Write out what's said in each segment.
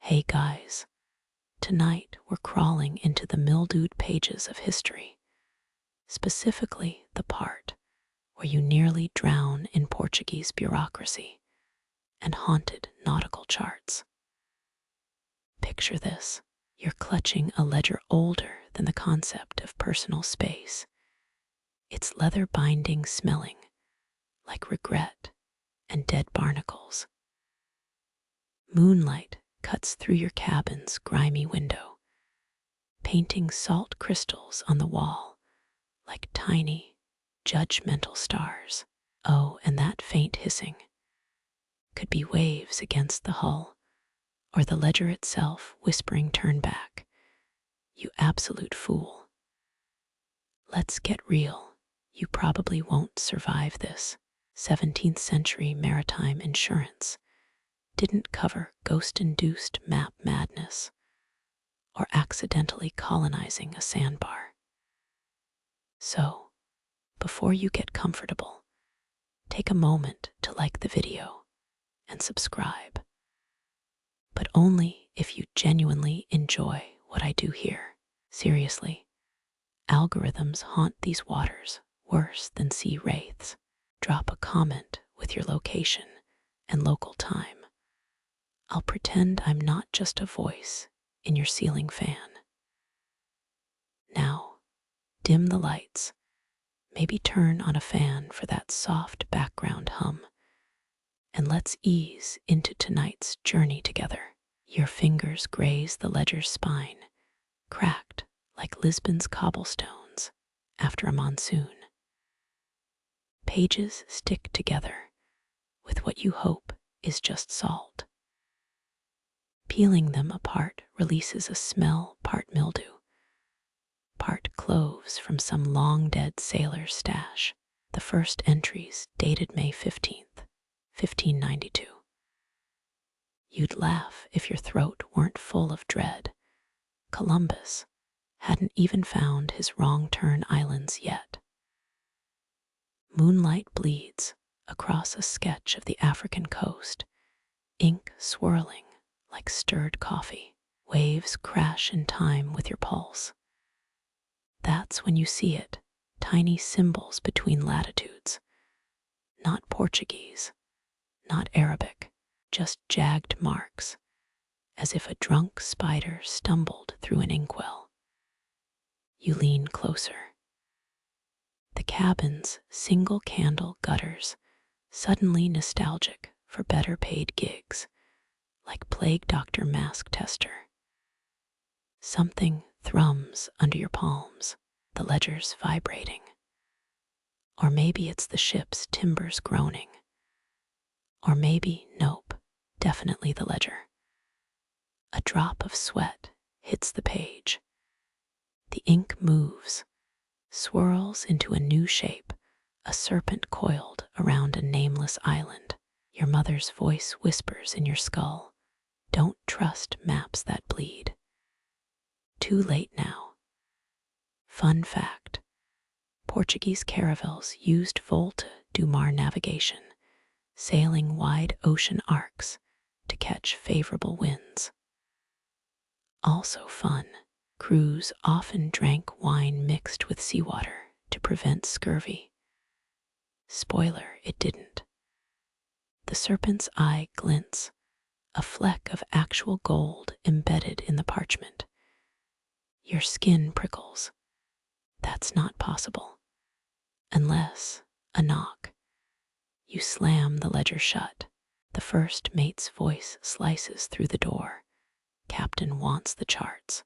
Hey guys, tonight we're crawling into the mildewed pages of history, specifically the part where you nearly drown in Portuguese bureaucracy and haunted nautical charts. Picture this. You're clutching a ledger older than the concept of personal space, its leather binding smelling like regret and dead barnacles. Moonlight cuts through your cabin's grimy window, painting salt crystals on the wall like tiny, judgmental stars. Oh, and that faint hissing could be waves against the hull, or the ledger itself whispering turn back. You absolute fool. Let's get real. You probably won't survive this. 17th century maritime insurance didn't cover ghost-induced map madness or accidentally colonizing a sandbar. So, before you get comfortable, take a moment to like the video and subscribe. But only if you genuinely enjoy what I do here. Seriously, algorithms haunt these waters worse than sea wraiths. Drop a comment with your location and local time. I'll pretend I'm not just a voice in your ceiling fan. Now, dim the lights. Maybe turn on a fan for that soft background hum. And let's ease into tonight's journey together. Your fingers graze the ledger's spine, cracked like Lisbon's cobblestones after a monsoon. Pages stick together with what you hope is just salt. Peeling them apart releases a smell part mildew, part cloves from some long-dead sailor's stash. The first entries dated May 15th, 1592. You'd laugh if your throat weren't full of dread. Columbus hadn't even found his wrong turn islands yet. Moonlight bleeds across a sketch of the African coast, ink swirling like stirred coffee. Waves crash in time with your pulse. That's when you see it, tiny symbols between latitudes. Not Portuguese, not Arabic, just jagged marks, as if a drunk spider stumbled through an inkwell. You lean closer. The cabin's single-candle gutters, suddenly nostalgic for better-paid gigs, like plague doctor mask tester. Something thrums under your palms, the ledger's vibrating. Or maybe it's the ship's timbers groaning. Or maybe, nope, definitely the ledger. A drop of sweat hits the page. The ink moves, swirls into a new shape, a serpent coiled around a nameless island. Your mother's voice whispers in your skull, "Don't trust maps that bleed." Too late now. Fun fact, Portuguese caravels used Volta do Mar navigation, sailing wide ocean arcs to catch favorable winds. Also fun, crews often drank wine mixed with seawater to prevent scurvy. Spoiler, it didn't. The serpent's eye glints, a fleck of actual gold embedded in the parchment. Your skin prickles. That's not possible. Unless, a knock. You slam the ledger shut. The first mate's voice slices through the door. Captain wants the charts.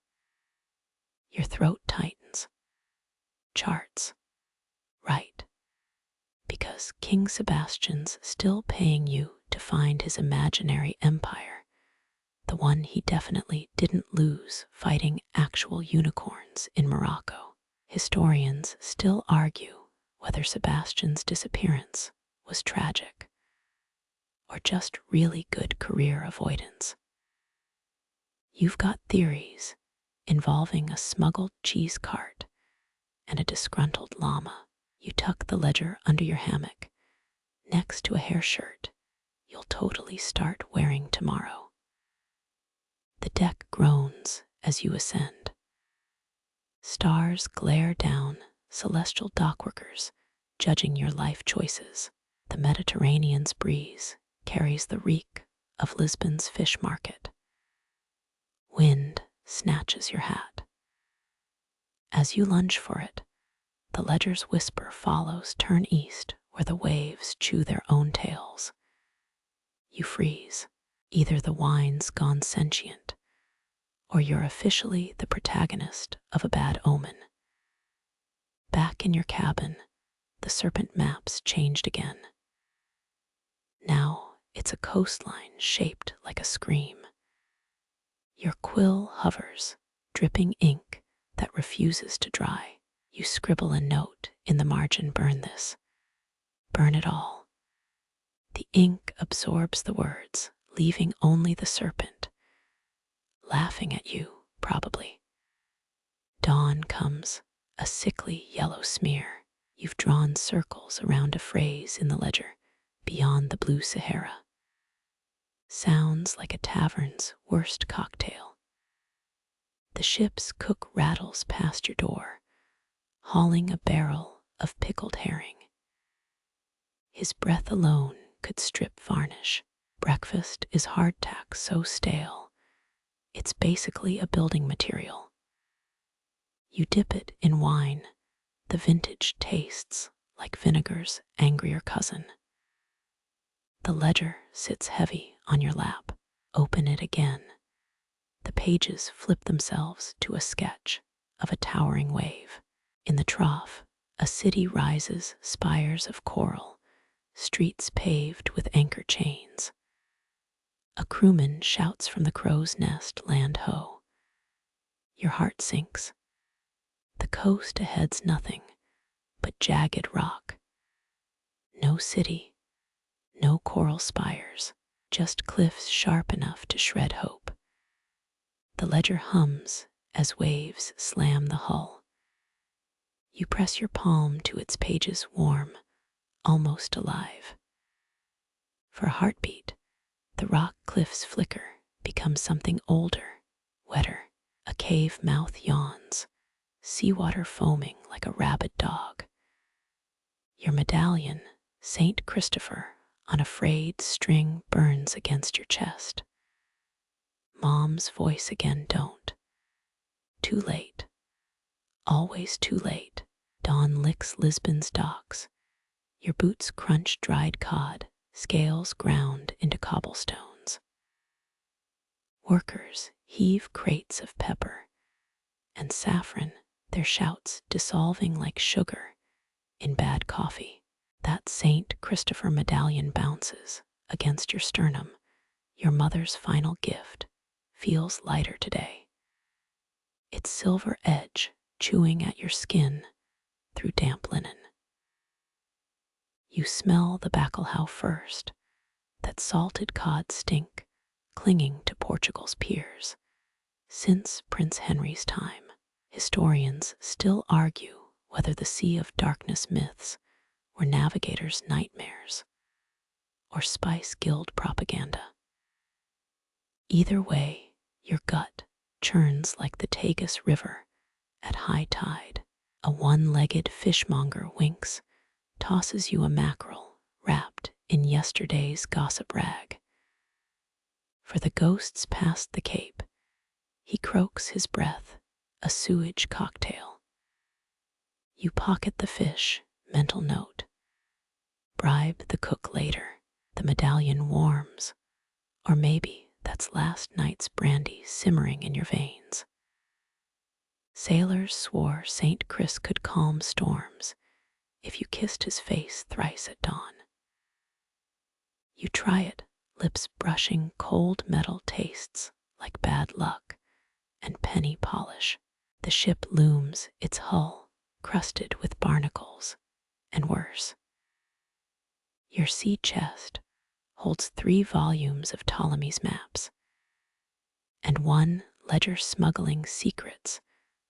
Your throat tightens. Charts. Right. Because King Sebastian's still paying you to find his imaginary empire, the one he definitely didn't lose fighting actual unicorns in Morocco. Historians still argue whether Sebastian's disappearance was tragic or just really good career avoidance. You've got theories involving a smuggled cheese cart and a disgruntled llama. You tuck the ledger under your hammock, next to a hair shirt you'll totally start wearing tomorrow. The deck groans as you ascend. Stars glare down, celestial dockworkers judging your life choices. The Mediterranean's breeze carries the reek of Lisbon's fish market. Wind snatches your hat. As you lunge for it, the ledger's whisper follows. Turn east, where the waves chew their own tails. You freeze. Either the wine's gone sentient, or you're officially the protagonist of a bad omen. Back in your cabin, the serpent map's changed again. Now it's a coastline shaped like a scream. Your quill hovers, dripping ink that refuses to dry. You scribble a note in the margin. Burn this. Burn it all. The ink absorbs the words, leaving only the serpent, laughing at you, probably. Dawn comes, a sickly yellow smear. You've drawn circles around a phrase in the ledger, beyond the blue Sahara. Sounds like a tavern's worst cocktail. The ship's cook rattles past your door, hauling a barrel of pickled herring. His breath alone could strip varnish. Breakfast is hardtack so stale, it's basically a building material. You dip it in wine. The vintage tastes like vinegar's angrier cousin. The ledger sits heavy on your lap. Open it again. The pages flip themselves to a sketch of a towering wave. In the trough, a city rises, spires of coral, streets paved with anchor chains. A crewman shouts from the crow's nest, land ho. Your heart sinks. The coast ahead's nothing but jagged rock. No city, no coral spires, just cliffs sharp enough to shred hope. The ledger hums as waves slam the hull. You press your palm to its pages, warm, almost alive. For a heartbeat, the rock cliffs flicker, become something older, wetter. A cave mouth yawns, seawater foaming like a rabid dog. Your medallion, Saint Christopher, on a frayed string burns against your chest. Mom's voice again, don't. Too late. Always too late. Dawn licks Lisbon's docks. Your boots crunch dried cod, scales ground into cobblestones. Workers heave crates of pepper and saffron, their shouts dissolving like sugar in bad coffee. That Saint Christopher medallion bounces against your sternum. Your mother's final gift feels lighter today. Its silver edge chewing at your skin through damp linen. You smell the bacalhau first, that salted cod stink clinging to Portugal's piers. Since Prince Henry's time, historians still argue whether the Sea of Darkness myths were navigators' nightmares or Spice Guild propaganda. Either way, your gut churns like the Tagus River at high tide. A one-legged fishmonger winks, tosses you a mackerel wrapped in yesterday's gossip rag. For the ghosts past the cape, he croaks his breath, a sewage cocktail. You pocket the fish, mental note. Bribe the cook later. The medallion warms, or maybe that's last night's brandy simmering in your veins. Sailors swore St. Chris could calm storms if you kissed his face thrice at dawn. You try it, lips brushing cold metal tastes like bad luck and penny polish. The ship looms, its hull crusted with barnacles, and worse. Your sea chest holds 3 volumes of Ptolemy's maps, and one ledger smuggling secrets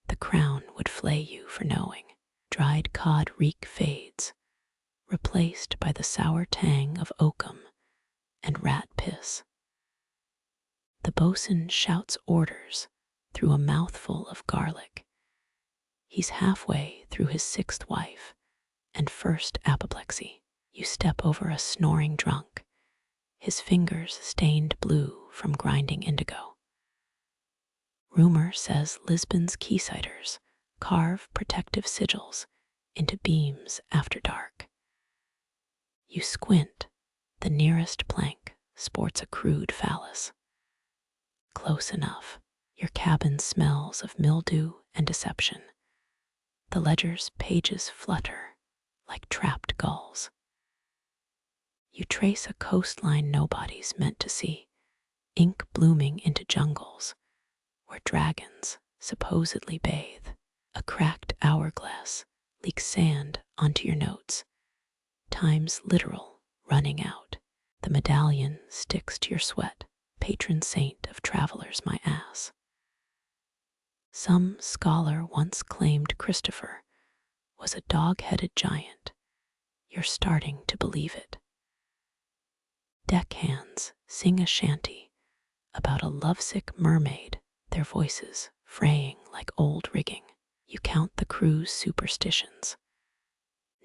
the crown would flay you for knowing. Dried cod reek fades, replaced by the sour tang of oakum and rat piss. The bosun shouts orders through a mouthful of garlic. He's halfway through his sixth wife and first apoplexy. You step over a snoring drunk, his fingers stained blue from grinding indigo. Rumor says Lisbon's quaysiders carve protective sigils into beams after dark. You squint, the nearest plank sports a crude phallus. Close enough, your cabin smells of mildew and deception. The ledger's pages flutter like trapped gulls. You trace a coastline nobody's meant to see, ink blooming into jungles where dragons supposedly bathe. A cracked hourglass leaks sand onto your notes. Time's literal running out. The medallion sticks to your sweat. Patron saint of travelers, my ass. Some scholar once claimed Christopher was a dog-headed giant. You're starting to believe it. Deckhands sing a shanty about a lovesick mermaid, their voices fraying like old rigging. You count the crew's superstitions.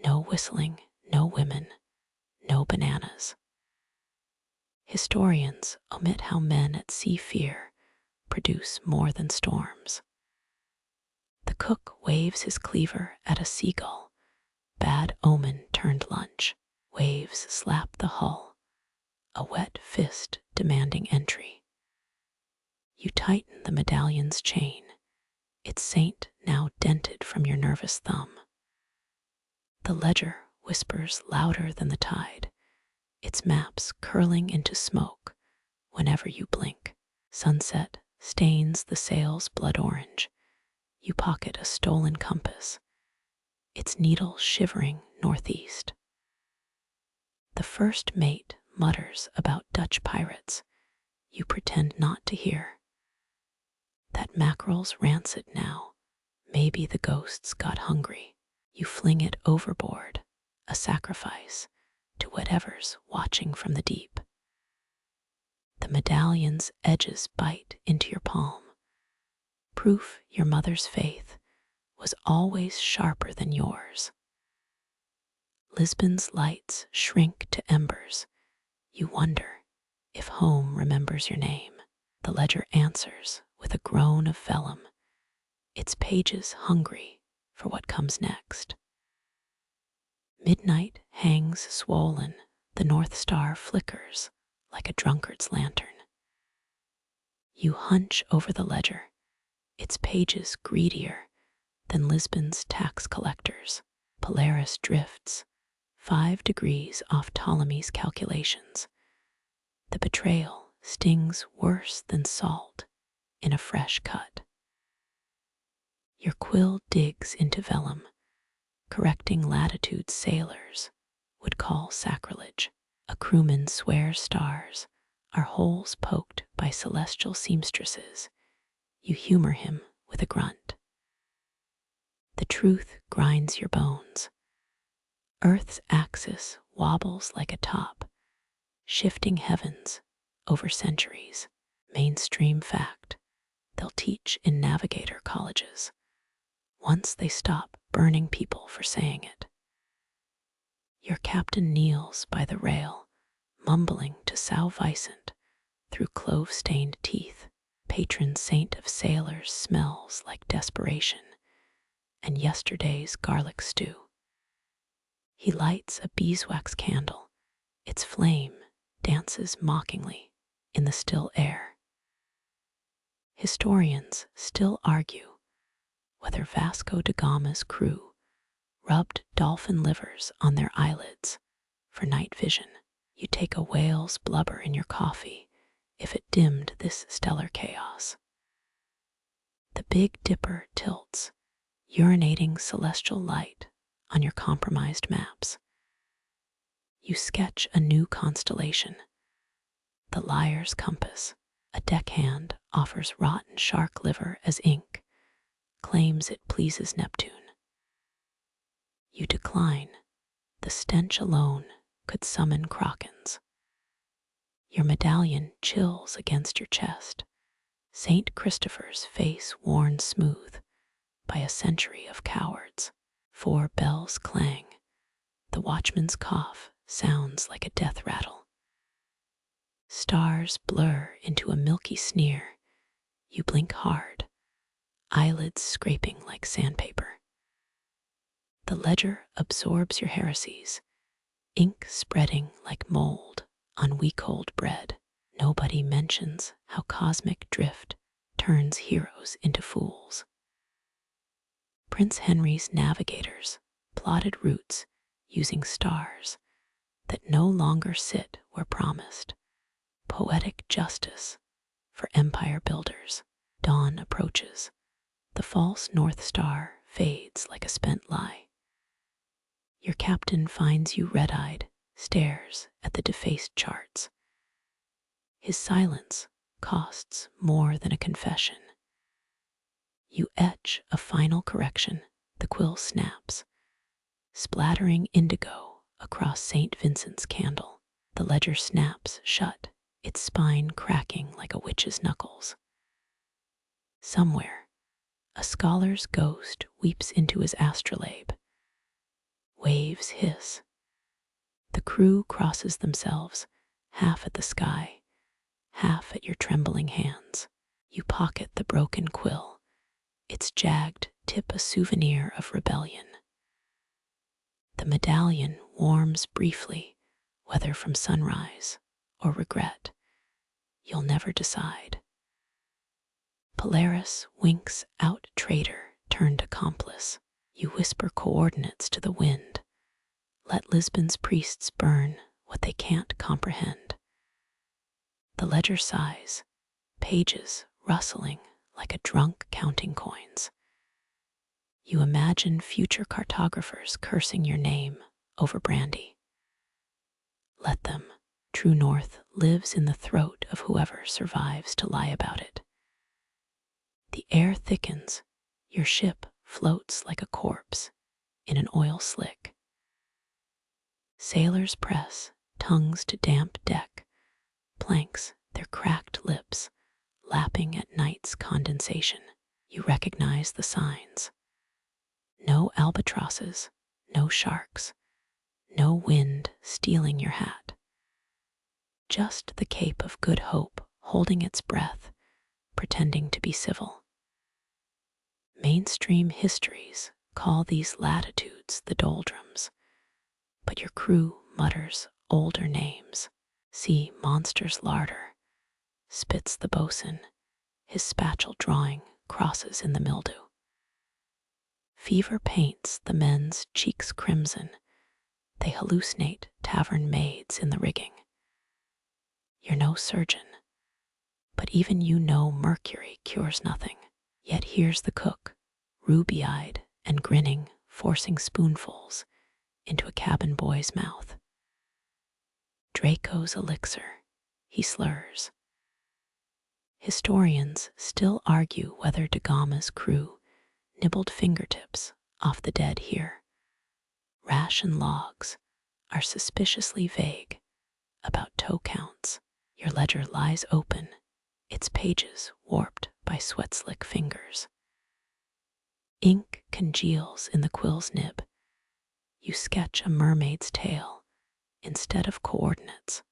No whistling, no women, no bananas. Historians omit how men at sea fear produce more than storms. The cook waves his cleaver at a seagull, bad omen turned lunch. Waves slap the hull, a wet fist demanding entry. You tighten the medallion's chain, its saint now dented from your nervous thumb. The ledger whispers louder than the tide, its maps curling into smoke whenever you blink. Sunset stains the sails blood orange. You pocket a stolen compass, its needle shivering northeast. The first mate mutters about Dutch pirates. You pretend not to hear. That mackerel's rancid now. Maybe the ghosts got hungry. You fling it overboard, a sacrifice to whatever's watching from the deep. The medallion's edges bite into your palm. Proof your mother's faith was always sharper than yours. Lisbon's lights shrink to embers. You wonder if home remembers your name. The ledger answers with a groan of vellum, its pages hungry for what comes next. Midnight hangs swollen, the North Star flickers like a drunkard's lantern. You hunch over the ledger, its pages greedier than Lisbon's tax collectors. Polaris drifts 5 degrees off Ptolemy's calculations. The betrayal stings worse than salt in a fresh cut. Your quill digs into vellum, correcting latitude sailors would call sacrilege. A crewman swears stars are holes poked by celestial seamstresses. You humor him with a grunt. The truth grinds your bones. Earth's axis wobbles like a top, shifting heavens over centuries. Mainstream fact they'll teach in navigator colleges once they stop burning people for saying it. Your captain kneels by the rail, mumbling to São Vicente through clove-stained teeth. Patron saint of sailors smells like desperation and yesterday's garlic stew. He lights a beeswax candle. Its flame dances mockingly in the still air. Historians still argue whether Vasco da Gama's crew rubbed dolphin livers on their eyelids for night vision. You take a whale's blubber in your coffee if it dimmed this stellar chaos. The Big Dipper tilts, urinating celestial light on your compromised maps. You sketch a new constellation, the Liar's Compass. A deckhand offers rotten shark liver as ink, claims it pleases Neptune. You decline. The stench alone could summon krakens. Your medallion chills against your chest, Saint Christopher's face worn smooth by a century of cowards. 4 bells clang. The watchman's cough sounds like a death rattle. Stars blur into a milky sneer. You blink hard, eyelids scraping like sandpaper. The ledger absorbs your heresies, ink spreading like mold on week-old bread. Nobody mentions how cosmic drift turns heroes into fools. Prince Henry's navigators plotted routes using stars that no longer sit where promised. Poetic justice for empire builders. Dawn approaches. The false North Star fades like a spent lie. Your captain finds you red-eyed, stares at the defaced charts. His silence costs more than a confession. You etch a final correction. The quill snaps, splattering indigo across St. Vincent's candle. The ledger snaps shut, its spine cracking like a witch's knuckles. Somewhere, a scholar's ghost weeps into his astrolabe. Waves hiss. The crew crosses themselves, half at the sky, half at your trembling hands. You pocket the broken quill, its jagged tip a souvenir of rebellion. The medallion warms briefly, whether from sunrise or regret. You'll never decide. Polaris winks out traitor turned accomplice. You whisper coordinates to the wind. Let Lisbon's priests burn what they can't comprehend. The ledger sighs, pages rustling like a drunk counting coins. You imagine future cartographers cursing your name over brandy. Let them. True north lives in the throat of whoever survives to lie about it. The air thickens. Your ship floats like a corpse in an oil slick. Sailors press tongues to damp deck, planks their cracked lips, lapping at night's condensation. You recognize the signs. No albatrosses, no sharks, no wind stealing your hat. Just the Cape of Good Hope holding its breath, pretending to be civil. Mainstream histories call these latitudes the doldrums, but your crew mutters older names. See Monster's larder, spits the bosun, his spatule drawing crosses in the mildew. Fever paints the men's cheeks crimson. They hallucinate tavern maids in the rigging. You're no surgeon, but even you know mercury cures nothing. Yet here's the cook, ruby-eyed and grinning, forcing spoonfuls into a cabin boy's mouth. Draco's elixir, he slurs. Historians still argue whether Da Gama's crew nibbled fingertips off the dead here. Ration logs are suspiciously vague about toe counts. Your ledger lies open, its pages warped by sweat-slick fingers. Ink congeals in the quill's nib. You sketch a mermaid's tail instead of coordinates.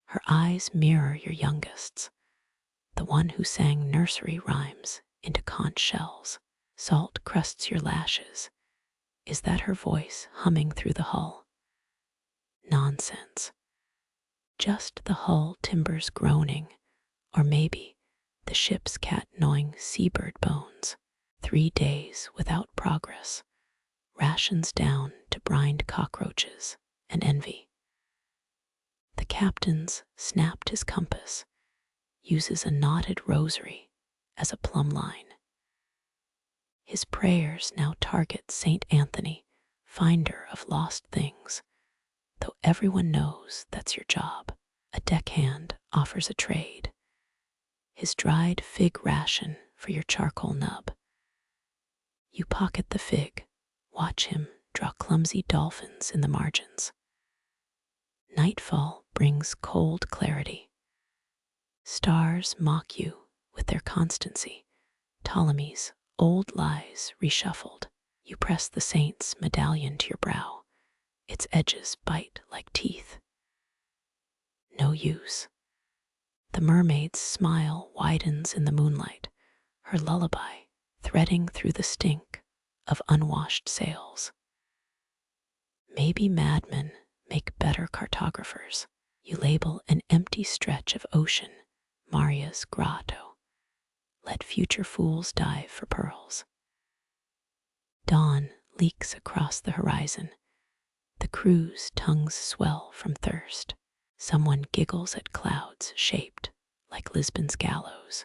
Her eyes mirror your youngest's, the one who sang nursery rhymes into conch shells. Salt crusts your lashes. Is that her voice humming through the hull? Nonsense. Just the hull timbers groaning, or maybe the ship's cat gnawing seabird bones. 3 days without progress, rations down to brined cockroaches and envy. The captain's snapped his compass, uses a knotted rosary as a plumb line. His prayers now target St. Anthony, finder of lost things, though everyone knows that's your job. A deckhand offers a trade, his dried fig ration for your charcoal nub. You pocket the fig, watch him draw clumsy dolphins in the margins. Nightfall brings cold clarity. Stars mock you with their constancy. Ptolemy's old lies reshuffled. You press the saint's medallion to your brow. Its edges bite like teeth. No use. The mermaid's smile widens in the moonlight, her lullaby threading through the stink of unwashed sails. Maybe madmen make better cartographers. You label an empty stretch of ocean Maria's grotto. Let future fools dive for pearls. Dawn leaks across the horizon. The crew's tongues swell from thirst. Someone giggles at clouds shaped like Lisbon's gallows.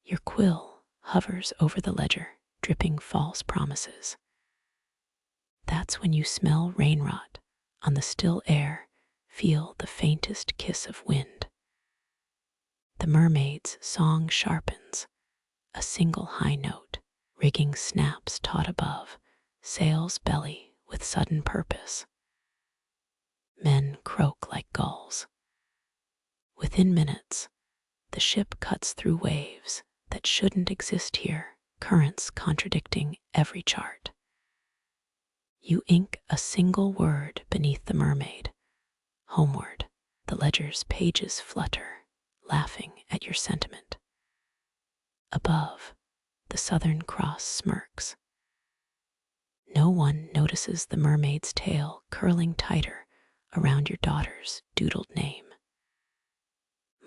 Your quill hovers over the ledger, dripping false promises. That's when you smell rain rot on the still air, feel the faintest kiss of wind. The mermaid's song sharpens, a single high note, rigging snaps taut above, sails belly with sudden purpose. Men croak like gulls. Within minutes, the ship cuts through waves that shouldn't exist here, currents contradicting every chart. You ink a single word beneath the mermaid. Homeward, the ledger's pages flutter, laughing at your sentiment. Above, the Southern Cross smirks. No one notices the mermaid's tail curling tighter around your daughter's doodled name.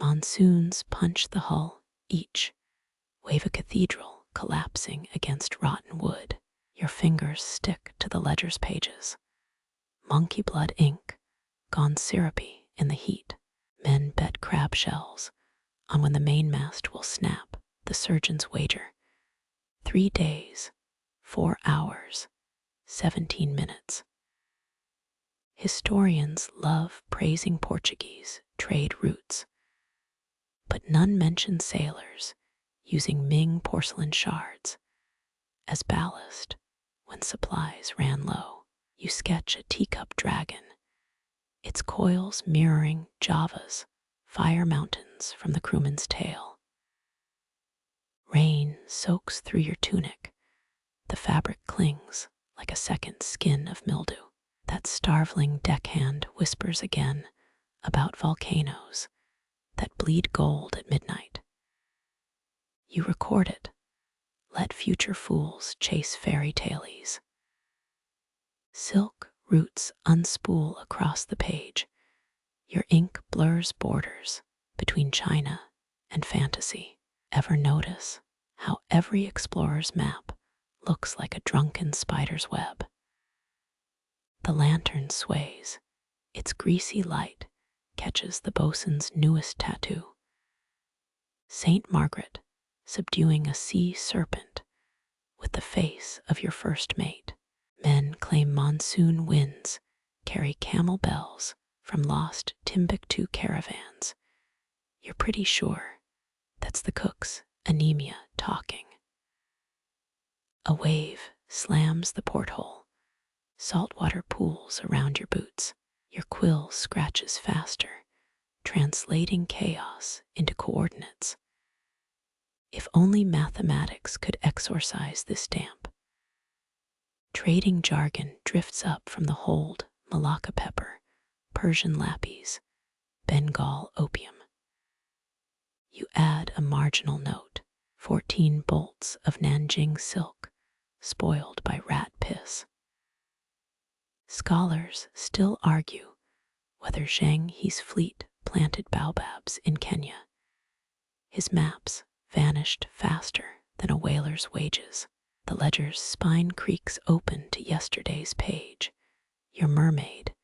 Monsoons punch the hull, each wave a cathedral collapsing against rotten wood. Your fingers stick to the ledger's pages. Monkey blood ink, gone syrupy in the heat. Men bet crab shells on when the mainmast will snap. The surgeon's wager. 3 days, 4 hours, 17 minutes. Historians love praising Portuguese trade routes, but none mention sailors using Ming porcelain shards as ballast when supplies ran low. You sketch a teacup dragon, its coils mirroring Java's fire mountains from the crewman's tail. Rain soaks through your tunic. The fabric clings like a second skin of mildew. That starveling deckhand whispers again about volcanoes that bleed gold at midnight. You record it. Let future fools chase fairy tales. Silk roots unspool across the page. Your ink blurs borders between China and fantasy. Ever notice how every explorer's map looks like a drunken spider's web? The lantern sways. Its greasy light catches the bosun's newest tattoo. Saint Margaret subduing a sea serpent with the face of your first mate. Men claim monsoon winds carry camel bells from lost Timbuktu caravans. You're pretty sure that's the cook's anemia talking. A wave slams the porthole. Saltwater pools around your boots. Your quill scratches faster, translating chaos into coordinates. If only mathematics could exorcise this damp. Trading jargon drifts up from the hold, Malacca pepper, Persian lapis, Bengal opium. You add a marginal note, 14 bolts of Nanjing silk, spoiled by rat piss. Scholars still argue whether Zheng He's fleet planted baobabs in Kenya. His maps vanished faster than a whaler's wages. The ledger's spine creaks open to yesterday's page. Your mermaid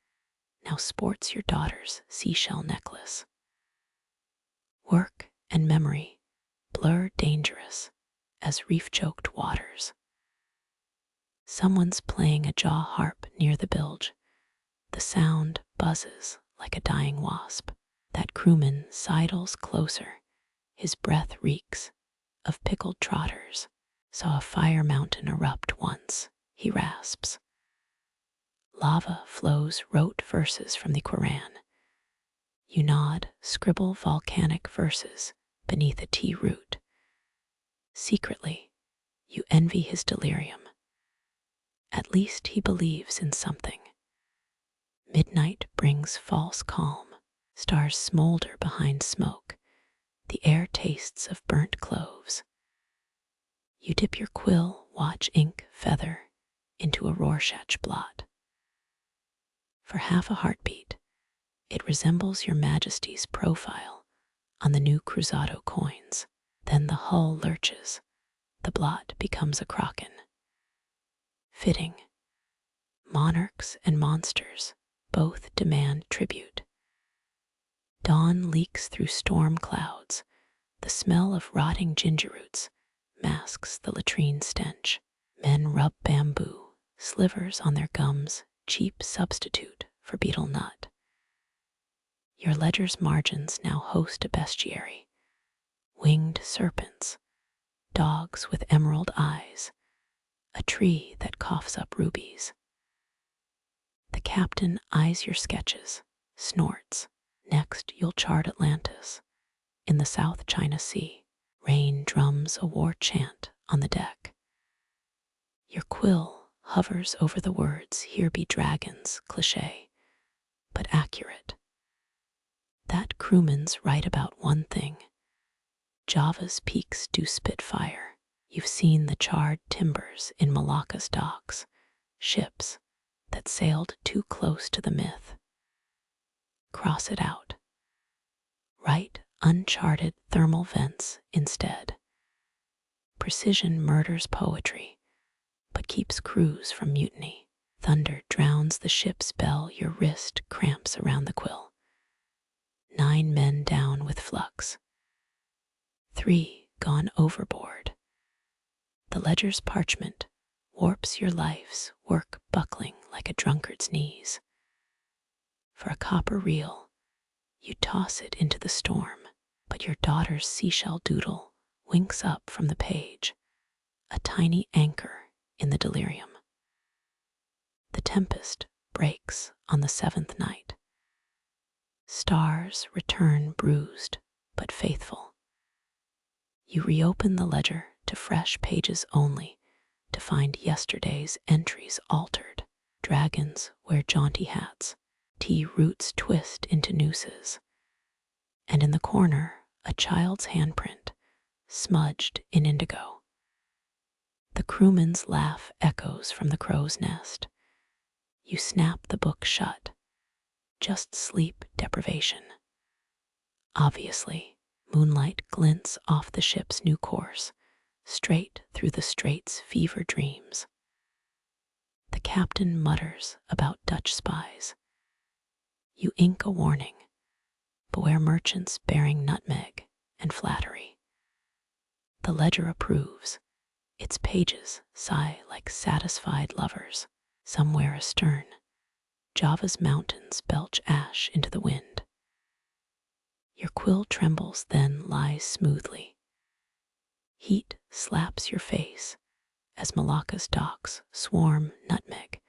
now sports your daughter's seashell necklace. Work and memory blur dangerous as reef-choked waters. Someone's playing a jaw harp near the bilge. The sound buzzes like a dying wasp. That crewman sidles closer. His breath reeks of pickled trotters. Saw a fire mountain erupt once, he rasps. Lava flows rote verses from the Quran. You nod, scribble volcanic verses beneath a tea root. Secretly, you envy his delirium. At least he believes in something. Midnight brings false calm. Stars smolder behind smoke. The air tastes of burnt cloves. You dip your quill, watch ink feather into a Rorschach blot. For half a heartbeat, it resembles your Majesty's profile on the new Cruzado coins. Then the hull lurches. The blot becomes a kraken. Fitting. Monarchs and monsters both demand tribute. Dawn leaks through storm clouds. The smell of rotting ginger roots masks the latrine stench. Men rub bamboo, slivers on their gums, cheap substitute for betel nut. Your ledger's margins now host a bestiary. Winged serpents, dogs with emerald eyes, a tree that coughs up rubies. The captain eyes your sketches, snorts. Next you'll chart Atlantis. In the South China Sea, rain drums a war chant on the deck. Your quill hovers over the words, "Here be dragons," cliché, but accurate. That crewman's right about one thing. Java's peaks do spit fire. You've seen the charred timbers in Malacca's docks, ships that sailed too close to the myth. Cross it out. Write uncharted thermal vents instead. Precision murders poetry, but keeps crews from mutiny. Thunder drowns the ship's bell, your wrist cramps around the quill. 9 men down with flux. 3 gone overboard. The ledger's parchment warps your life's work, buckling like a drunkard's knees. For a copper reel, you toss it into the storm, but your daughter's seashell doodle winks up from the page, a tiny anchor in the delirium. The tempest breaks on the 7th night. Stars return bruised but faithful. You reopen the ledger to fresh pages only to find yesterday's entries altered. Dragons wear jaunty hats, tea roots twist into nooses, and in the corner a child's handprint smudged in indigo. The crewman's laugh echoes from the crow's nest. You snap the book shut. Just sleep deprivation. Obviously, moonlight glints off the ship's new course, straight through the strait's fever dreams. The captain mutters about Dutch spies. You ink a warning. Beware merchants bearing nutmeg and flattery. The ledger approves. Its pages sigh like satisfied lovers. Somewhere astern, Java's mountains belch ash into the wind. Your quill trembles, then lies smoothly. Heat slaps your face as Malacca's docks swarm nutmeg.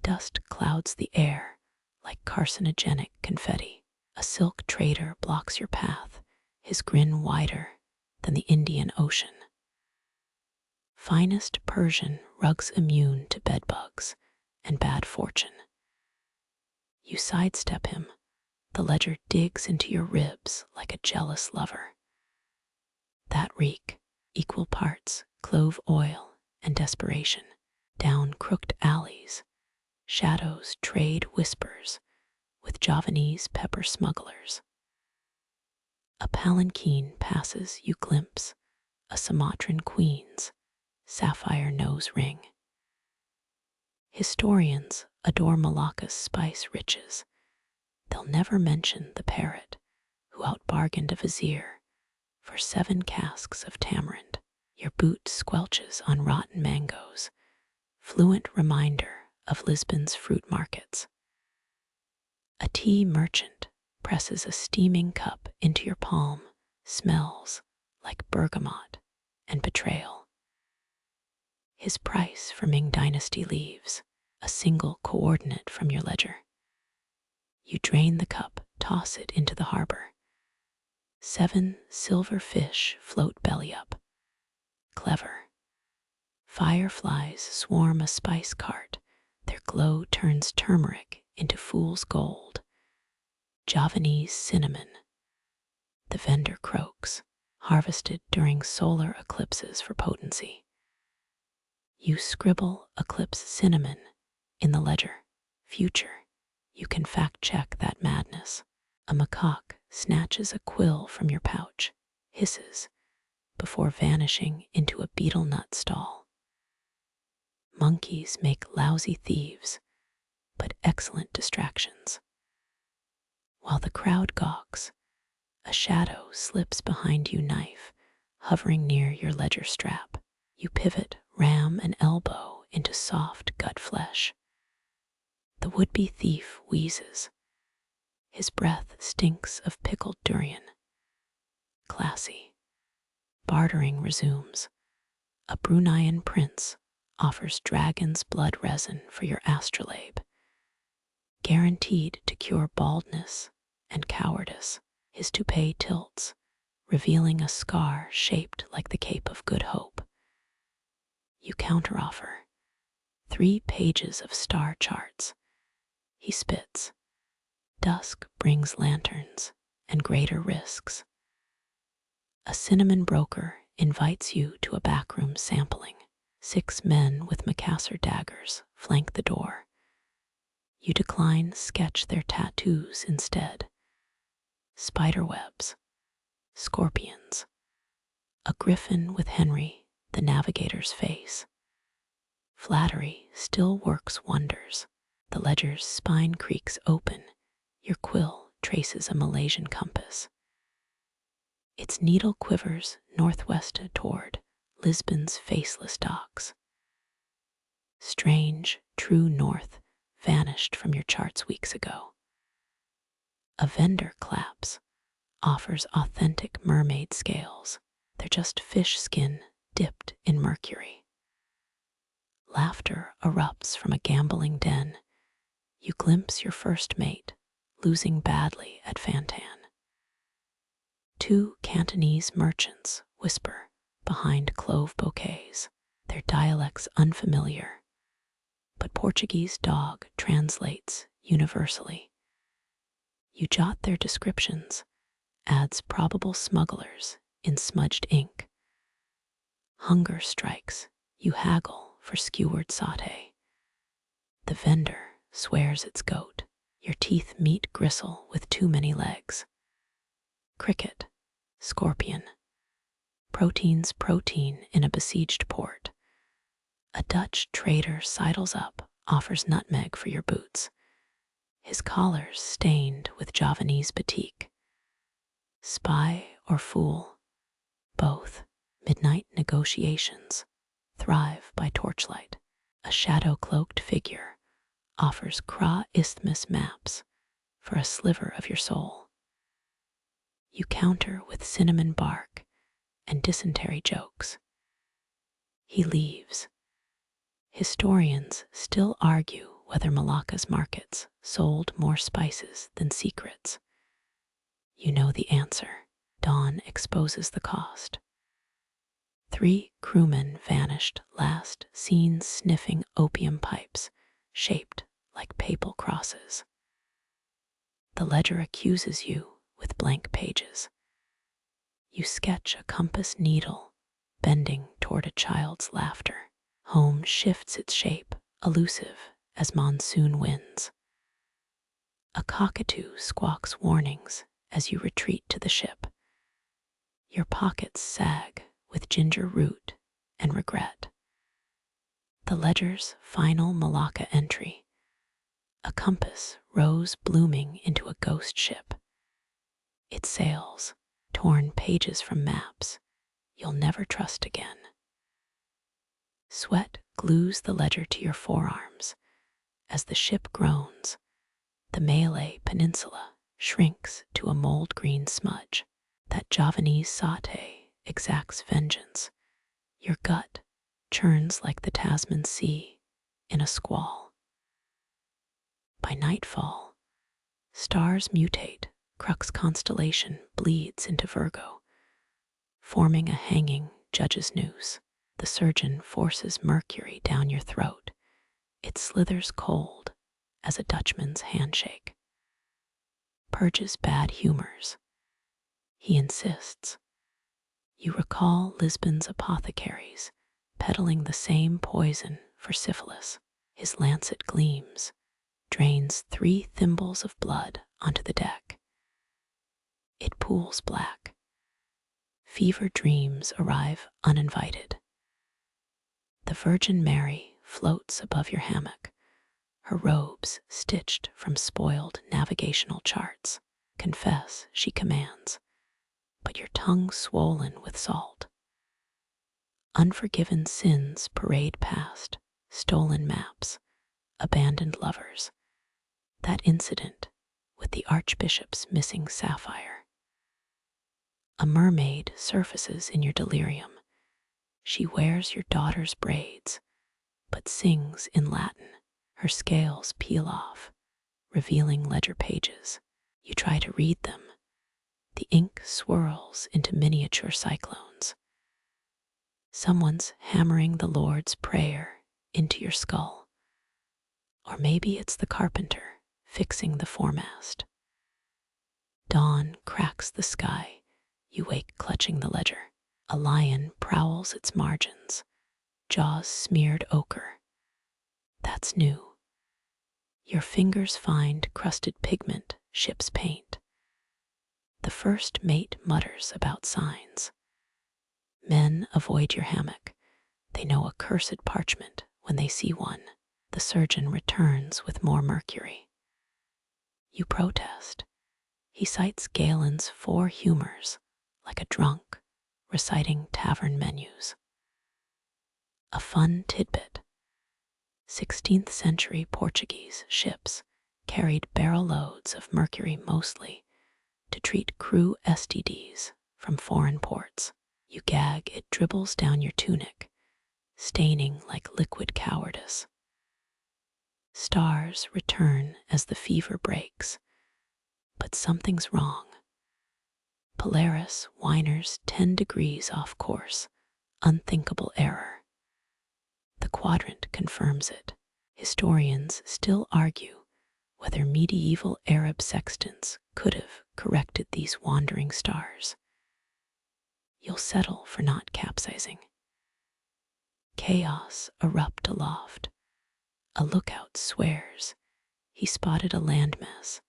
Dust clouds the air like carcinogenic confetti. A silk trader blocks your path, his grin wider than the Indian Ocean. Finest Persian rugs immune to bedbugs and bad fortune. You sidestep him. The ledger digs into your ribs like a jealous lover. That reek, equal parts clove oil and desperation. Down crooked alleys, shadows trade whispers with Javanese pepper smugglers. A palanquin passes, you glimpse a Sumatran queen's sapphire nose ring. Historians adore Malacca's spice riches. They'll never mention the parrot who outbargained a vizier for 7 casks of tamarind. Your boot squelches on rotten mangoes, fluent reminder of Lisbon's fruit markets. A tea merchant presses a steaming cup into your palm, smells like bergamot and betrayal. His price for Ming Dynasty leaves, a single coordinate from your ledger. You drain the cup, toss it into the harbor. 7 silver fish float belly up. Clever. Fireflies swarm a spice cart. Their glow turns turmeric into fool's gold. Javanese cinnamon. The vendor croaks, harvested during solar eclipses for potency. You scribble eclipse cinnamon in the ledger. Future. You can fact-check that madness. A macaque snatches a quill from your pouch, hisses, before vanishing into a beetle nut stall. Monkeys make lousy thieves, but excellent distractions. While the crowd gawks, a shadow slips behind you, knife hovering near your ledger strap. You pivot, ram an elbow into soft gut flesh. The would-be thief wheezes. His breath stinks of pickled durian. Classy. Bartering resumes. A Bruneian prince offers dragon's blood resin for your astrolabe, guaranteed to cure baldness and cowardice. His toupee tilts, revealing a scar shaped like the Cape of Good Hope. You counteroffer. 3 pages of star charts. He spits. Dusk brings lanterns and greater risks. A cinnamon broker invites you to a backroom sampling. 6 men with Macassar daggers flank the door. You decline, sketch their tattoos instead. Spiderwebs, scorpions, a griffin with Henry, the navigator's face. Flattery still works wonders. The ledger's spine creaks open. Your quill traces a Malaysian compass. Its needle quivers northwest toward Lisbon's faceless docks. Strange, true north vanished from your charts weeks ago. A vendor claps, offers authentic mermaid scales. They're just fish skin dipped in mercury. Laughter erupts from a gambling den. You glimpse your first mate, losing badly at Fantan. 2 Cantonese merchants whisper behind clove bouquets, their dialects unfamiliar, but Portuguese dog translates universally. You jot their descriptions, adds probable smugglers in smudged ink. Hunger strikes, you haggle for skewered sauté. The vendor swears it's goat. Your teeth meet gristle with too many legs. Cricket, scorpion. Protein's protein in a besieged port. A Dutch trader sidles up, offers nutmeg for your boots. His collar's stained with Javanese batik. Spy or fool? Both. Midnight negotiations thrive by torchlight. A shadow-cloaked figure offers Kra Isthmus maps for a sliver of your soul. You counter with cinnamon bark and dysentery jokes. He leaves. Historians still argue whether Malacca's markets sold more spices than secrets. You know the answer. Dawn exposes the cost. 3 crewmen vanished, last seen sniffing opium pipes shaped like papal crosses. The ledger accuses you with blank pages. You sketch a compass needle bending toward a child's laughter. Home shifts its shape, elusive as monsoon winds. A cockatoo squawks warnings as you retreat to the ship. Your pockets sag with ginger root and regret. The ledger's final Malacca entry. A compass rose blooming into a ghost ship. It sails, torn pages from maps you'll never trust again. Sweat glues the ledger to your forearms as the ship groans. The Malay Peninsula shrinks to a mold-green smudge. That Javanese sauté exacts vengeance. Your gut churns like the Tasman Sea in a squall. By nightfall, stars mutate, Crux constellation bleeds into Virgo, forming a hanging judge's noose. The surgeon forces mercury down your throat. It slithers cold as a Dutchman's handshake. Purges bad humors. He insists. You recall Lisbon's apothecaries, peddling the same poison for syphilis. His lancet gleams, drains 3 thimbles of blood onto the deck. It pools black. Fever dreams arrive uninvited. The Virgin Mary floats above your hammock, her robes stitched from spoiled navigational charts. Confess, she commands, but your tongue swollen with salt. Unforgiven sins parade past, stolen maps, abandoned lovers. That incident with the Archbishop's missing sapphire. A mermaid surfaces in your delirium. She wears your daughter's braids, but sings in Latin. Her scales peel off, revealing ledger pages. You try to read them. The ink swirls into miniature cyclones. Someone's hammering the Lord's Prayer into your skull. Or maybe it's the carpenter fixing the foremast. Dawn cracks the sky. You wake clutching the ledger. A lion prowls its margins, jaws smeared ochre. That's new. Your fingers find crusted pigment, ship's paint. The first mate mutters about signs. Men avoid your hammock. They know a cursed parchment when they see one. The surgeon returns with more mercury. You protest. He cites Galen's 4 humors, like a drunk reciting tavern menus. A fun tidbit. 16th century Portuguese ships carried barrel loads of mercury mostly to treat crew STDs from foreign ports. You gag, it dribbles down your tunic, staining like liquid cowardice. Stars return as the fever breaks, but something's wrong. Polaris whiners 10 degrees off course, unthinkable error. The quadrant confirms it. Historians still argue whether medieval Arab sextants could have corrected these wandering stars. You'll settle for not capsizing. Chaos erupt aloft. A lookout swears he spotted a landmass,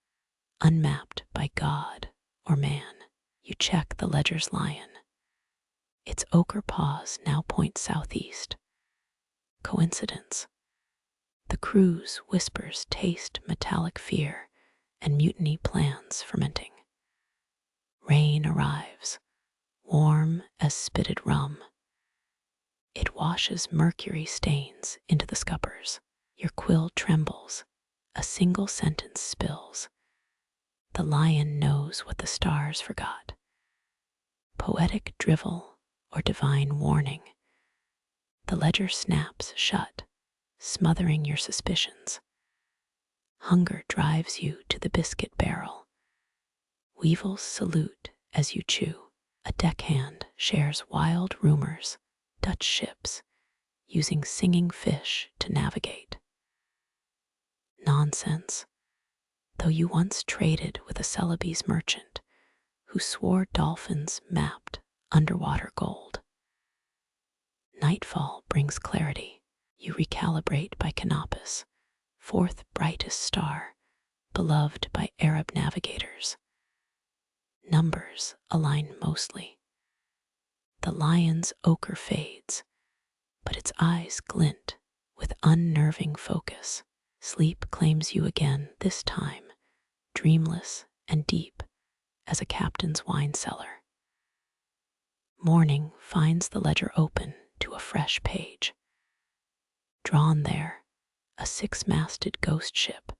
unmapped by God or man. You check the ledger's lion. Its ochre paws now point southeast. Coincidence? The crew's whispers taste metallic fear and mutiny plans fermenting. Rain arrives, warm as spitted rum. It washes mercury stains into the scuppers. Your quill trembles. A single sentence spills. The lion knows what the stars forgot. Poetic drivel or divine warning. The ledger snaps shut, smothering your suspicions. Hunger drives you to the biscuit barrel. Weevils salute as you chew. A deckhand shares wild rumors, Dutch ships using singing fish to navigate. Nonsense, though you once traded with a Celebes merchant who swore dolphins mapped underwater gold. Nightfall brings clarity. You recalibrate by Canopus, 4th brightest star, beloved by Arab navigators. Numbers align mostly. The lion's ochre fades, but its eyes glint with unnerving focus. Sleep claims you again, this time, dreamless and deep as a captain's wine cellar. Morning finds the ledger open to a fresh page. Drawn there, a 6-masted ghost ship,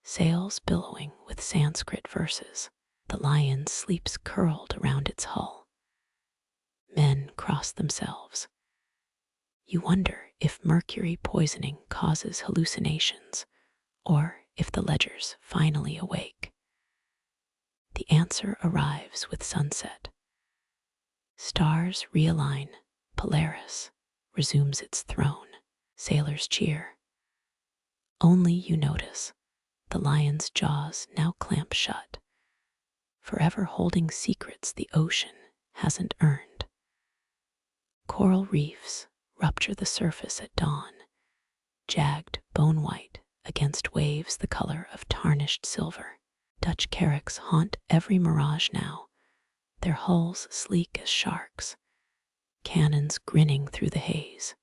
sails billowing with Sanskrit verses. The lion sleeps curled around its hull. Men cross themselves. You wonder if mercury poisoning causes hallucinations, or if the ledger's finally awake. The answer arrives with sunset. Stars realign, Polaris resumes its throne, sailors cheer. Only you notice, the lion's jaws now clamp shut, forever holding secrets the ocean hasn't earned. Coral reefs rupture the surface at dawn, jagged bone white against waves the color of tarnished silver. Dutch carracks haunt every mirage now, their hulls sleek as sharks, cannons grinning through the haze.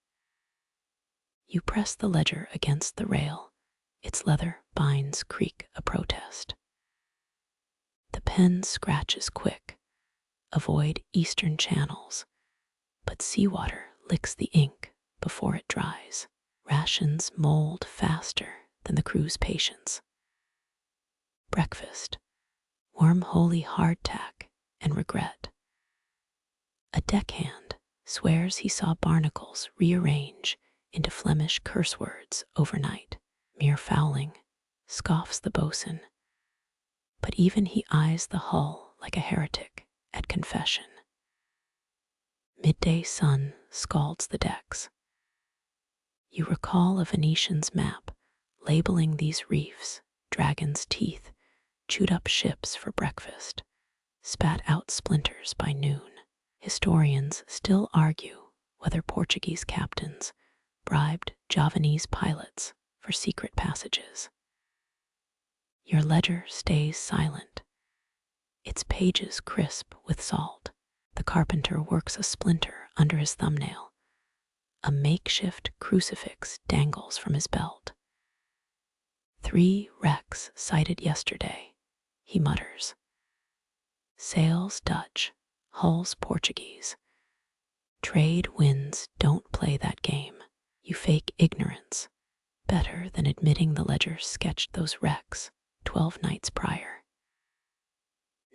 You press the ledger against the rail, its leather binds creak a protest. The pen scratches quick, avoid eastern channels, but seawater licks the ink before it dries. Rations mold faster than the crew's patience. Breakfast, wormholey hardtack and regret. A deckhand swears he saw barnacles rearrange into Flemish curse words overnight. Mere fouling, scoffs the boatswain, but even he eyes the hull like a heretic at confession. Midday sun scalds the decks. You recall a Venetian's map labeling these reefs, dragon's teeth, chewed up ships for breakfast, spat out splinters by noon. Historians still argue whether Portuguese captains bribed Javanese pilots for secret passages. Your ledger stays silent, its pages crisp with salt. The carpenter works a splinter under his thumbnail. A makeshift crucifix dangles from his belt. 3 wrecks sighted yesterday, he mutters. Sails Dutch, hulls Portuguese. Trade winds don't play that game. You fake ignorance, better than admitting the ledger sketched those wrecks 12 nights prior.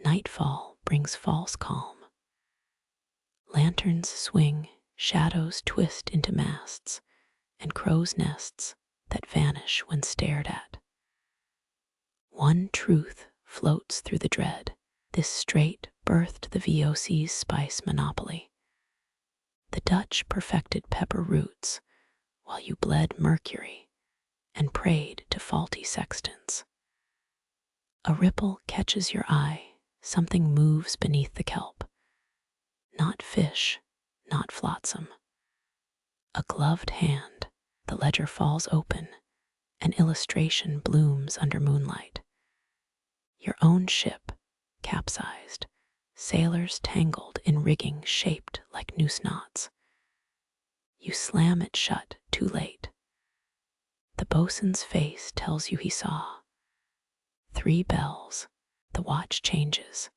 Nightfall brings false calm. Lanterns swing, shadows twist into masts, and crows' nests that vanish when stared at. One truth floats through the dread. This strait birthed the VOC's spice monopoly. The Dutch perfected pepper roots, while you bled mercury and prayed to faulty sextants. A ripple catches your eye, something moves beneath the kelp. Not fish, not flotsam. A gloved hand, the ledger falls open, an illustration blooms under moonlight. Your own ship, capsized, sailors tangled in rigging shaped like noose knots. You slam it shut too late. The boatswain's face tells you he saw. 3 bells, the watch changes.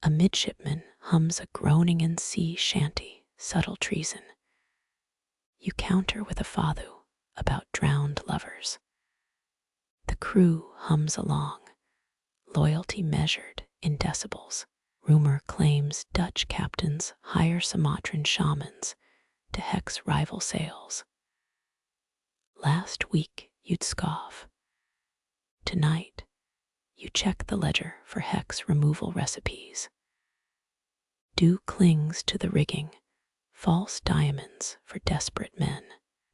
A midshipman hums a groaning in sea shanty, subtle treason. You counter with a fado about drowned lovers. The crew hums along, loyalty measured in decibels. Rumor claims Dutch captains hire Sumatran shamans to hex rival sails. Last week you'd scoff. Tonight, you check the ledger for hex removal recipes. Dew clings to the rigging, false diamonds for desperate men.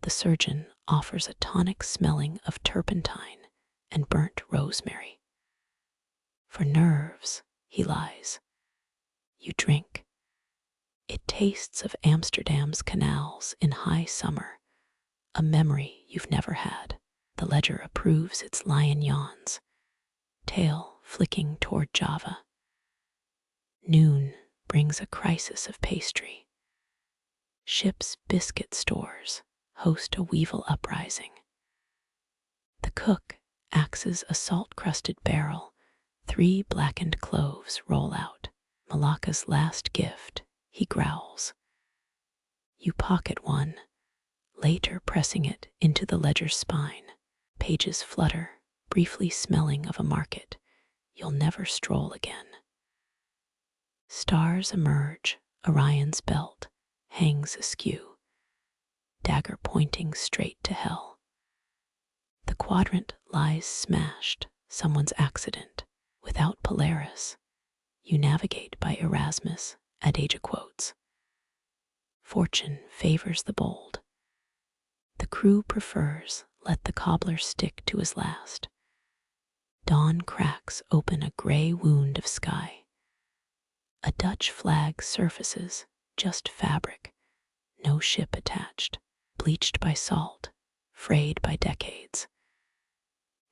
The surgeon offers a tonic smelling of turpentine and burnt rosemary. For nerves, he lies. You drink. It tastes of Amsterdam's canals in high summer, a memory you've never had. The ledger approves its lion yawns, tail flicking toward Java. Noon brings a crisis of pastry. Ship's biscuit stores host a weevil uprising. The cook axes a salt-crusted barrel. 3 blackened cloves roll out. Malacca's last gift, he growls. You pocket one, later pressing it into the ledger's spine. Pages flutter, briefly smelling of a market you'll never stroll again. Stars emerge, Orion's belt hangs askew, dagger pointing straight to hell. The quadrant lies smashed, someone's accident. Without Polaris, you navigate by Erasmus, adagio quotes. Fortune favors the bold. The crew prefers, let the cobbler stick to his last. Dawn cracks open a gray wound of sky. A Dutch flag surfaces, just fabric, no ship attached, bleached by salt, frayed by decades.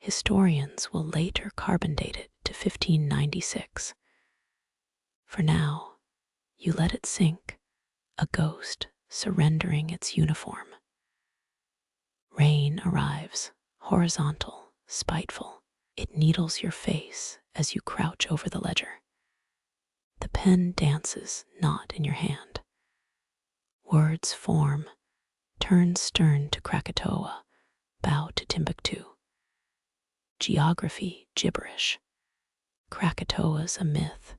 Historians will later carbon date it to 1596. For now, you let it sink, a ghost surrendering its uniform. Rain arrives, horizontal, spiteful. It needles your face as you crouch over the ledger. The pen dances not in your hand. Words form, turn stern to Krakatoa, bow to Timbuktu. Geography gibberish. Krakatoa's a myth,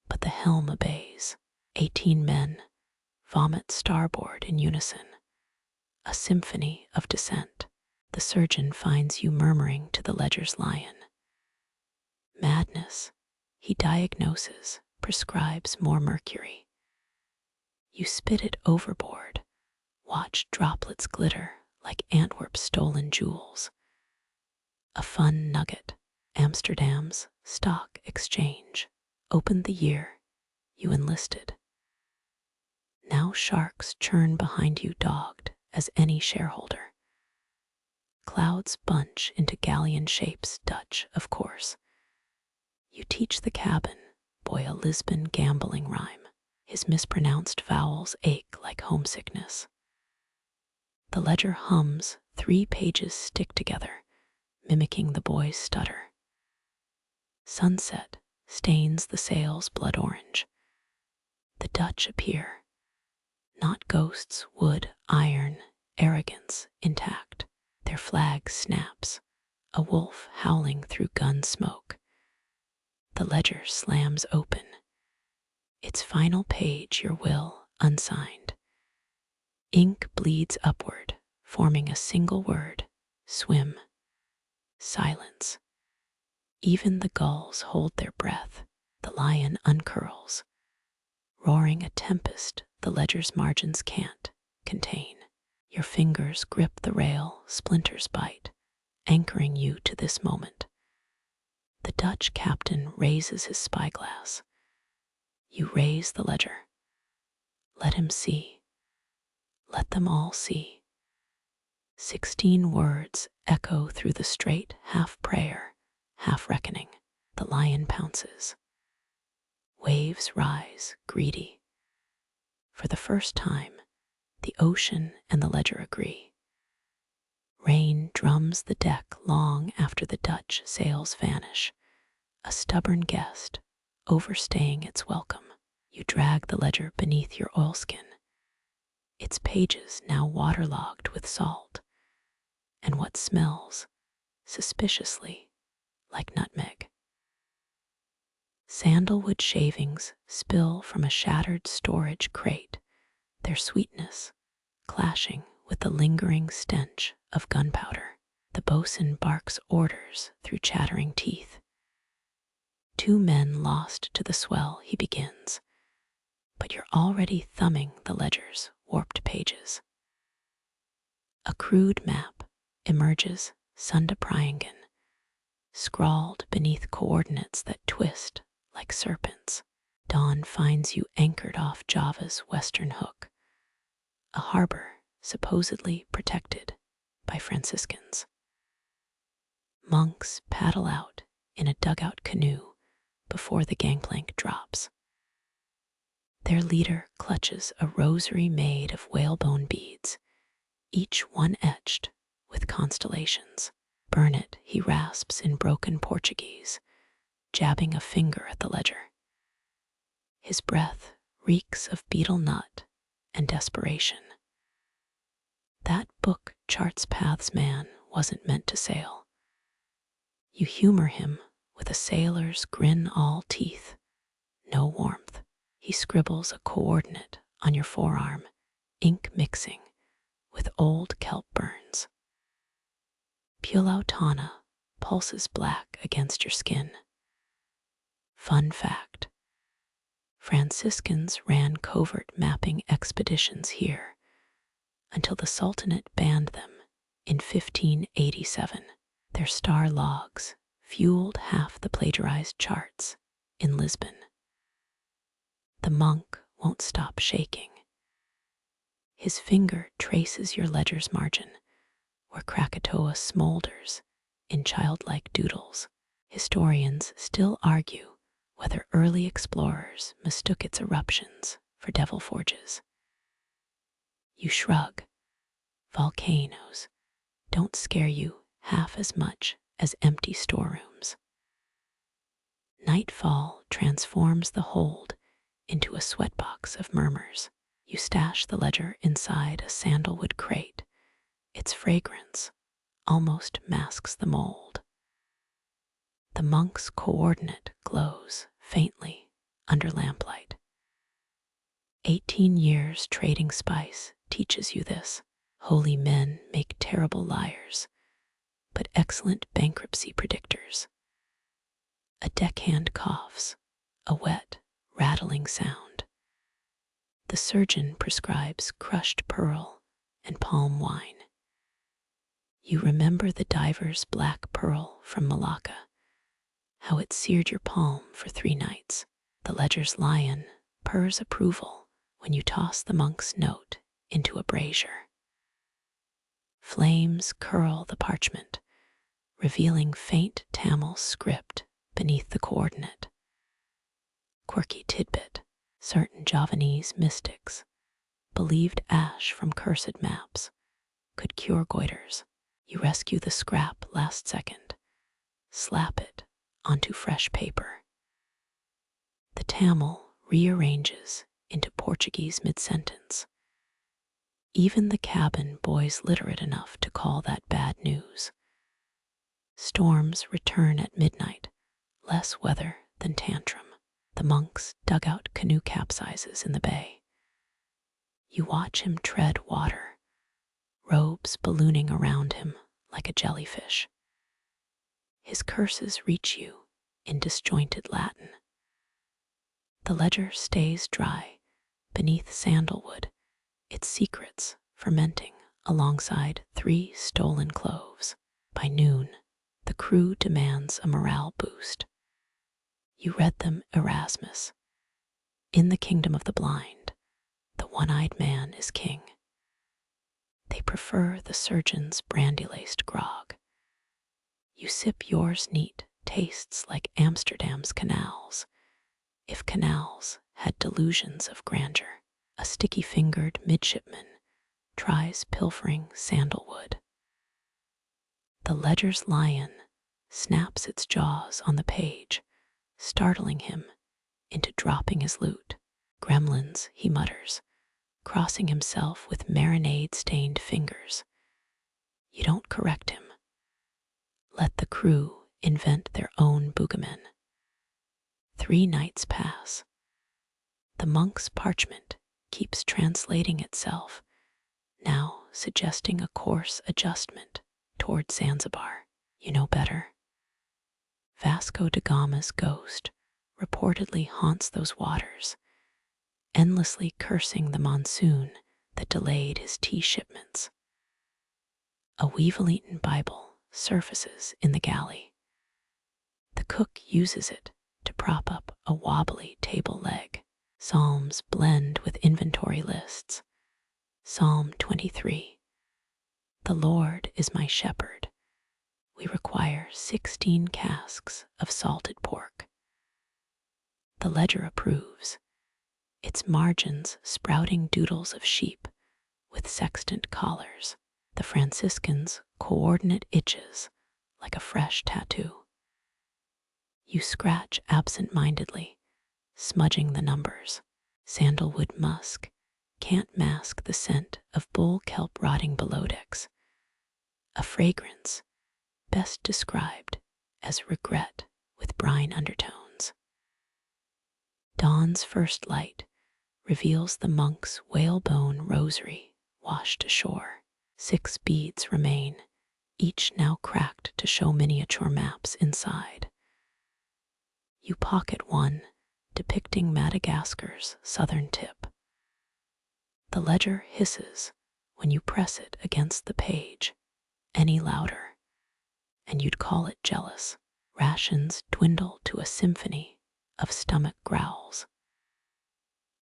but the helm obeys. 18 men vomit starboard in unison. A symphony of dissent. The surgeon finds you murmuring to the ledger's lion. Madness. He diagnoses, prescribes more mercury. You spit it overboard, watch droplets glitter like Antwerp's stolen jewels. A fun nugget. Amsterdam's stock exchange opened the year you enlisted. Now sharks churn behind you, dogged as any shareholder. Clouds bunch into galleon shapes, Dutch, of course. You teach the cabin boy a Lisbon gambling rhyme. His mispronounced vowels ache like homesickness. The ledger hums, 3 pages stick together, mimicking the boy's stutter. Sunset stains the sails blood orange. The Dutch appear. Not ghosts, wood, iron, arrogance intact. Their flag snaps, a wolf howling through gun smoke. The ledger slams open. Its final page, your will, unsigned. Ink bleeds upward, forming a single word: swim. Silence. Even the gulls hold their breath. The lion uncurls, roaring a tempest the ledger's margins can't contain. Your fingers grip the rail, splinters bite, anchoring you to this moment. The Dutch captain raises his spyglass. You raise the ledger. Let him see. Let them all see. 16 words echo through the strait, half prayer, half reckoning. The lion pounces. Waves rise, greedy. For the first time, the ocean and the ledger agree. Rain drums the deck long after the Dutch sails vanish, a stubborn guest, overstaying its welcome. You drag the ledger beneath your oilskin, its pages now waterlogged with salt, and what smells, suspiciously, like nutmeg. Sandalwood shavings spill from a shattered storage crate, their sweetness clashing with the lingering stench of gunpowder. The boatswain barks orders through chattering teeth. 2 men lost to the swell, he begins, but you're already thumbing the ledger's warped pages. A crude map emerges, Sunda Strait, scrawled beneath coordinates that twist like serpents. Dawn finds you anchored off Java's western hook, a harbor supposedly protected by Franciscans. Monks paddle out in a dugout canoe before the gangplank drops. Their leader clutches a rosary made of whalebone beads, each one etched with constellations. Burn it, he rasps in broken Portuguese, jabbing a finger at the ledger. His breath reeks of betel nut and desperation. That book charts paths man wasn't meant to sail. You humor him with a sailor's grin, all teeth, no warmth. He scribbles a coordinate on your forearm, ink mixing with old kelp burns. Pulautana pulses black against your skin. Fun fact: Franciscans ran covert mapping expeditions here until the Sultanate banned them in 1587. Their star logs fueled half the plagiarized charts in Lisbon. The monk won't stop shaking. His finger traces your ledger's margin, where Krakatoa smolders in childlike doodles. Historians still argue whether early explorers mistook its eruptions for devil forges. You shrug. Volcanoes don't scare you half as much as empty storerooms. Nightfall transforms the hold into a sweatbox of murmurs. You stash the ledger inside a sandalwood crate. Its fragrance almost masks the mold. The monk's coordinate glows faintly under lamplight. 18 years trading spice teaches you this. Holy men make terrible liars, but excellent bankruptcy predictors. A deckhand coughs, a wet, rattling sound. The surgeon prescribes crushed pearl and palm wine. You remember the diver's black pearl from Malacca, how it seared your palm for 3 nights. The ledger's lion purrs approval when you toss the monk's note into a brazier. Flames curl the parchment, revealing faint Tamil script beneath the coordinate. Quirky tidbit: certain Javanese mystics believed ash from cursed maps could cure goiters. You rescue the scrap last second, slap it onto fresh paper. The Tamil rearranges into Portuguese mid-sentence. Even the cabin boy's literate enough to call that bad news. Storms return at midnight, less weather than tantrum. The monk's dugout canoe capsizes in the bay. You watch him tread water, robes ballooning around him like a jellyfish. His curses reach you in disjointed Latin. The ledger stays dry beneath sandalwood, its secrets fermenting alongside 3 stolen cloves. By noon, the crew demands a morale boost. You read them Erasmus. In the kingdom of the blind, the one-eyed man is king. They prefer the surgeon's brandy-laced grog. You sip yours neat, tastes like Amsterdam's canals, if canals had delusions of grandeur. A sticky-fingered midshipman tries pilfering sandalwood. The ledger's lion snaps its jaws on the page, startling him into dropping his loot. Gremlins, he mutters, crossing himself with marinade-stained fingers. You don't correct him. Let the crew invent their own boogamen. 3 nights pass. The monk's parchment keeps translating itself, now suggesting a course adjustment toward Zanzibar. You know better. Vasco da Gama's ghost reportedly haunts those waters, endlessly cursing the monsoon that delayed his tea shipments. A weevil-eaten Bible surfaces in the galley. The cook uses it to prop up a wobbly table leg. Psalms blend with inventory lists. Psalm 23. The Lord is my shepherd. We require 16 casks of salted pork. The ledger approves, its margins sprouting doodles of sheep with sextant collars. The Franciscan's coordinate itches like a fresh tattoo. You scratch absent-mindedly, smudging the numbers. Sandalwood musk can't mask the scent of bull kelp rotting below decks, a fragrance best described as regret with brine undertones. Dawn's first light reveals the monk's whalebone rosary washed ashore. 6 beads remain each now cracked to show miniature maps inside. You pocket one depicting Madagascar's southern tip. The ledger hisses when you press it against the page any louder, and you'd call it jealous. Rations dwindle to a symphony of stomach growls.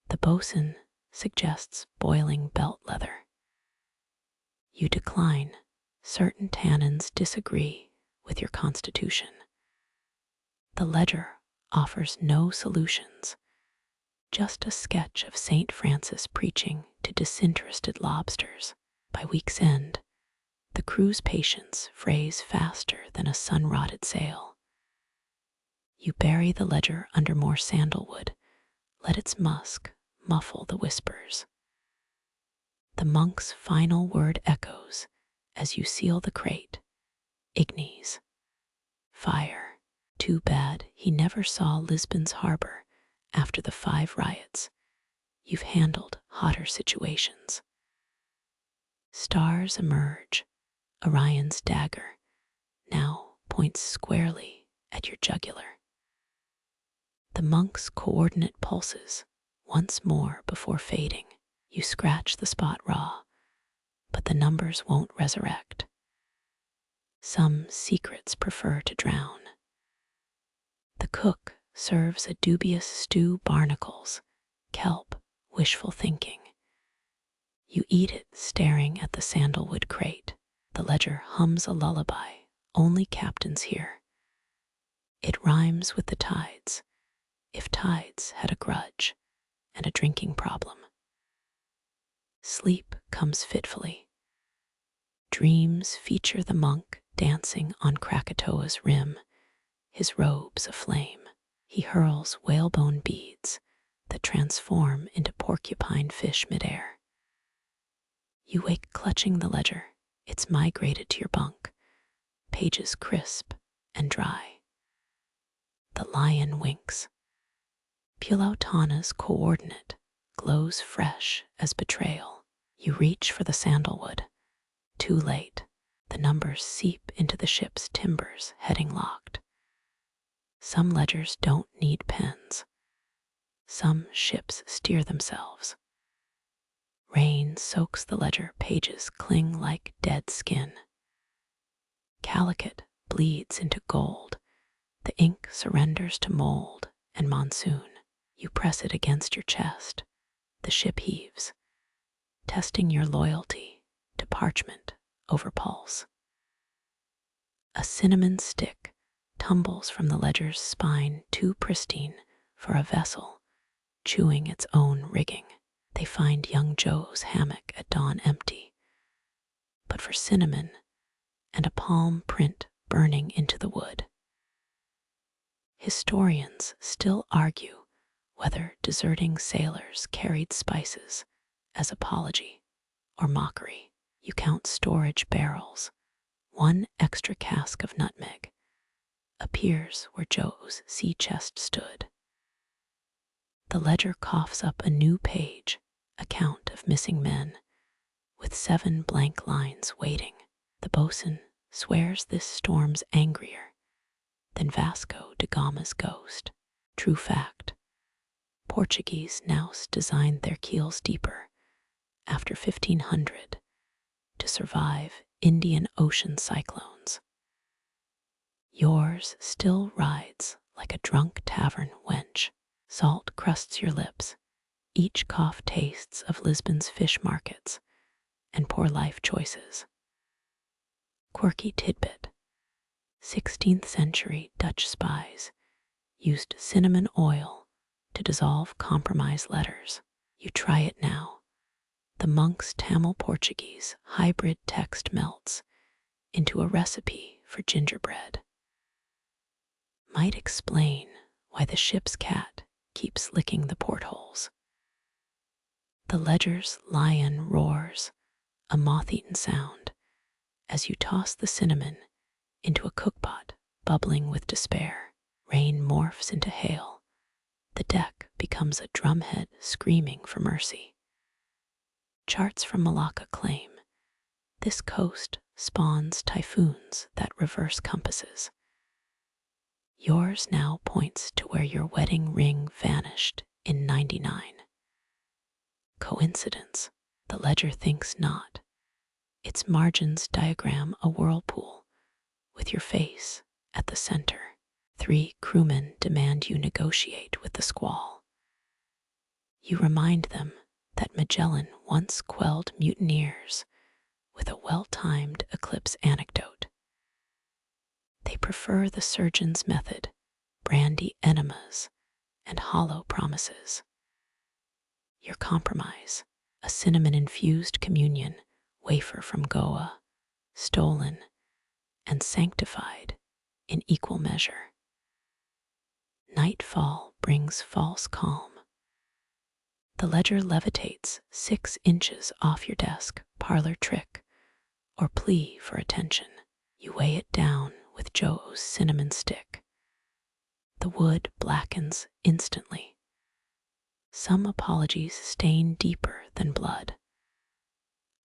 The bosun suggests boiling belt leather. You decline. Certain tannins disagree with your constitution. The ledger offers no solutions, just a sketch of St. Francis preaching to disinterested lobsters. By week's end, the crew's patience frays faster than a sun-rotted sail. You bury the ledger under more sandalwood, let its musk muffle the whispers. The monk's final word echoes as you seal the crate. Ignes. Fire. Too bad he never saw Lisbon's harbor after the 5 riots. You've handled hotter situations. Stars emerge. Orion's dagger now points squarely at your jugular. The monk's coordinate pulses once more before fading. You scratch the spot raw, but the numbers won't resurrect. Some secrets prefer to drown. The cook serves a dubious stew barnacles, kelp, wishful thinking. You eat it staring at the sandalwood crate. The ledger hums a lullaby only captains hear. It rhymes with the tides, if tides had a grudge and a drinking problem. Sleep comes fitfully. Dreams feature the monk dancing on Krakatoa's rim, his robes aflame. He hurls whalebone beads that transform into porcupine fish midair. You wake clutching the ledger. It's migrated to your bunk, pages crisp and dry. The lion winks. Pulautana's coordinate glows fresh as betrayal. You reach for the sandalwood. Too late. The numbers seep into the ship's timbers, heading locked. Some ledgers don't need pens. Some ships steer themselves. Rain soaks the ledger, pages cling like dead skin. Calicut bleeds into gold. The ink surrenders to mold and monsoon. You press it against your chest. The ship heaves, testing your loyalty to parchment over pulse. A cinnamon stick tumbles from the ledger's spine, too pristine for a vessel, chewing its own rigging. They find young Joe's hammock at dawn empty, but for cinnamon and a palm print burning into the wood. Historians still argue whether deserting sailors carried spices as apology or mockery. You count storage barrels. One extra cask of nutmeg appears where Joe's sea chest stood. The ledger coughs up a new page, account of missing men, with 7 blank lines waiting. The bosun swears this storm's angrier than Vasco da Gama's ghost. True fact. Portuguese naus designed their keels deeper after 1500 to survive Indian Ocean cyclones. Yours still rides like a drunk tavern wench. Salt crusts your lips. Each cough tastes of Lisbon's fish markets and poor life choices. Quirky tidbit. 16th century Dutch spies used cinnamon oil to dissolve compromise letters. You try it now. The monk's Tamil-Portuguese hybrid text melts into a recipe for gingerbread. Might explain why the ship's cat keeps licking the portholes. The ledger's lion roars, a moth-eaten sound, as you toss the cinnamon into a cookpot bubbling with despair. Rain morphs into hail. The deck becomes a drumhead screaming for mercy. Charts from Malacca claim this coast spawns typhoons that reverse compasses. Yours now points to where your wedding ring vanished in 99. Coincidence? The ledger thinks not. Its margins diagram a whirlpool with your face at the center. 3 crewmen demand you negotiate with the squall. You remind them that Magellan once quelled mutineers with a well-timed eclipse anecdote. They prefer the surgeon's method, brandy enemas, and hollow promises. Your compromise, a cinnamon-infused communion, wafer from Goa, stolen and sanctified in equal measure. Nightfall brings false calm. The ledger levitates 6 inches off your desk, parlor trick, or plea for attention. You weigh it down with Joe's cinnamon stick. The wood blackens instantly. Some apologies stain deeper than blood.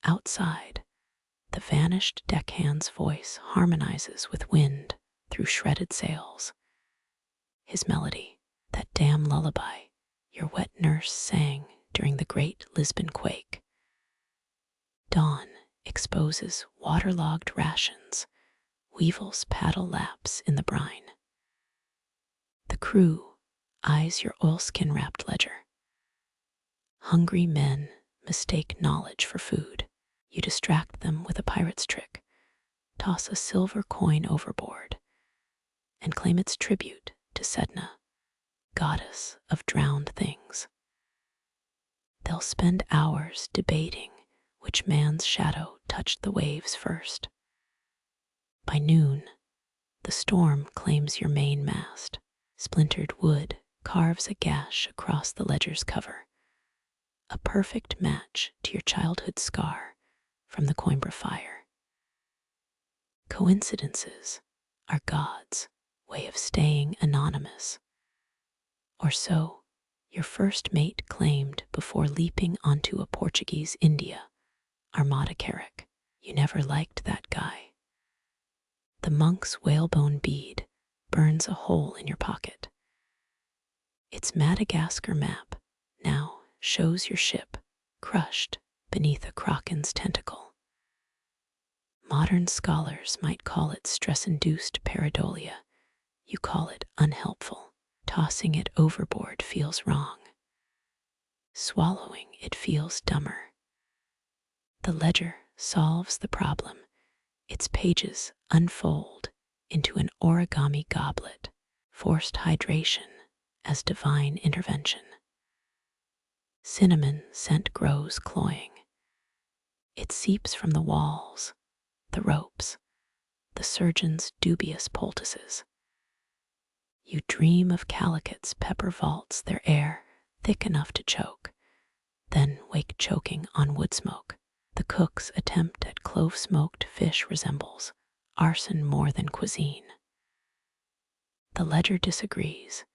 Outside, the vanished deckhand's voice harmonizes with wind through shredded sails. His melody, that damn lullaby your wet nurse sang during the great Lisbon quake. Dawn exposes waterlogged rations, weevils paddle laps in the brine. The crew eyes your oilskin-wrapped ledger. Hungry men mistake knowledge for food. You distract them with a pirate's trick, toss a silver coin overboard, and claim its tribute to Sedna, goddess of drowned things. They'll spend hours debating which man's shadow touched the waves first. By noon, the storm claims your mainmast. Splintered wood carves a gash across the ledger's cover, a perfect match to your childhood scar from the Coimbra fire. Coincidences are God's way of staying anonymous. Or so your first mate claimed before leaping onto a Portuguese India Armada-carrack. You never liked that guy. The monk's whalebone bead burns a hole in your pocket. Its Madagascar map now shows your ship crushed beneath a kraken's tentacle. Modern scholars might call it stress-induced pareidolia. You call it unhelpful. Tossing it overboard feels wrong. Swallowing it feels dumber. The ledger solves the problem. Its pages unfold into an origami goblet, forced hydration as divine intervention. Cinnamon scent grows cloying. It seeps from the walls, the ropes, the surgeon's dubious poultices. You dream of calicots pepper vaults their air thick enough to choke, then wake choking on wood smoke. The cook's attempt at clove-smoked fish resembles arson more than cuisine. The ledger disagrees.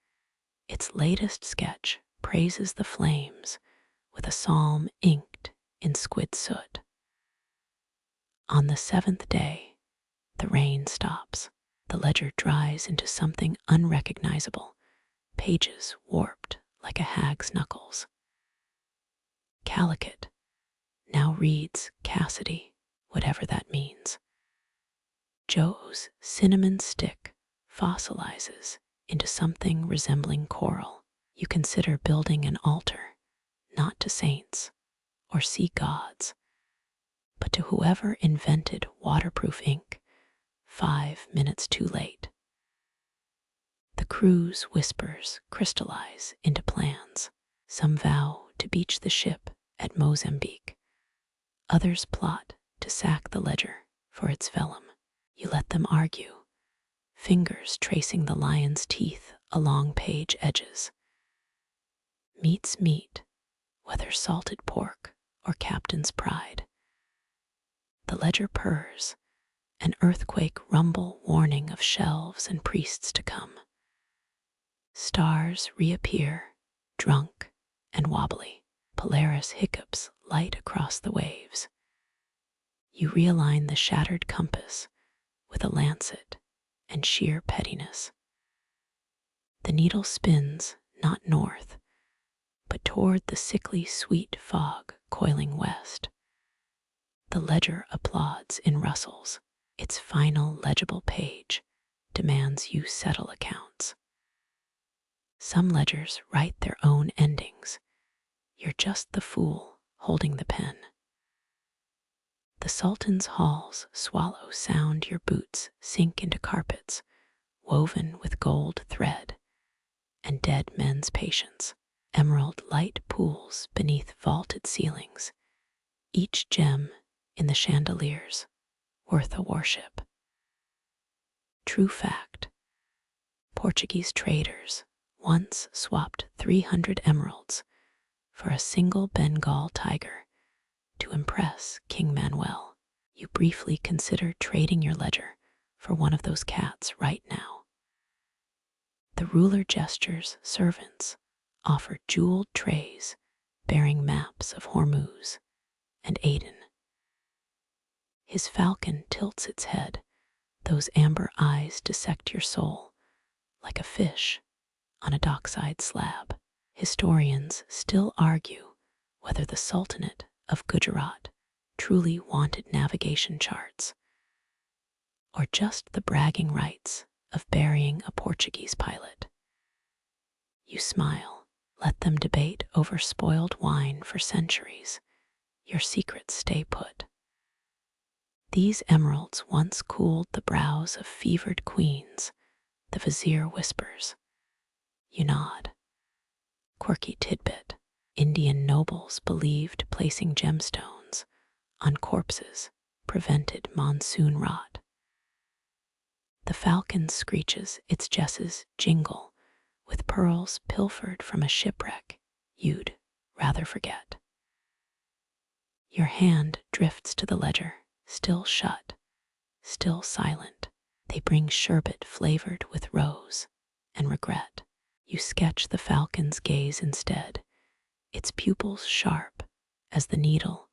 Its latest sketch praises the flames with a psalm inked in squid soot. On the 7th day, the rain stops. The ledger dries into something unrecognizable, pages warped like a hag's knuckles. Calicut now reads Cassidy, whatever that means. Joe's cinnamon stick fossilizes into something resembling coral. You consider building an altar, not to saints or sea gods, but to whoever invented waterproof ink 5 minutes too late. The crew's whispers crystallize into plans. Some vow to beach the ship at Mozambique. Others plot to sack the ledger for its vellum. You let them argue, fingers tracing the lion's teeth along page edges. Meat's meat, whether salted pork or captain's pride. The ledger purrs, an earthquake rumble warning of shelves and priests to come. Stars reappear, drunk and wobbly. Polaris hiccups light across the waves. You realign the shattered compass with a lancet and sheer pettiness. The needle spins not north, but toward the sickly sweet fog coiling west. The ledger applauds in rustles. Its final legible page demands you settle accounts. Some ledgers write their own endings. You're just the fool holding the pen. The Sultan's halls swallow sound, your boots sink into carpets woven with gold thread and dead men's patience. Emerald light pools beneath vaulted ceilings, each gem in the chandeliers worth a worship. True fact, Portuguese traders once swapped 300 emeralds for a single Bengal tiger to impress King Manuel. You briefly consider trading your ledger for one of those cats right now. The ruler gestures servants offer jeweled trays bearing maps of Hormuz and Aden. His falcon tilts its head, those amber eyes dissect your soul like a fish on a dockside slab. Historians still argue whether the Sultanate of Gujarat truly wanted navigation charts, or just the bragging rights of burying a Portuguese pilot. You smile, let them debate over spoiled wine for centuries. Your secrets stay put. These emeralds once cooled the brows of fevered queens, the vizier whispers. You nod. Quirky tidbit. Indian nobles believed placing gemstones on corpses prevented monsoon rot. The falcon screeches its jesses jingle with pearls pilfered from a shipwreck you'd rather forget. Your hand drifts to the ledger, still shut, still silent. They bring sherbet flavored with rose and regret. You sketch the falcon's gaze instead, its pupils sharp as the needle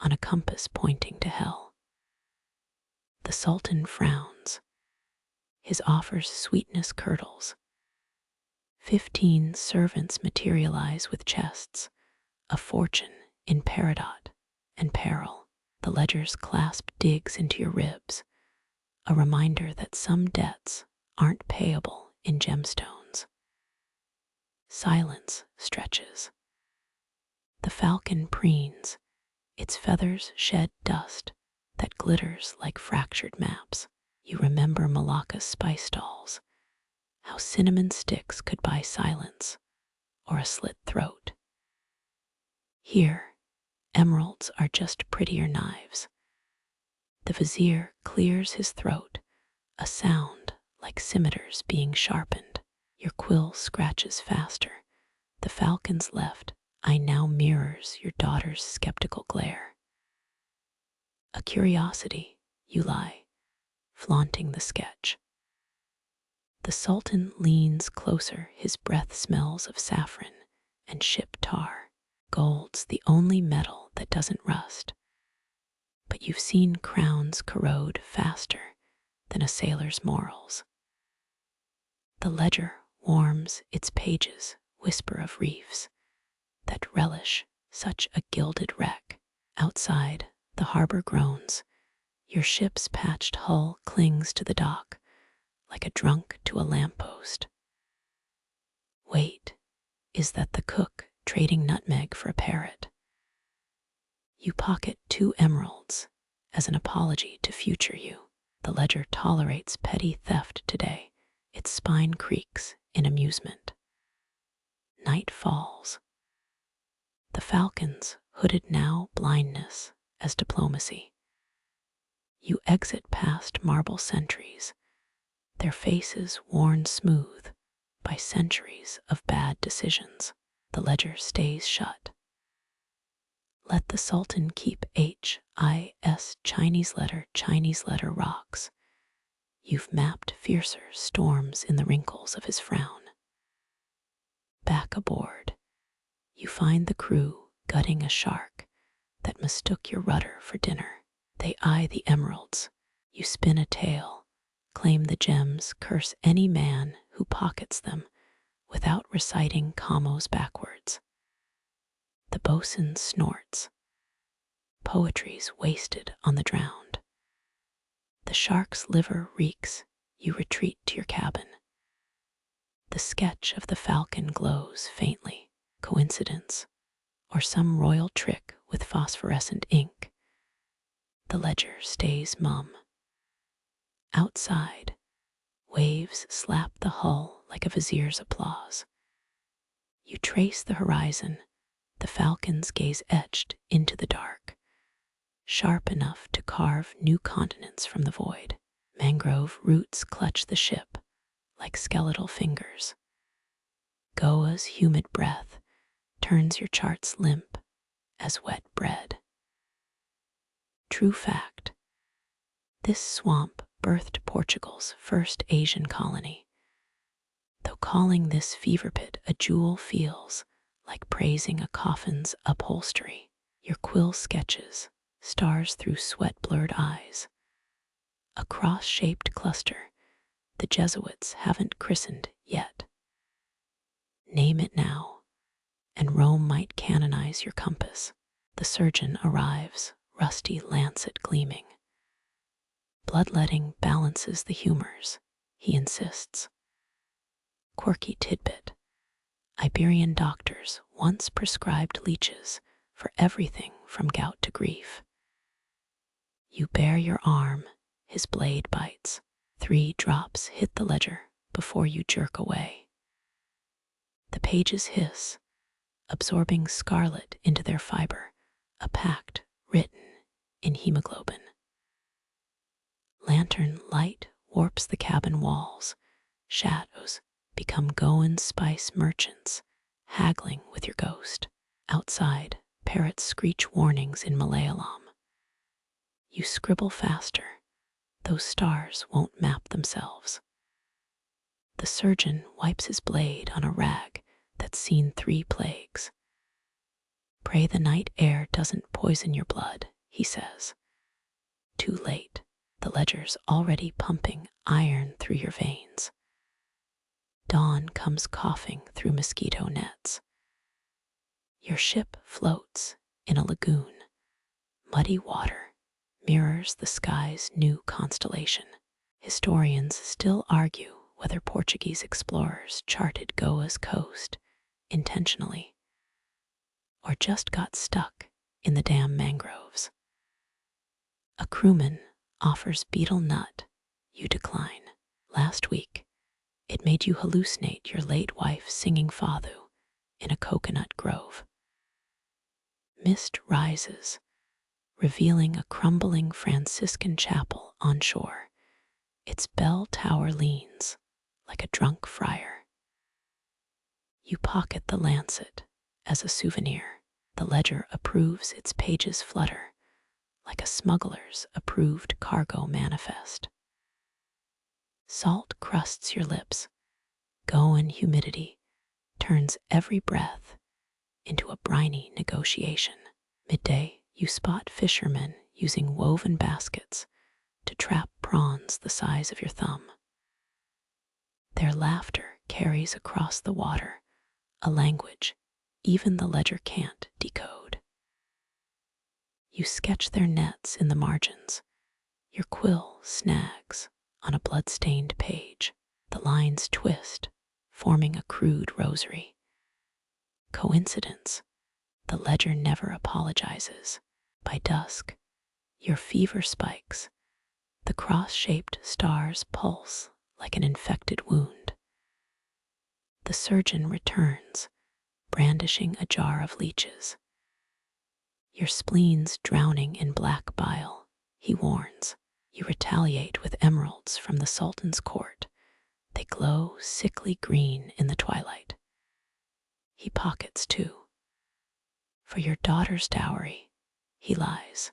on a compass pointing to hell. The Sultan frowns. His offer's sweetness curdles. 15 servants materialize with chests, a fortune in peridot and peril. The ledger's clasp digs into your ribs, a reminder that some debts aren't payable in gemstones. Silence stretches. The falcon preens, its feathers shed dust that glitters like fractured maps. You remember Malacca's spice stalls, how cinnamon sticks could buy silence or a slit throat. Here, emeralds are just prettier knives. The vizier clears his throat, a sound like scimitars being sharpened. Your quill scratches faster. The falcon's left eye now mirrors your daughter's skeptical glare. A curiosity, you lie, flaunting the sketch. The Sultan leans closer, his breath smells of saffron and ship tar. Gold's the only metal that doesn't rust. But you've seen crowns corrode faster than a sailor's morals. The ledger warms its pages, whisper of reefs that relish such a gilded wreck. Outside, the harbor groans. Your ship's patched hull clings to the dock like a drunk to a lamppost. Wait, is that the cook trading nutmeg for a parrot? You pocket 2 emeralds as an apology to future you. The ledger tolerates petty theft today. Its spine creaks in amusement. Night falls. The falcon's hooded now blindness as diplomacy. You exit past marble sentries, their faces worn smooth by centuries of bad decisions. The ledger stays shut. Let the Sultan keep HIS Chinese letter rocks. You've mapped fiercer storms in the wrinkles of his frown. Back aboard, you find the crew gutting a shark that mistook your rudder for dinner. They eye the emeralds. You spin a tale, claim the gems, curse any man who pockets them without reciting commos backwards. The bosun snorts. Poetry's wasted on the drowned. The shark's liver reeks. You retreat to your cabin. The sketch of the falcon glows faintly. Coincidence, or some royal trick with phosphorescent ink. The ledger stays mum. Outside, waves slap the hull like a vizier's applause. You trace the horizon, the falcon's gaze etched into the dark, sharp enough to carve new continents from the void. Mangrove roots clutch the ship like skeletal fingers. Goa's humid breath turns your charts limp as wet bread. True fact, this swamp birthed Portugal's first Asian colony. Though calling this fever pit a jewel feels like praising a coffin's upholstery. Your quill sketches stars through sweat-blurred eyes. A cross-shaped cluster the Jesuits haven't christened yet. Name it now, and Rome might canonize your compass. The surgeon arrives, rusty lancet gleaming. Bloodletting balances the humors, he insists. Quirky tidbit. Iberian doctors once prescribed leeches for everything from gout to grief. You bare your arm, his blade bites. 3 drops hit the ledger before you jerk away. The pages hiss, absorbing scarlet into their fiber, a pact written in hemoglobin. Lantern light warps the cabin walls. Shadows become Goan spice merchants, haggling with your ghost. Outside, parrots screech warnings in Malayalam. You scribble faster. Those stars won't map themselves. The surgeon wipes his blade on a rag that's seen 3 plagues. Pray the night air doesn't poison your blood, he says. Too late. The ledger's already pumping iron through your veins. Dawn comes coughing through mosquito nets. Your ship floats in a lagoon. Muddy water mirrors the sky's new constellation. Historians still argue whether Portuguese explorers charted Goa's coast intentionally or just got stuck in the damn mangroves. A crewman offers betel nut, you decline. Last week, it made you hallucinate your late wife singing Fado in a coconut grove. Mist rises, revealing a crumbling Franciscan chapel on shore. Its bell tower leans like a drunk friar. You pocket the lancet as a souvenir. The ledger approves its pages flutter like a smuggler's approved cargo manifest. Salt crusts your lips. Goan humidity turns every breath into a briny negotiation. Midday, you spot fishermen using woven baskets to trap prawns the size of your thumb. Their laughter carries across the water, a language even the ledger can't decode. You sketch their nets in the margins. Your quill snags on a blood-stained page. The lines twist, forming a crude rosary. Coincidence? The ledger never apologizes. By dusk, your fever spikes. The cross-shaped stars pulse like an infected wound. The surgeon returns, brandishing a jar of leeches. Your spleen's drowning in black bile, he warns. You retaliate with emeralds from the Sultan's court. They glow sickly green in the twilight. He pockets too. For your daughter's dowry, he lies.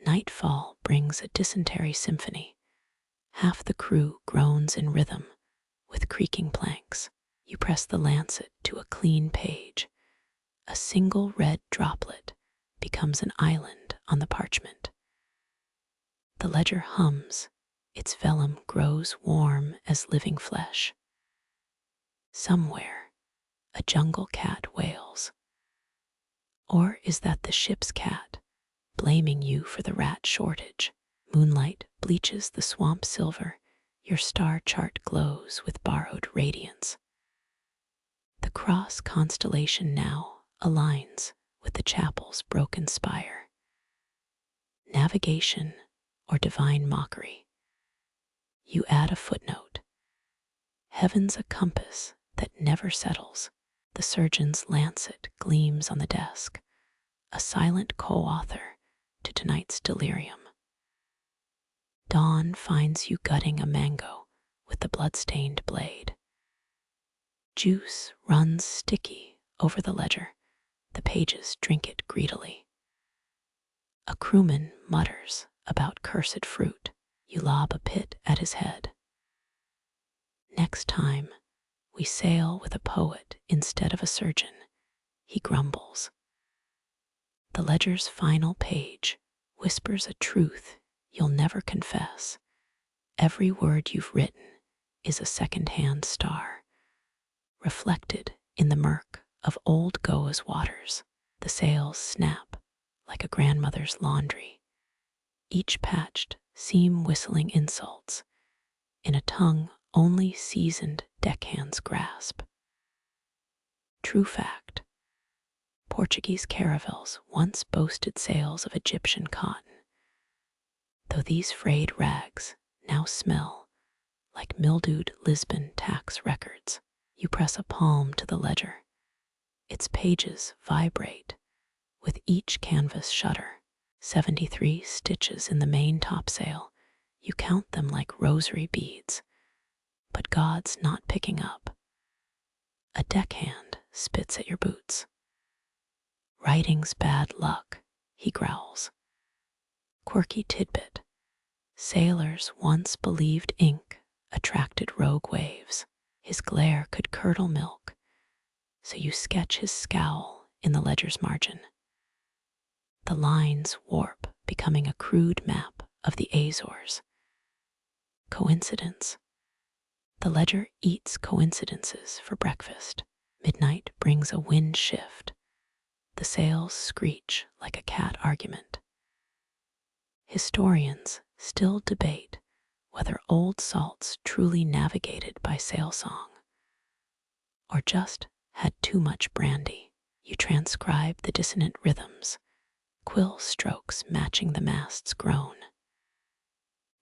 Nightfall brings a dysentery symphony. Half the crew groans in rhythm with creaking planks. You press the lancet to a clean page. A single red droplet becomes an island on the parchment. The ledger hums, its vellum grows warm as living flesh. Somewhere, a jungle cat wails. Or is that the ship's cat, blaming you for the rat shortage? Moonlight bleaches the swamp silver, your star chart glows with borrowed radiance. The cross constellation now aligns with the chapel's broken spire. Navigation or divine mockery? You add a footnote. Heaven's a compass that never settles. The surgeon's lancet gleams on the desk, a silent co-author to tonight's delirium. Dawn finds you gutting a mango with the blood-stained blade. Juice runs sticky over the ledger. The pages drink it greedily. A crewman mutters about cursed fruit. You lob a pit at his head. Next time, we sail with a poet instead of a surgeon, he grumbles. The ledger's final page whispers a truth you'll never confess. Every word you've written is a second-hand star, reflected in the murk of old Goa's waters. The sails snap like a grandmother's laundry, each patched seam whistling insults in a tongue only seasoned deckhands grasp. True fact, Portuguese caravels once boasted sails of Egyptian cotton, though these frayed rags now smell like mildewed Lisbon tax records. You press a palm to the ledger. Its pages vibrate with each canvas shudder. 73 stitches in the main topsail. You count them like rosary beads, but God's not picking up. A deckhand spits at your boots. Writing's bad luck, he growls. Quirky tidbit. Sailors once believed ink attracted rogue waves. His glare could curdle milk, so you sketch his scowl in the ledger's margin. The lines warp, becoming a crude map of the Azores. Coincidence? The ledger eats coincidences for breakfast. Midnight brings a wind shift. The sails screech like a cat argument. Historians still debate whether old salts truly navigated by sail song, or just had too much brandy. You transcribe the dissonant rhythms, quill strokes matching the mast's groan.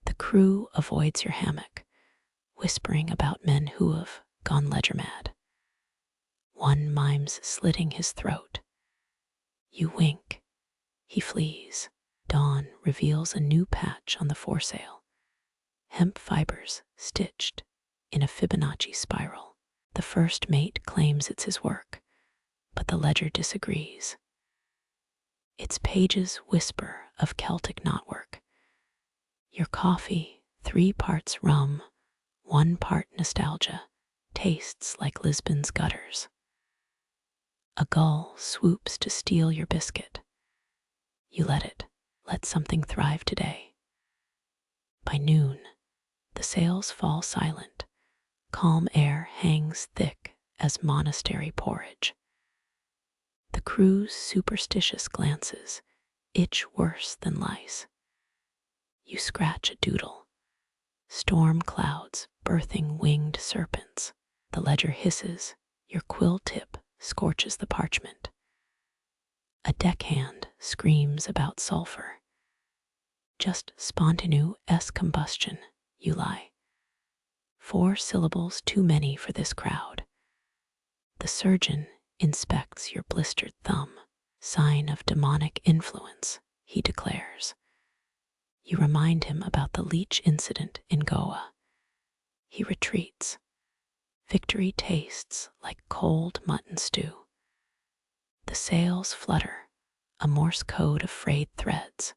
The crew avoids your hammock, whispering about men who have gone ledger mad. One mimes slitting his throat. You wink. He flees. Dawn reveals a new patch on the foresail. Hemp fibers stitched in a Fibonacci spiral. The first mate claims it's his work, but the ledger disagrees. Its pages whisper of Celtic knotwork. Your coffee, 3 parts rum, 1 part nostalgia, tastes like Lisbon's gutters. A gull swoops to steal your biscuit. You let something thrive today. By noon, the sails fall silent. Calm air hangs thick as monastery porridge. The crew's superstitious glances itch worse than lice. You scratch a doodle. Storm clouds birthing winged serpents. The ledger hisses. Your quill tip scorches the parchment. A deckhand screams about sulfur. Just spontaneous combustion, you lie. 4 syllables too many for this crowd. The surgeon inspects your blistered thumb. Sign of demonic influence, he declares. You remind him about the leech incident in Goa. He retreats. Victory tastes like cold mutton stew. The sails flutter, a Morse code of frayed threads.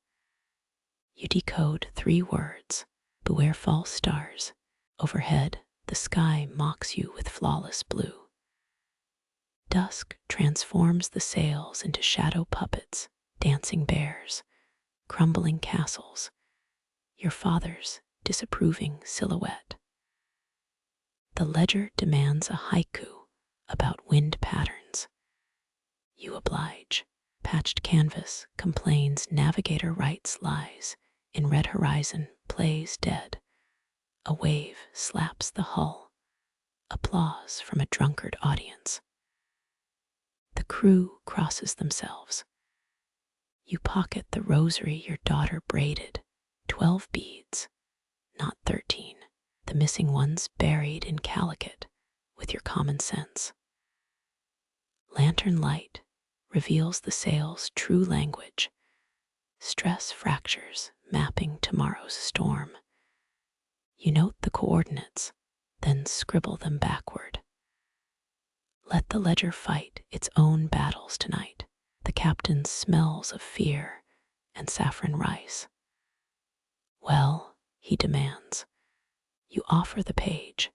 You decode 3 words, beware false stars. Overhead, the sky mocks you with flawless blue. Dusk transforms the sails into shadow puppets, dancing bears, crumbling castles. your father's disapproving silhouette. The ledger demands a haiku about wind patterns. You oblige. Patched canvas complains navigator writes lies. In red horizon plays dead. A wave slaps the hull. Applause from a drunkard audience. The crew crosses themselves. You pocket the rosary your daughter braided. 12 beads, not 13. The missing ones buried in calicut with your common sense. Lantern light reveals the sail's true language. Stress fractures mapping tomorrow's storm. You note the coordinates, then scribble them backward. Let the ledger fight its own battles tonight. The captain smells of fear and saffron rice. Well, he demands. You offer the page.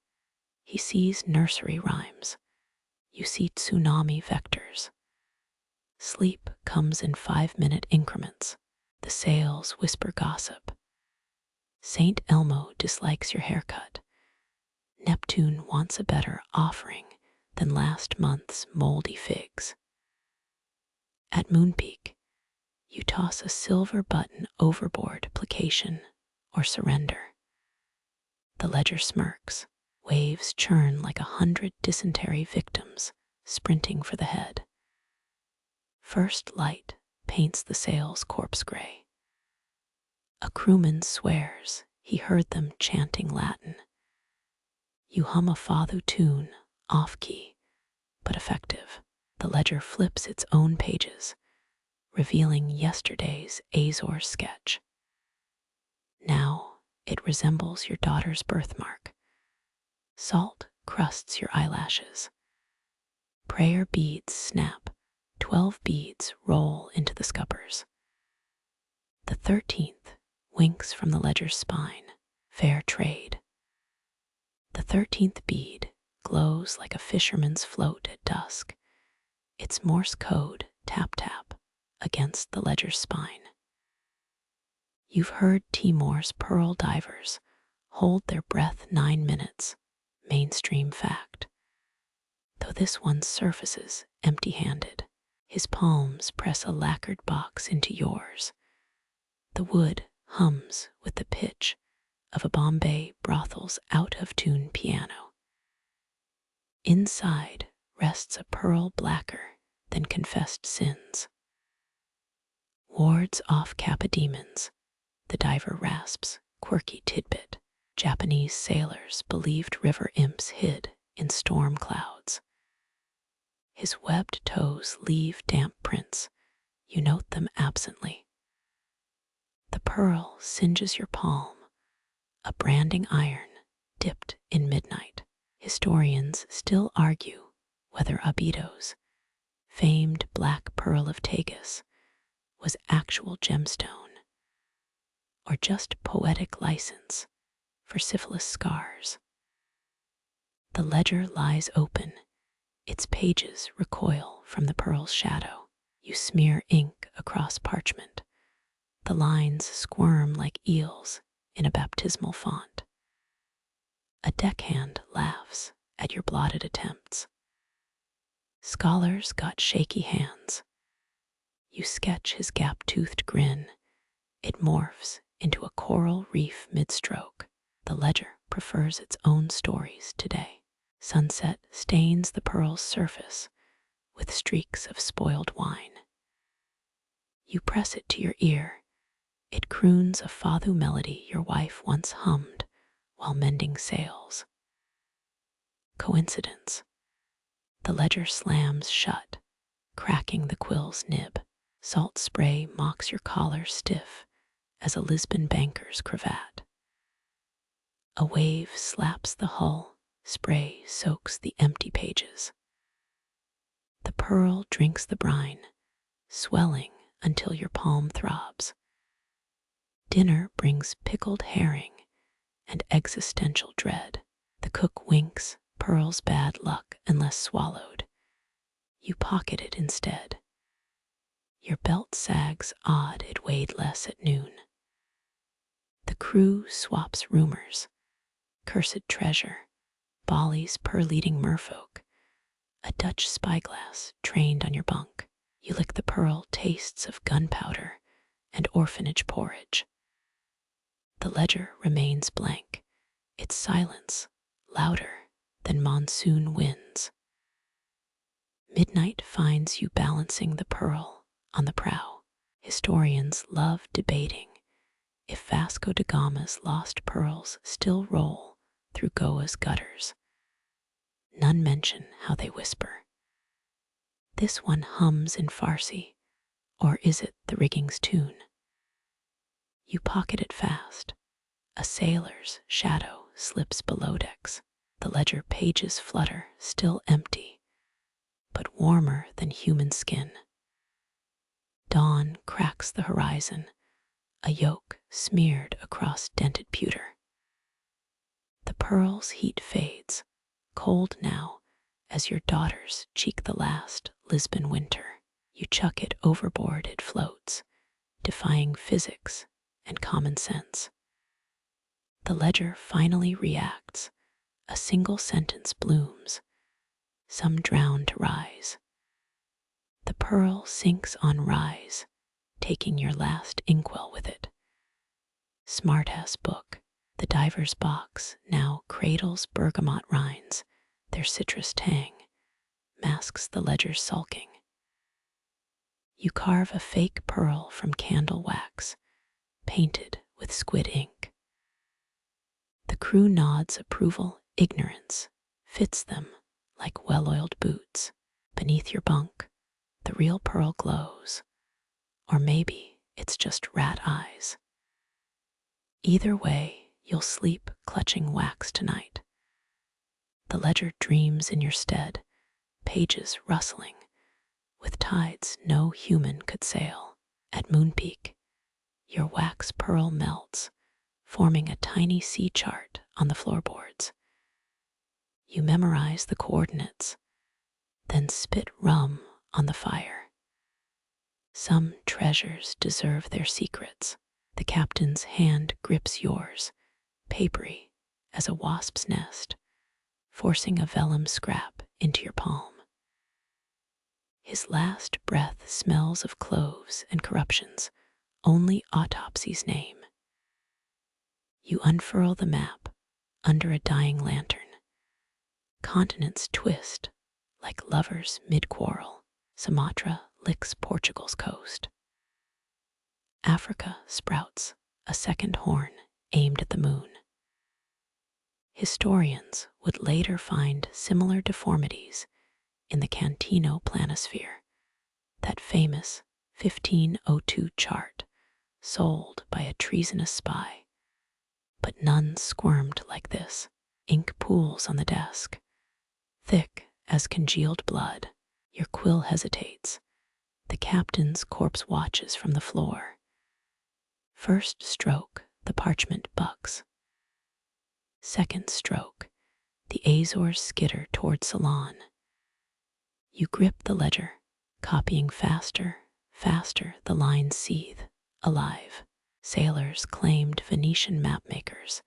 He sees nursery rhymes. You see tsunami vectors. Sleep comes in 5-minute increments. The sails whisper gossip. Saint Elmo dislikes your haircut. Neptune wants a better offering than last month's moldy figs. At Moonpeak, you toss a silver button overboard, placation or surrender. The ledger smirks. Waves churn like 100 dysentery victims sprinting for the head. First light paints the sails corpse gray. A crewman swears he heard them chanting Latin. You hum a Fathu tune, off-key, but effective. The ledger flips its own pages, revealing yesterday's Azor sketch. Now it resembles your daughter's birthmark. Salt crusts your eyelashes. Prayer beads snap. 12 beads roll into the scuppers. The 13th winks from the ledger's spine. Fair trade. The 13th bead glows like a fisherman's float at dusk. Its Morse code tap-tap against the ledger's spine. You've heard Timor's pearl divers hold their breath 9 minutes. Mainstream fact. Though this one surfaces empty-handed, his palms press a lacquered box into yours. The wood hums with the pitch of a Bombay brothel's out-of-tune piano. Inside rests a pearl blacker than confessed sins. Wards off Cappademons, the diver rasps, quirky tidbit. Japanese sailors believed river imps hid in storm clouds. His webbed toes leave damp prints. You note them absently. The pearl singes your palm, a branding iron dipped in midnight. Historians still argue whether Abito's famed black pearl of Tagus was actual gemstone or just poetic license for syphilis scars. The ledger lies open. Its pages recoil from the pearl's shadow. You smear ink across parchment. The lines squirm like eels in a baptismal font. A deckhand laughs at your blotted attempts. Scholars got shaky hands. You sketch his gap-toothed grin. It morphs into a coral reef mid-stroke. The ledger prefers its own stories today. Sunset stains the pearl's surface with streaks of spoiled wine. You press it to your ear. It croons a Fathu melody your wife once hummed while mending sails. Coincidence. The ledger slams shut, cracking the quill's nib. Salt spray mocks your collar stiff as a Lisbon banker's cravat. A wave slaps the hull, spray soaks the empty pages. The pearl drinks the brine, swelling until your palm throbs. Dinner brings pickled herring and existential dread. The cook winks, pearl's bad luck unless swallowed. You pocket it instead. Your belt sags odd it weighed less at noon. The crew swaps rumors, cursed treasure, Bali's pearl-eating merfolk, a Dutch spyglass trained on your bunk. You lick the pearl tastes of gunpowder and orphanage porridge. The ledger remains blank, its silence louder than monsoon winds. Midnight finds you balancing the pearl on the prow. Historians love debating if Vasco da Gama's lost pearls still roll through Goa's gutters. None mention how they whisper. This one hums in Farsi, or is it the rigging's tune? You pocket it fast. A sailor's shadow slips below decks. The ledger pages flutter, still empty, but warmer than human skin. Dawn cracks the horizon, a yolk smeared across dented pewter. The pearl's heat fades, cold now as your daughters cheek the last Lisbon winter. You chuck it overboard, it floats, defying physics and common sense. The ledger finally reacts. A single sentence blooms. Some drown to rise. The pearl sinks on rise, taking your last inkwell with it. Smart-ass book. The diver's box now cradles bergamot rinds. Their citrus tang masks the ledger's sulking. You carve a fake pearl from candle wax, painted with squid ink. The crew nods approval. Ignorance fits them like well-oiled boots. Beneath your bunk, the real pearl glows. Or maybe it's just rat eyes. Either way, you'll sleep clutching wax tonight. The ledger dreams in your stead, pages rustling, with tides no human could sail. At moonpeak, your wax pearl melts, forming a tiny sea chart on the floorboards. You memorize the coordinates, then spit rum on the fire. Some treasures deserve their secrets. The captain's hand grips yours, papery as a wasp's nest, forcing a vellum scrap into your palm. His last breath smells of cloves and corruptions, only autopsy's name. You unfurl the map under a dying lantern. Continents twist like lovers mid-quarrel. Sumatra licks Portugal's coast. Africa sprouts a second horn aimed at the moon. Historians would later find similar deformities in the Cantino planisphere, that famous 1502 chart sold by a treasonous spy. But none squirmed like this. Ink pools on the desk, thick as congealed blood. Your quill hesitates. The captain's corpse watches from the floor. First stroke, the parchment bucks. Second stroke, the Azores skitter toward Ceylon. You grip the ledger, copying faster, faster. The lines seethe, alive. Sailors claimed Venetian mapmakers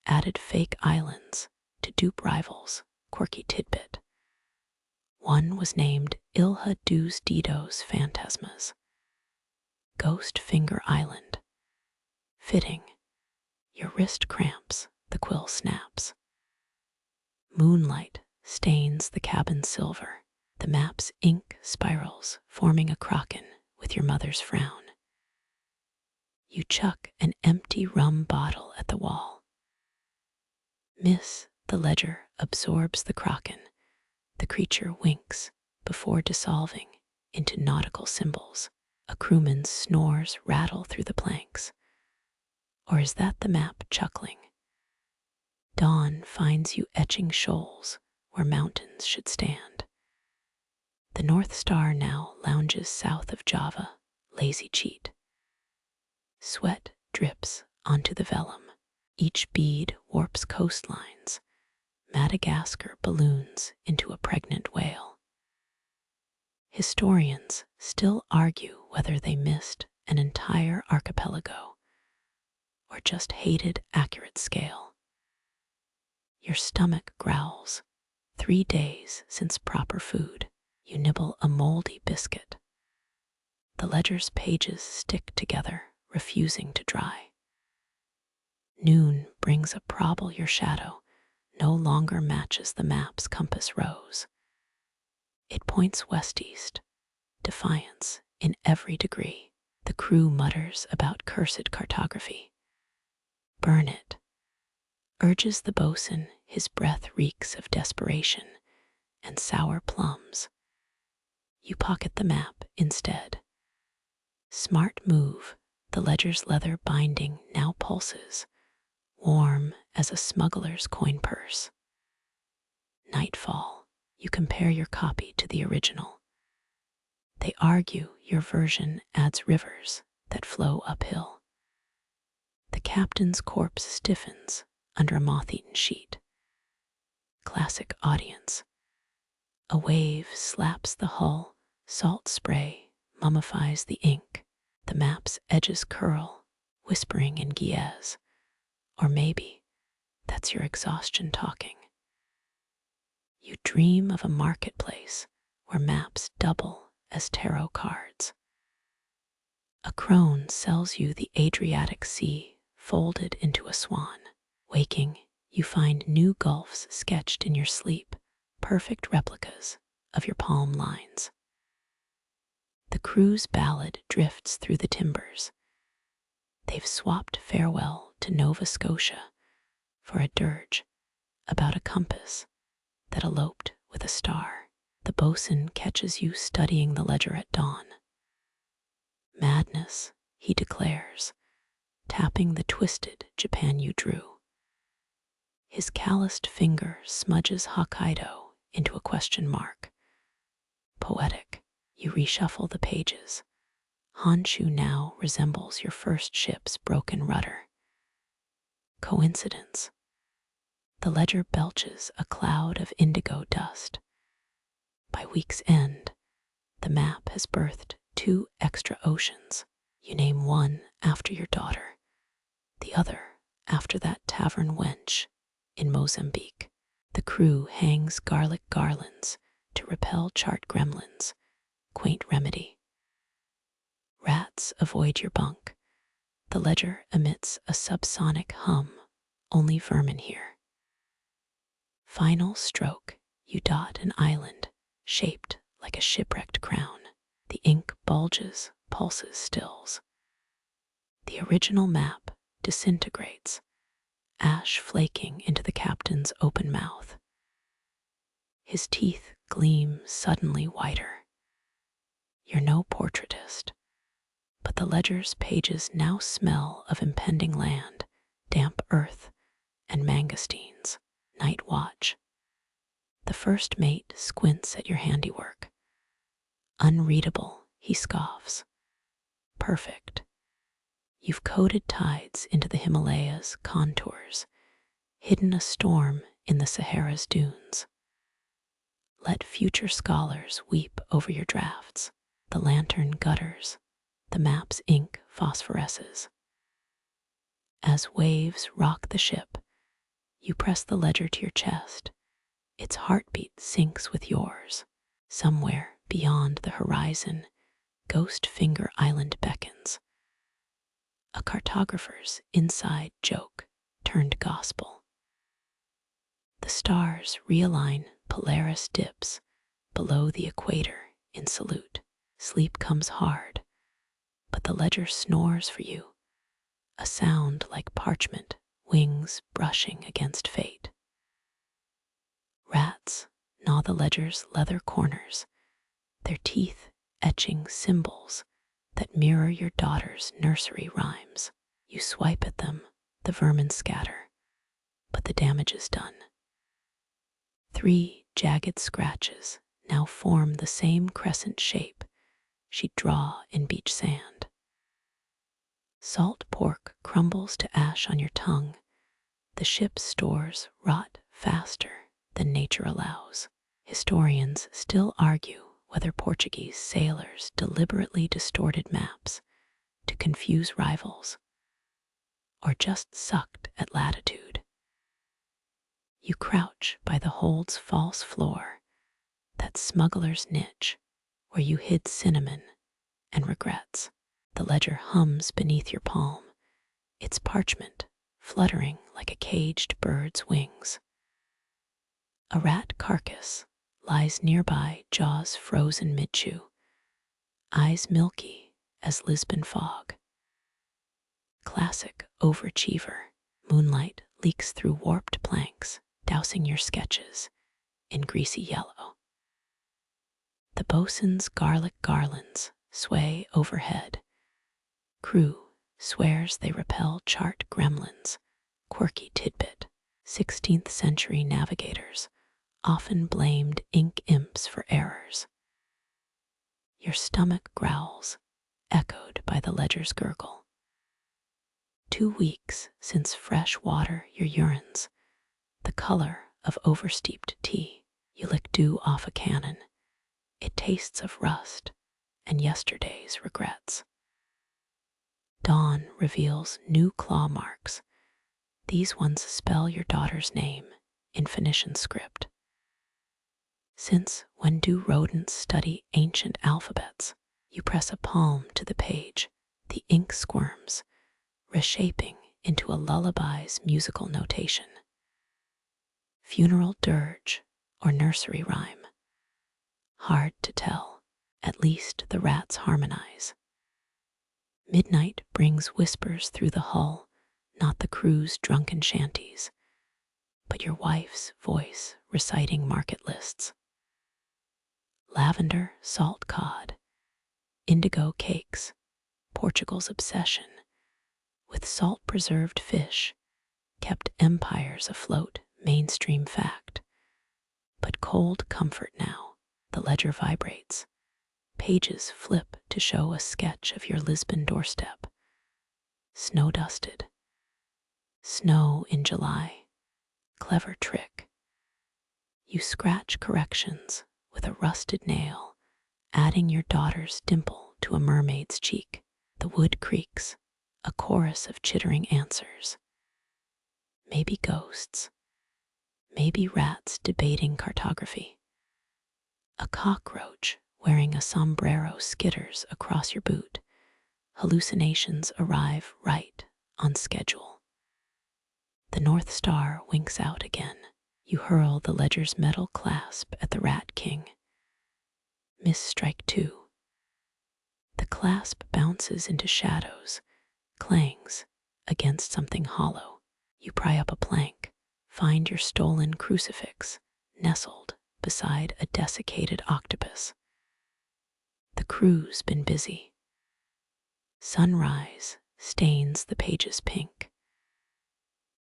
added fake islands to dupe rivals. Quirky tidbit. One was named Ilha dos Dedos Fantasmas, Ghost Finger Island. Fitting. Your wrist cramps, the quill snaps. Moonlight stains the cabin silver. The map's ink spirals, forming a kraken with your mother's frown. You chuck an empty rum bottle at the wall. Miss, the ledger absorbs the kraken. The creature winks before dissolving into nautical symbols. A crewman's snores rattle through the planks. Or is that the map chuckling? Dawn finds you etching shoals where mountains should stand. The North Star now lounges south of Java, lazy cheat. Sweat drips onto the vellum. Each bead warps coastlines. Madagascar balloons into a pregnant whale. Historians still argue whether they missed an entire archipelago, or just hated accurate scale. Your stomach growls. 3 days since proper food. You nibble a moldy biscuit. The ledger's pages stick together, refusing to dry. Noon brings a probable your shadow no longer matches the map's compass rose. It points west-east, defiance in every degree. The crew mutters about cursed cartography. Burn it, urges the bosun, his breath reeks of desperation and sour plums. You pocket the map instead. Smart move, the ledger's leather binding now pulses, warm as a smuggler's coin purse. Nightfall, you compare your copy to the original. They argue your version adds rivers that flow uphill. The captain's corpse stiffens under a moth-eaten sheet. Classic audience. A wave slaps the hull, salt spray mummifies the ink. The map's edges curl, whispering in Giez. Or maybe that's your exhaustion talking. You dream of a marketplace where maps double as tarot cards. A crone sells you the Adriatic Sea folded into a swan. Waking, you find new gulfs sketched in your sleep, perfect replicas of your palm lines. The crew's ballad drifts through the timbers. They've swapped farewell to Nova Scotia for a dirge about a compass that eloped with a star. The bosun catches you studying the ledger at dawn. Madness, he declares, tapping the twisted Japan you drew. His calloused finger smudges Hokkaido into a question mark. Poetic, you reshuffle the pages. Honshu now resembles your first ship's broken rudder. Coincidence. The ledger belches a cloud of indigo dust. By week's end, the map has birthed 2 extra oceans. You name one after your daughter, the other after that tavern wench in Mozambique. The crew hangs garlic garlands to repel chart gremlins, quaint remedy. Rats avoid your bunk. The ledger emits a subsonic hum, only vermin here. Final stroke, you dot an island shaped like a shipwrecked crown. The ink bulges, pulses stills. The original map disintegrates, ash flaking into the captain's open mouth. His teeth gleam suddenly whiter. You're no portraitist, but the ledger's pages now smell of impending land, damp earth, and mangosteens. Night watch. The first mate squints at your handiwork. Unreadable, he scoffs. Perfect. You've coded tides into the Himalayas' contours, hidden a storm in the Sahara's dunes. Let future scholars weep over your drafts. The lantern gutters, the map's ink phosphoresces. As waves rock the ship, you press the ledger to your chest. Its heartbeat syncs with yours. Somewhere beyond the horizon, Ghost Finger Island beckons. A cartographer's inside joke turned gospel. The stars realign, Polaris dips below the equator in salute. Sleep comes hard, but the ledger snores for you, a sound like parchment, wings brushing against fate. Rats gnaw the ledger's leather corners, their teeth etching symbols that mirror your daughter's nursery rhymes. You swipe at them, the vermin scatter, but the damage is done. 3 jagged scratches now form the same crescent shape she'd draw in beach sand. Salt pork crumbles to ash on your tongue. The ship's stores rot faster than nature allows. Historians still argue whether Portuguese sailors deliberately distorted maps to confuse rivals. or just sucked at latitude. You crouch by the hold's false floor, that smuggler's niche where you hid cinnamon and regrets. The ledger hums beneath your palm, its parchment fluttering like a caged bird's wings. A rat carcass lies nearby, jaws frozen mid-chew, eyes milky as Lisbon fog. Classic overachiever, moonlight leaks through warped planks, dousing your sketches in greasy yellow. The bosun's garlic garlands sway overhead. Crew swears they repel chart gremlins, quirky tidbit. 16th century navigators often blamed ink imps for errors. Your stomach growls, echoed by the ledger's gurgle. 2 weeks since fresh water your urines, the color of oversteeped tea. You lick dew off a cannon. It tastes of rust and yesterday's regrets. Dawn reveals new claw marks. These ones spell your daughter's name in Phoenician script. Since when do rodents study ancient alphabets? You press a palm to the page, the ink squirms, reshaping into a lullaby's musical notation. Funeral dirge or nursery rhyme? Hard to tell, at least the rats harmonize. Midnight brings whispers through the hull, not the crew's drunken shanties, but your wife's voice reciting market lists. Lavender salt cod, indigo cakes, Portugal's obsession with salt-preserved fish kept empires afloat, mainstream fact. But cold comfort now, the ledger vibrates. Pages flip to show a sketch of your Lisbon doorstep. Snow-dusted. Snow in July. Clever trick. You scratch corrections with a rusted nail, adding your daughter's dimple to a mermaid's cheek. The wood creaks, a chorus of chittering answers. Maybe ghosts. Maybe rats debating cartography. A cockroach wearing a sombrero skitters across your boot. Hallucinations arrive right on schedule. The North Star winks out again. You hurl the ledger's metal clasp at the Rat King. Miss strike 2. The clasp bounces into shadows, clangs against something hollow. You pry up a plank, find your stolen crucifix nestled beside a desiccated octopus. The crew's been busy. Sunrise stains the pages pink.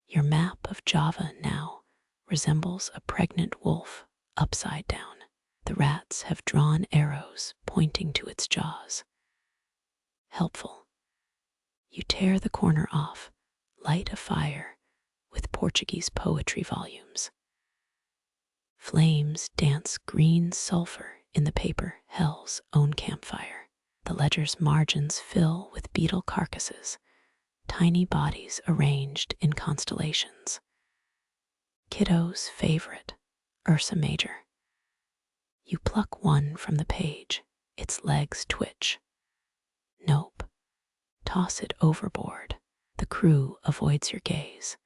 Your map of Java now resembles a pregnant wolf upside down. The rats have drawn arrows pointing to its jaws. Helpful. You tear the corner off, light a fire with Portuguese poetry volumes. Flames dance green sulfur in the paper hell's own campfire. The ledger's margins fill with beetle carcasses, tiny bodies arranged in constellations. Kiddo's favorite, Ursa Major. You pluck one from the page, its legs twitch. Nope. Toss it overboard. The crew avoids your gaze.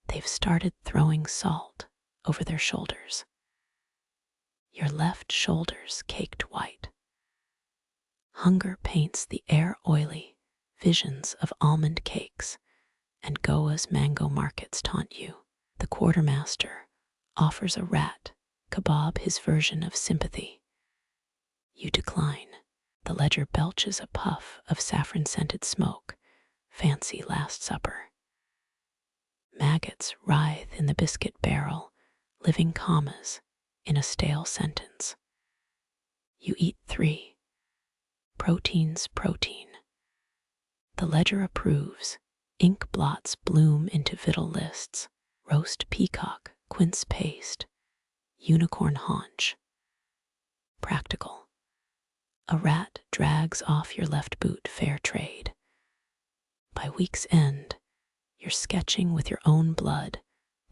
They've started throwing salt over their shoulders. Your left shoulder's caked white. Hunger paints the air oily, visions of almond cakes, and Goa's mango markets taunt you. The quartermaster offers a rat kebab his version of sympathy. You decline. The ledger belches a puff of saffron-scented smoke, fancy Last Supper. Maggots writhe in the biscuit barrel, living commas in a stale sentence. You eat 3. Protein's protein. The ledger approves. Ink blots bloom into victual lists. Roast peacock, quince paste, unicorn haunch. Practical. A rat drags off your left boot, fair trade. By week's end, You're sketching with your own blood,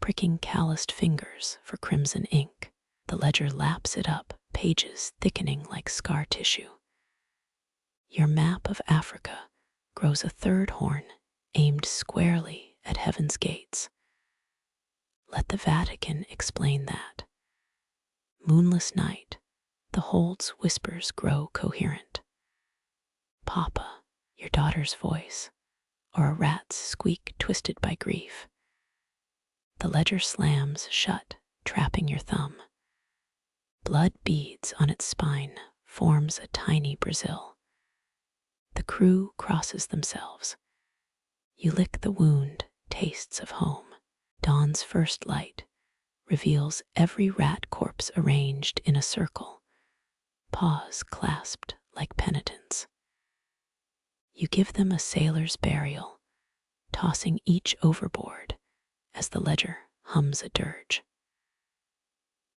pricking calloused fingers for crimson ink. The ledger laps it up, pages thickening like scar tissue. Your map of Africa grows a third horn, aimed squarely at heaven's gates. Let the Vatican explain that. Moonless night, the hold's whispers grow coherent. Papa, your daughter's voice, or a rat's squeak twisted by grief. The ledger slams shut, trapping your thumb. Blood beads on its spine, forms a tiny Brazil. The crew crosses themselves. You lick the wound, tastes of home. Dawn's first light reveals every rat corpse arranged in a circle, paws clasped like penitents. You give them a sailor's burial, tossing each overboard as the ledger hums a dirge.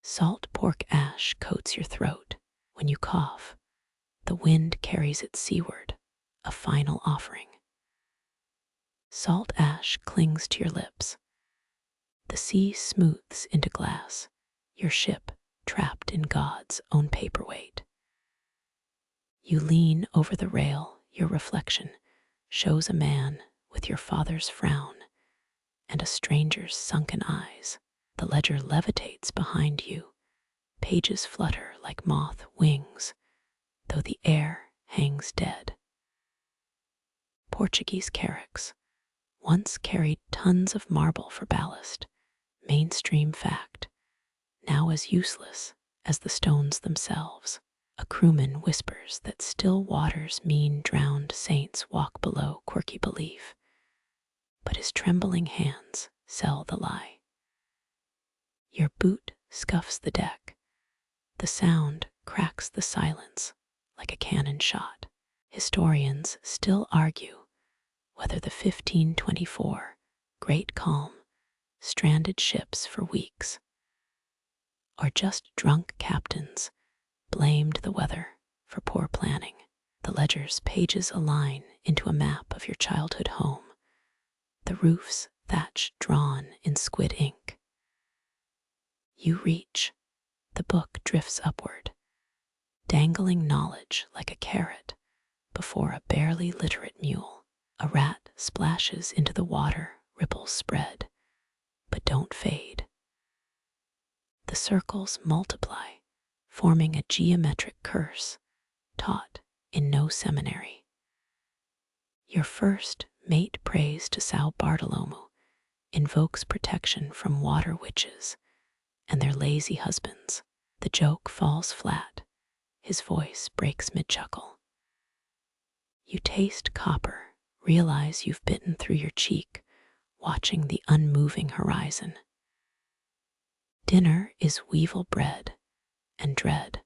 Salt pork ash coats your throat. When you cough, the wind carries it seaward, a final offering. Salt ash clings to your lips. The sea smooths into glass, your ship trapped in God's own paperweight. You lean over the rail, your reflection shows a man with your father's frown and a stranger's sunken eyes. The ledger levitates behind you. Pages flutter like moth wings, though the air hangs dead. Portuguese carracks once carried tons of marble for ballast, mainstream fact, now as useless as the stones themselves. A crewman whispers that still waters mean drowned saints walk below quirky belief, but his trembling hands sell the lie. Your boot scuffs the deck. The sound cracks the silence like a cannon shot. Historians still argue whether the 1524 Great Calm stranded ships for weeks, or just drunk captains blamed the weather for poor planning. The ledger's pages align into a map of your childhood home, the roof's thatch drawn in squid ink. You reach, the book drifts upward, dangling knowledge like a carrot before a barely literate mule. A rat splashes into the water, ripples spread, but don't fade. The circles multiply, forming a geometric curse taught in no seminary. Your first mate prays to Sao Bartolomeu, invokes protection from water witches and their lazy husbands. The joke falls flat. His voice breaks mid-chuckle. You taste copper, realize you've bitten through your cheek, watching the unmoving horizon. Dinner is weevil bread and dread.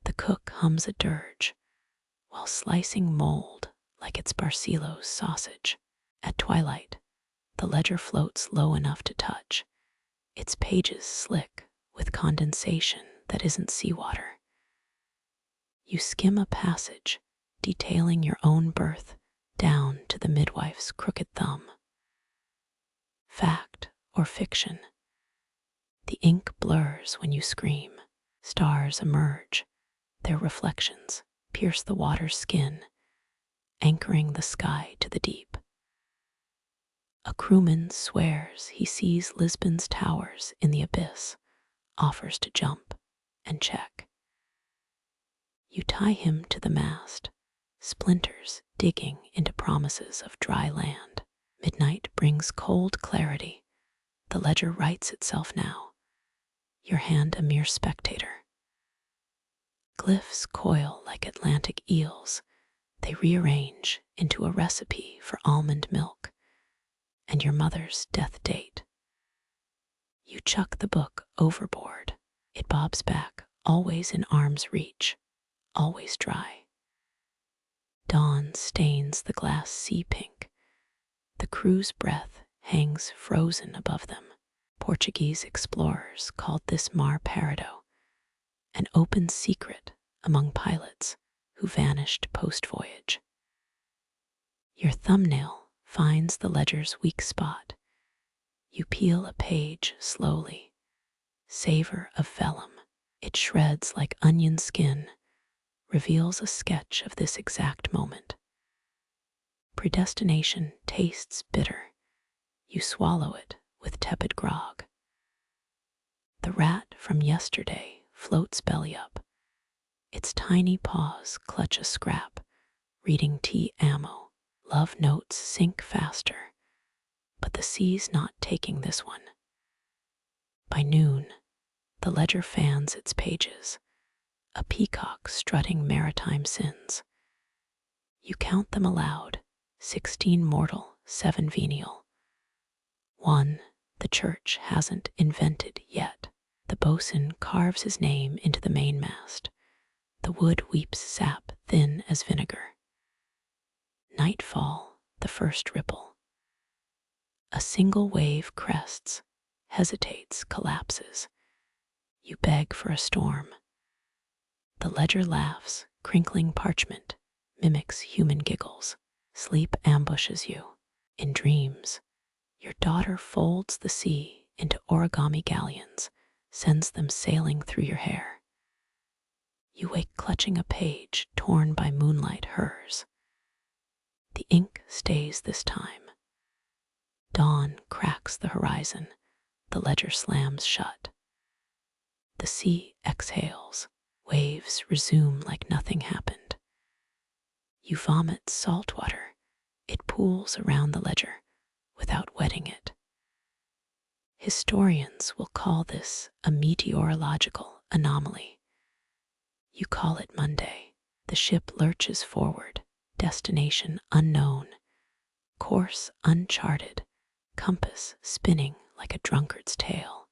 The cook hums a dirge while slicing mold like it's Barcelo's sausage. At twilight, the ledger floats low enough to touch, its pages slick with condensation that isn't seawater. You skim a passage detailing your own birth down to the midwife's crooked thumb. Fact or fiction? The ink blurs when you scream. Stars emerge. Their reflections pierce the water's skin, anchoring the sky to the deep. A crewman swears he sees Lisbon's towers in the abyss, offers to jump and check. You tie him to the mast, splinters digging into promises of dry land. Midnight brings cold clarity. The ledger writes itself now, your hand a mere spectator. Glyphs coil like Atlantic eels. They rearrange into a recipe for almond milk and your mother's death date. You chuck the book overboard. It bobs back, always in arm's reach, always dry. Dawn stains the glass sea pink. The crew's breath hangs frozen above them. Portuguese explorers called this Mar Parado, an open secret among pilots who vanished post-voyage. Your thumbnail finds the ledger's weak spot. You peel a page slowly. Savor of vellum. It shreds like onion skin, reveals a sketch of this exact moment. Predestination tastes bitter. You swallow it with tepid grog. The rat from yesterday floats belly up. Its tiny paws clutch a scrap, reading tea ammo. Love notes sink faster, but the sea's not taking this one. By noon, the ledger fans its pages, a peacock strutting maritime sins. You count them aloud, 16 mortal, 7 venial. One the church hasn't invented yet. The boatswain carves his name into the mainmast. The wood weeps sap thin as vinegar. Nightfall, the first ripple. A single wave crests, hesitates, collapses. You beg for a storm. The ledger laughs, crinkling parchment, mimics human giggles. Sleep ambushes you. In dreams, your daughter folds the sea into origami galleons, sends them sailing through your hair. You wake clutching a page torn by moonlight hers. The ink stays this time. Dawn cracks the horizon, the ledger slams shut. The sea exhales, waves resume like nothing happened. You vomit salt water, it pools around the ledger without wetting it. Historians will call this a meteorological anomaly. You call it Monday. The ship lurches forward, destination unknown, course uncharted, compass spinning like a drunkard's tale.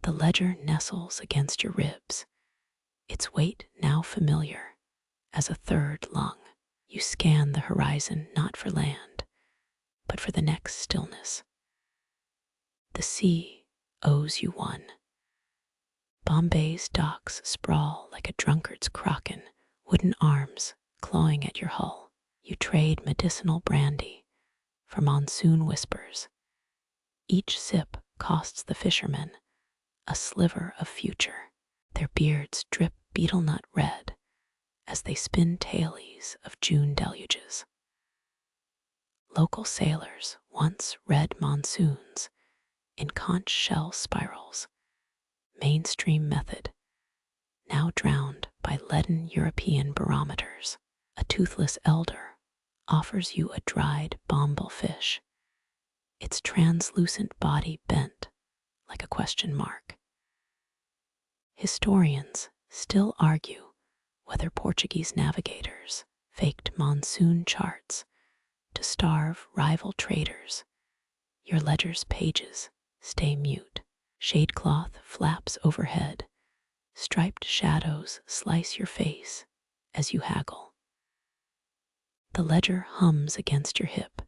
The ledger nestles against your ribs, its weight now familiar as a third lung. You scan the horizon not for land, but for the next stillness. The sea owes you one. Bombay's docks sprawl like a drunkard's kraken, wooden arms clawing at your hull. You trade medicinal brandy for monsoon whispers. Each sip costs the fishermen a sliver of future. Their beards drip betel nut red as they spin tailies of June deluges. Local sailors once read monsoons in conch shell spirals, mainstream method, now drowned by leaden European barometers. A toothless elder offers you a dried bomble fish, its translucent body bent like a question mark. Historians still argue whether Portuguese navigators faked monsoon charts to starve rival traders. Your ledger's pages stay mute. Shadecloth flaps overhead. Striped shadows slice your face as you haggle. The ledger hums against your hip,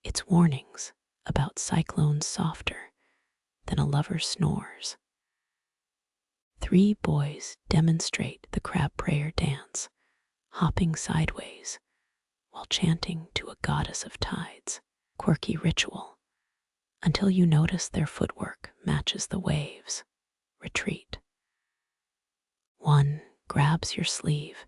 its warnings about cyclones softer than a lover snores. 3 boys demonstrate the crab prayer dance, hopping sideways while chanting to a goddess of tides. Quirky ritual, until you notice their footwork matches the waves. Retreat. One grabs your sleeve,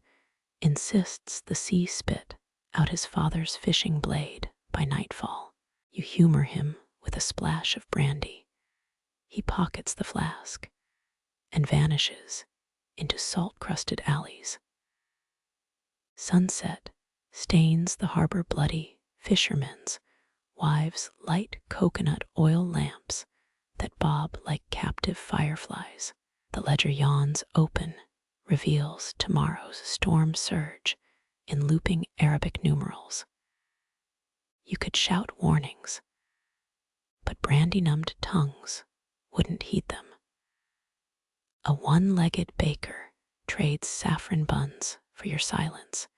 insists the sea spit out his father's fishing blade by nightfall. You humor him with a splash of brandy. He pockets the flask and vanishes into salt-crusted alleys. Sunset stains the harbor bloody. Fishermen's wives light coconut oil lamps that bob like captive fireflies. The ledger yawns open, reveals tomorrow's storm surge in looping Arabic numerals. You could shout warnings, but brandy-numbed tongues wouldn't heed them. A one-legged baker trades saffron buns for your silence,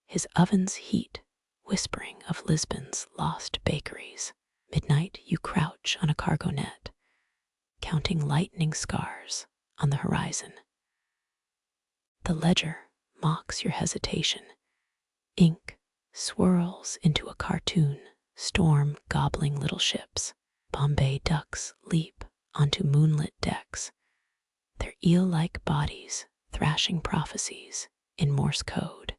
his oven's heat whispering of Lisbon's lost bakeries. Midnight you crouch on a cargo net, counting lightning scars on the horizon. The ledger mocks your hesitation, ink swirls into a cartoon storm gobbling little ships. Bombay ducks leap onto moonlit decks, their eel-like bodies thrashing prophecies in Morse code.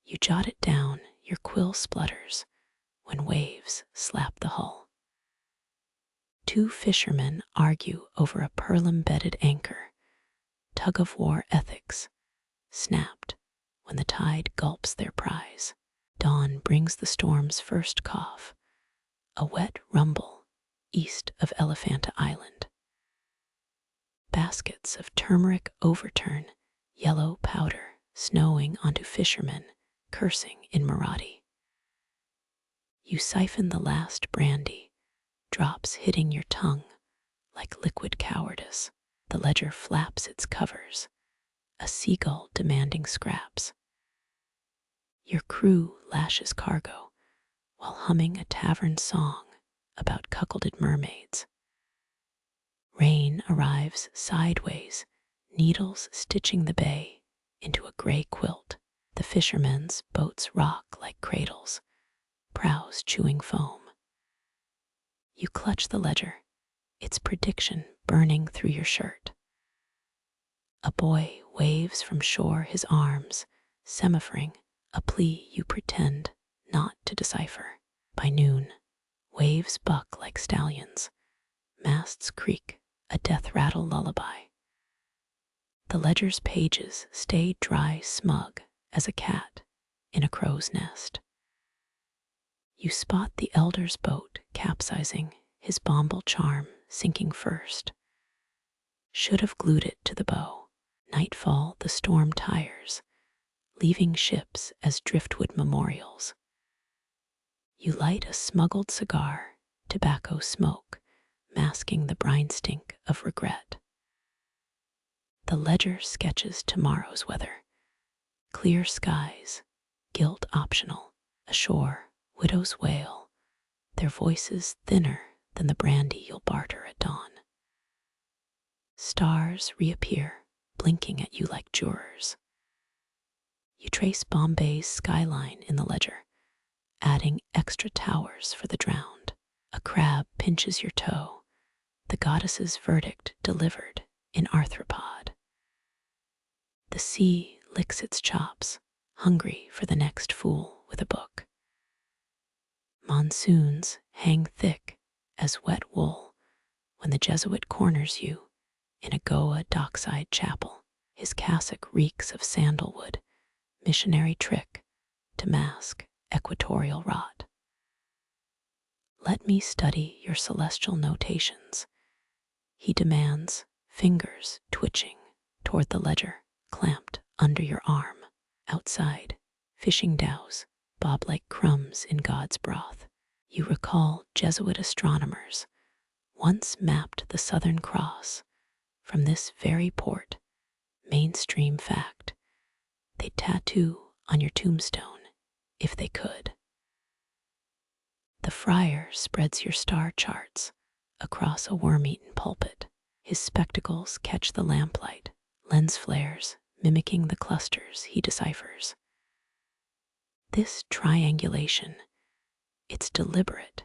You jot it down, your quill splutters when waves slap the hull. Two fishermen argue over a pearl-embedded anchor, tug-of-war ethics snapped when the tide gulps their prize. Dawn brings the storm's first cough, a wet rumble east of Elephanta Island. Baskets of turmeric overturn yellow powder snowing onto fishermen cursing in Marathi. You siphon the last brandy, drops hitting your tongue like liquid cowardice. The ledger flaps its covers, a seagull demanding scraps. Your crew lashes cargo while humming a tavern song about cuckolded mermaids. Rain arrives sideways, needles stitching the bay into a gray quilt. The fishermen's boats rock like cradles, prows chewing foam. You clutch the ledger, its prediction burning through your shirt. A boy waves from shore his arms, semaphoring a plea you pretend not to decipher. By noon, waves buck like stallions, masts creak, a death rattle lullaby. The ledger's pages stay dry smug as a cat in a crow's nest. You spot the elder's boat capsizing, his bomble charm sinking first. Should have glued it to the bow. Nightfall the storm tires, leaving ships as driftwood memorials. You light a smuggled cigar, tobacco smoke, masking the brine stink of regret. The ledger sketches tomorrow's weather. Clear skies, guilt optional, ashore, widows wail, their voices thinner than the brandy you'll barter at dawn. Stars reappear, blinking at you like jurors. You trace Bombay's skyline in the ledger, adding extra towers for the drowned. A crab pinches your toe, the goddess's verdict delivered in arthropod. The sea licks its chops, hungry for the next fool with a book. Monsoons hang thick as wet wool when the Jesuit corners you in a Goa dockside chapel. His cassock reeks of sandalwood, missionary trick to mask equatorial rot. Let me study your celestial notations, he demands, fingers twitching toward the ledger clamped under your arm. Outside, fishing dhows bob like crumbs in God's broth. You recall Jesuit astronomers once mapped the Southern Cross from this very port. Mainstream fact, they'd tattoo on your tombstone if they could. The friar spreads your star charts across a worm-eaten pulpit. His spectacles catch the lamplight, lens flares mimicking the clusters he deciphers. This triangulation, it's deliberate,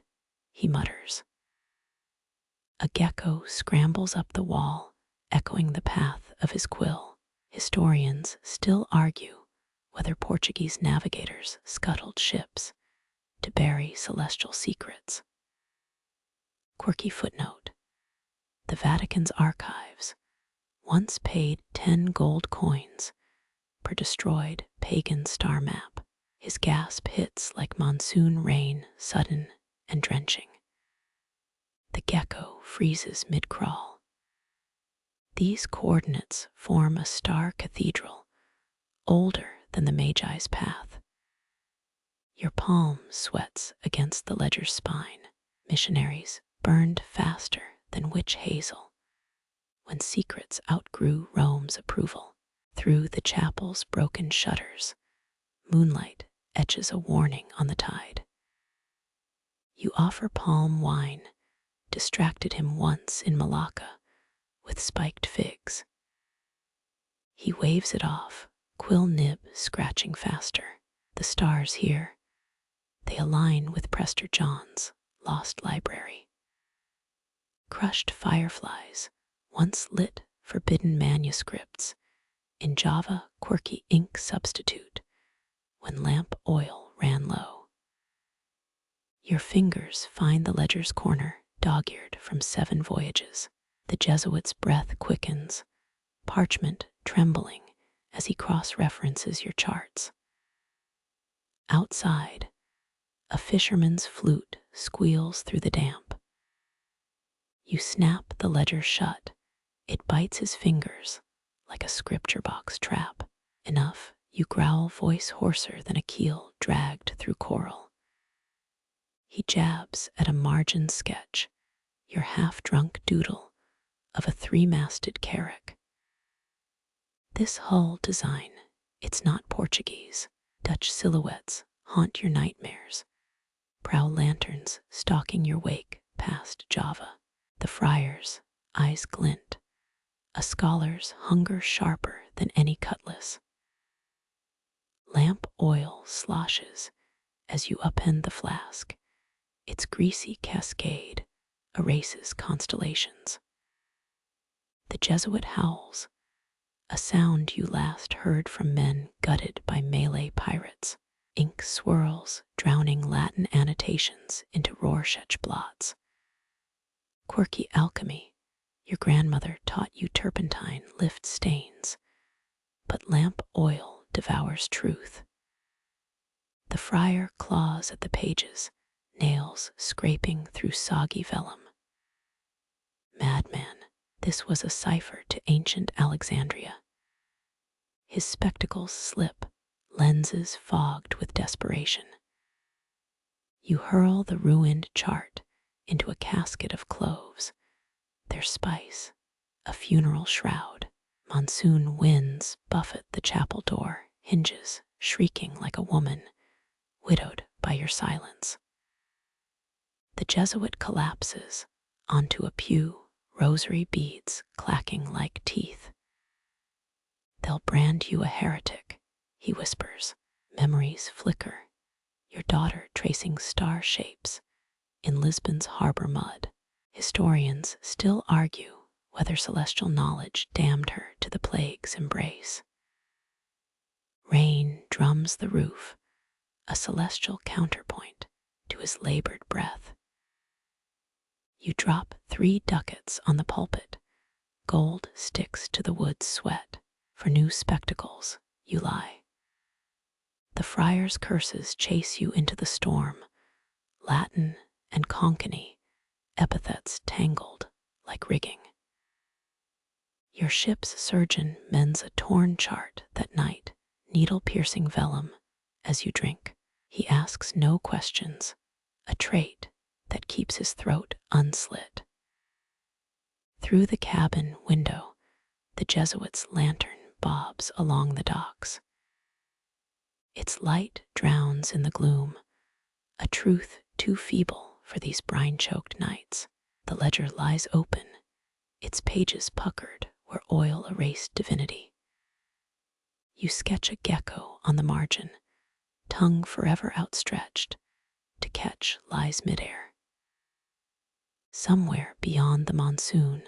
he mutters. A gecko scrambles up the wall, echoing the path of his quill. Historians still argue whether Portuguese navigators scuttled ships to bury celestial secrets. Quirky footnote: the Vatican's archives once paid 10 gold coins per destroyed pagan star map. His gasp hits like monsoon rain, sudden and drenching. The gecko freezes mid-crawl. These coordinates form a star cathedral, older than the Magi's path. Your palm sweats against the ledger's spine. Missionaries burned faster than witch hazel when secrets outgrew Rome's approval. Through the chapel's broken shutters, moonlight etches a warning on the tide. You offer palm wine, distracted him once in Malacca with spiked figs. He waves it off, quill nib scratching faster. The stars here, they align with Prester John's lost library. Crushed fireflies once lit forbidden manuscripts in Java quirky ink substitute when lamp oil ran low. Your fingers find the ledger's corner dog-eared from 7 voyages. The Jesuit's breath quickens, parchment trembling as he cross-references your charts. Outside, a fisherman's flute squeals through the damp. You snap the ledger shut. It bites his fingers like a scripture box trap. Enough, you growl, voice hoarser than a keel dragged through coral. He jabs at a margin sketch, your half-drunk doodle of a 3-masted carrack. This hull design, it's not Portuguese. Dutch silhouettes haunt your nightmares. Prow lanterns stalking your wake past Java. The friar's eyes glint. A scholar's hunger sharper than any cutlass. Lamp oil sloshes as you upend the flask. Its greasy cascade erases constellations. The Jesuit howls, a sound you last heard from men gutted by Malay pirates. Ink swirls, drowning Latin annotations into Rorschach blots. Quirky alchemy, your grandmother taught you turpentine lifts stains, but lamp oil devours truth. The friar claws at the pages, nails scraping through soggy vellum. Madman, this was a cipher to ancient Alexandria. His spectacles slip, lenses fogged with desperation. You hurl the ruined chart into a casket of cloves, their spice, a funeral shroud. Monsoon winds buffet the chapel door, hinges shrieking like a woman, widowed by your silence. The Jesuit collapses onto a pew, rosary beads clacking like teeth. They'll brand you a heretic, he whispers. Memories flicker, your daughter tracing star shapes in Lisbon's harbor mud. Historians still argue whether celestial knowledge damned her to the plague's embrace. Rain drums the roof, a celestial counterpoint to his labored breath. You drop 3 ducats on the pulpit. Gold sticks to the wood's sweat. For new spectacles, you lie. The friar's curses chase you into the storm, Latin and konkani, epithets tangled like rigging. Your ship's surgeon mends a torn chart that night, needle-piercing vellum as you drink. He asks no questions, a trait that keeps his throat unslit. Through the cabin window, the Jesuit's lantern bobs along the docks. Its light drowns in the gloom, a truth too feeble for these brine-choked nights. The ledger lies open, its pages puckered where oil erased divinity. You sketch a gecko on the margin, tongue forever outstretched to catch lies midair. Somewhere beyond the monsoon,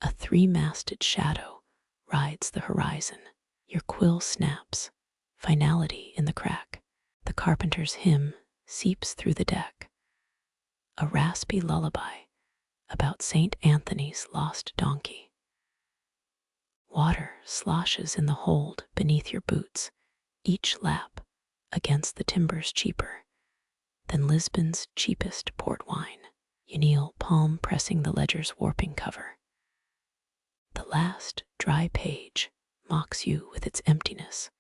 a 3-masted shadow rides the horizon. Your quill snaps, finality in the crack. The carpenter's hymn seeps through the deck, a raspy lullaby about St. Anthony's lost donkey. Water sloshes in the hold beneath your boots, each lap against the timbers cheaper than Lisbon's cheapest port wine. You kneel, palm pressing the ledger's warping cover. The last dry page mocks you with its emptiness.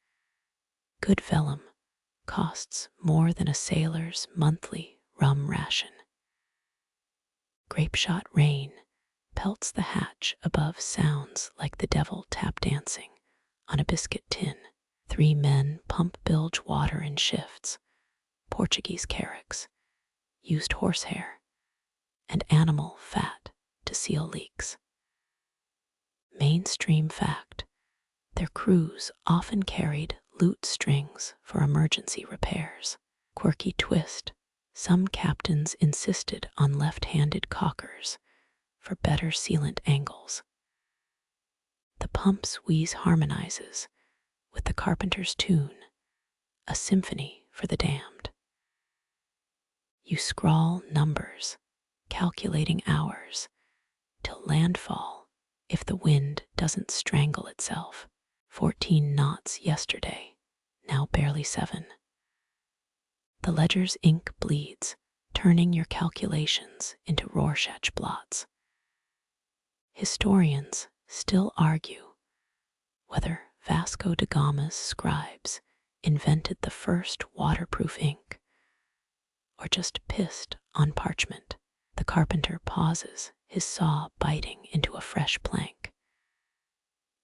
Good vellum costs more than a sailor's monthly rum ration. Grape-shot rain pelts the hatch above sounds like the devil tap dancing on a biscuit tin. 3 men pump bilge water in shifts, Portuguese carracks, used horsehair, and animal fat to seal leaks. Mainstream fact, their crews often carried lute strings for emergency repairs. Quirky twist. Some captains insisted on left-handed caulkers for better sealant angles. The pump's wheeze harmonizes with the carpenter's tune, a symphony for the damned. You scrawl numbers, calculating hours, till landfall if the wind doesn't strangle itself. 14 knots yesterday, now barely 7. The ledger's ink bleeds, turning your calculations into Rorschach blots. Historians still argue whether Vasco da Gama's scribes invented the first waterproof ink or just pissed on parchment. The carpenter pauses, his saw biting into a fresh plank.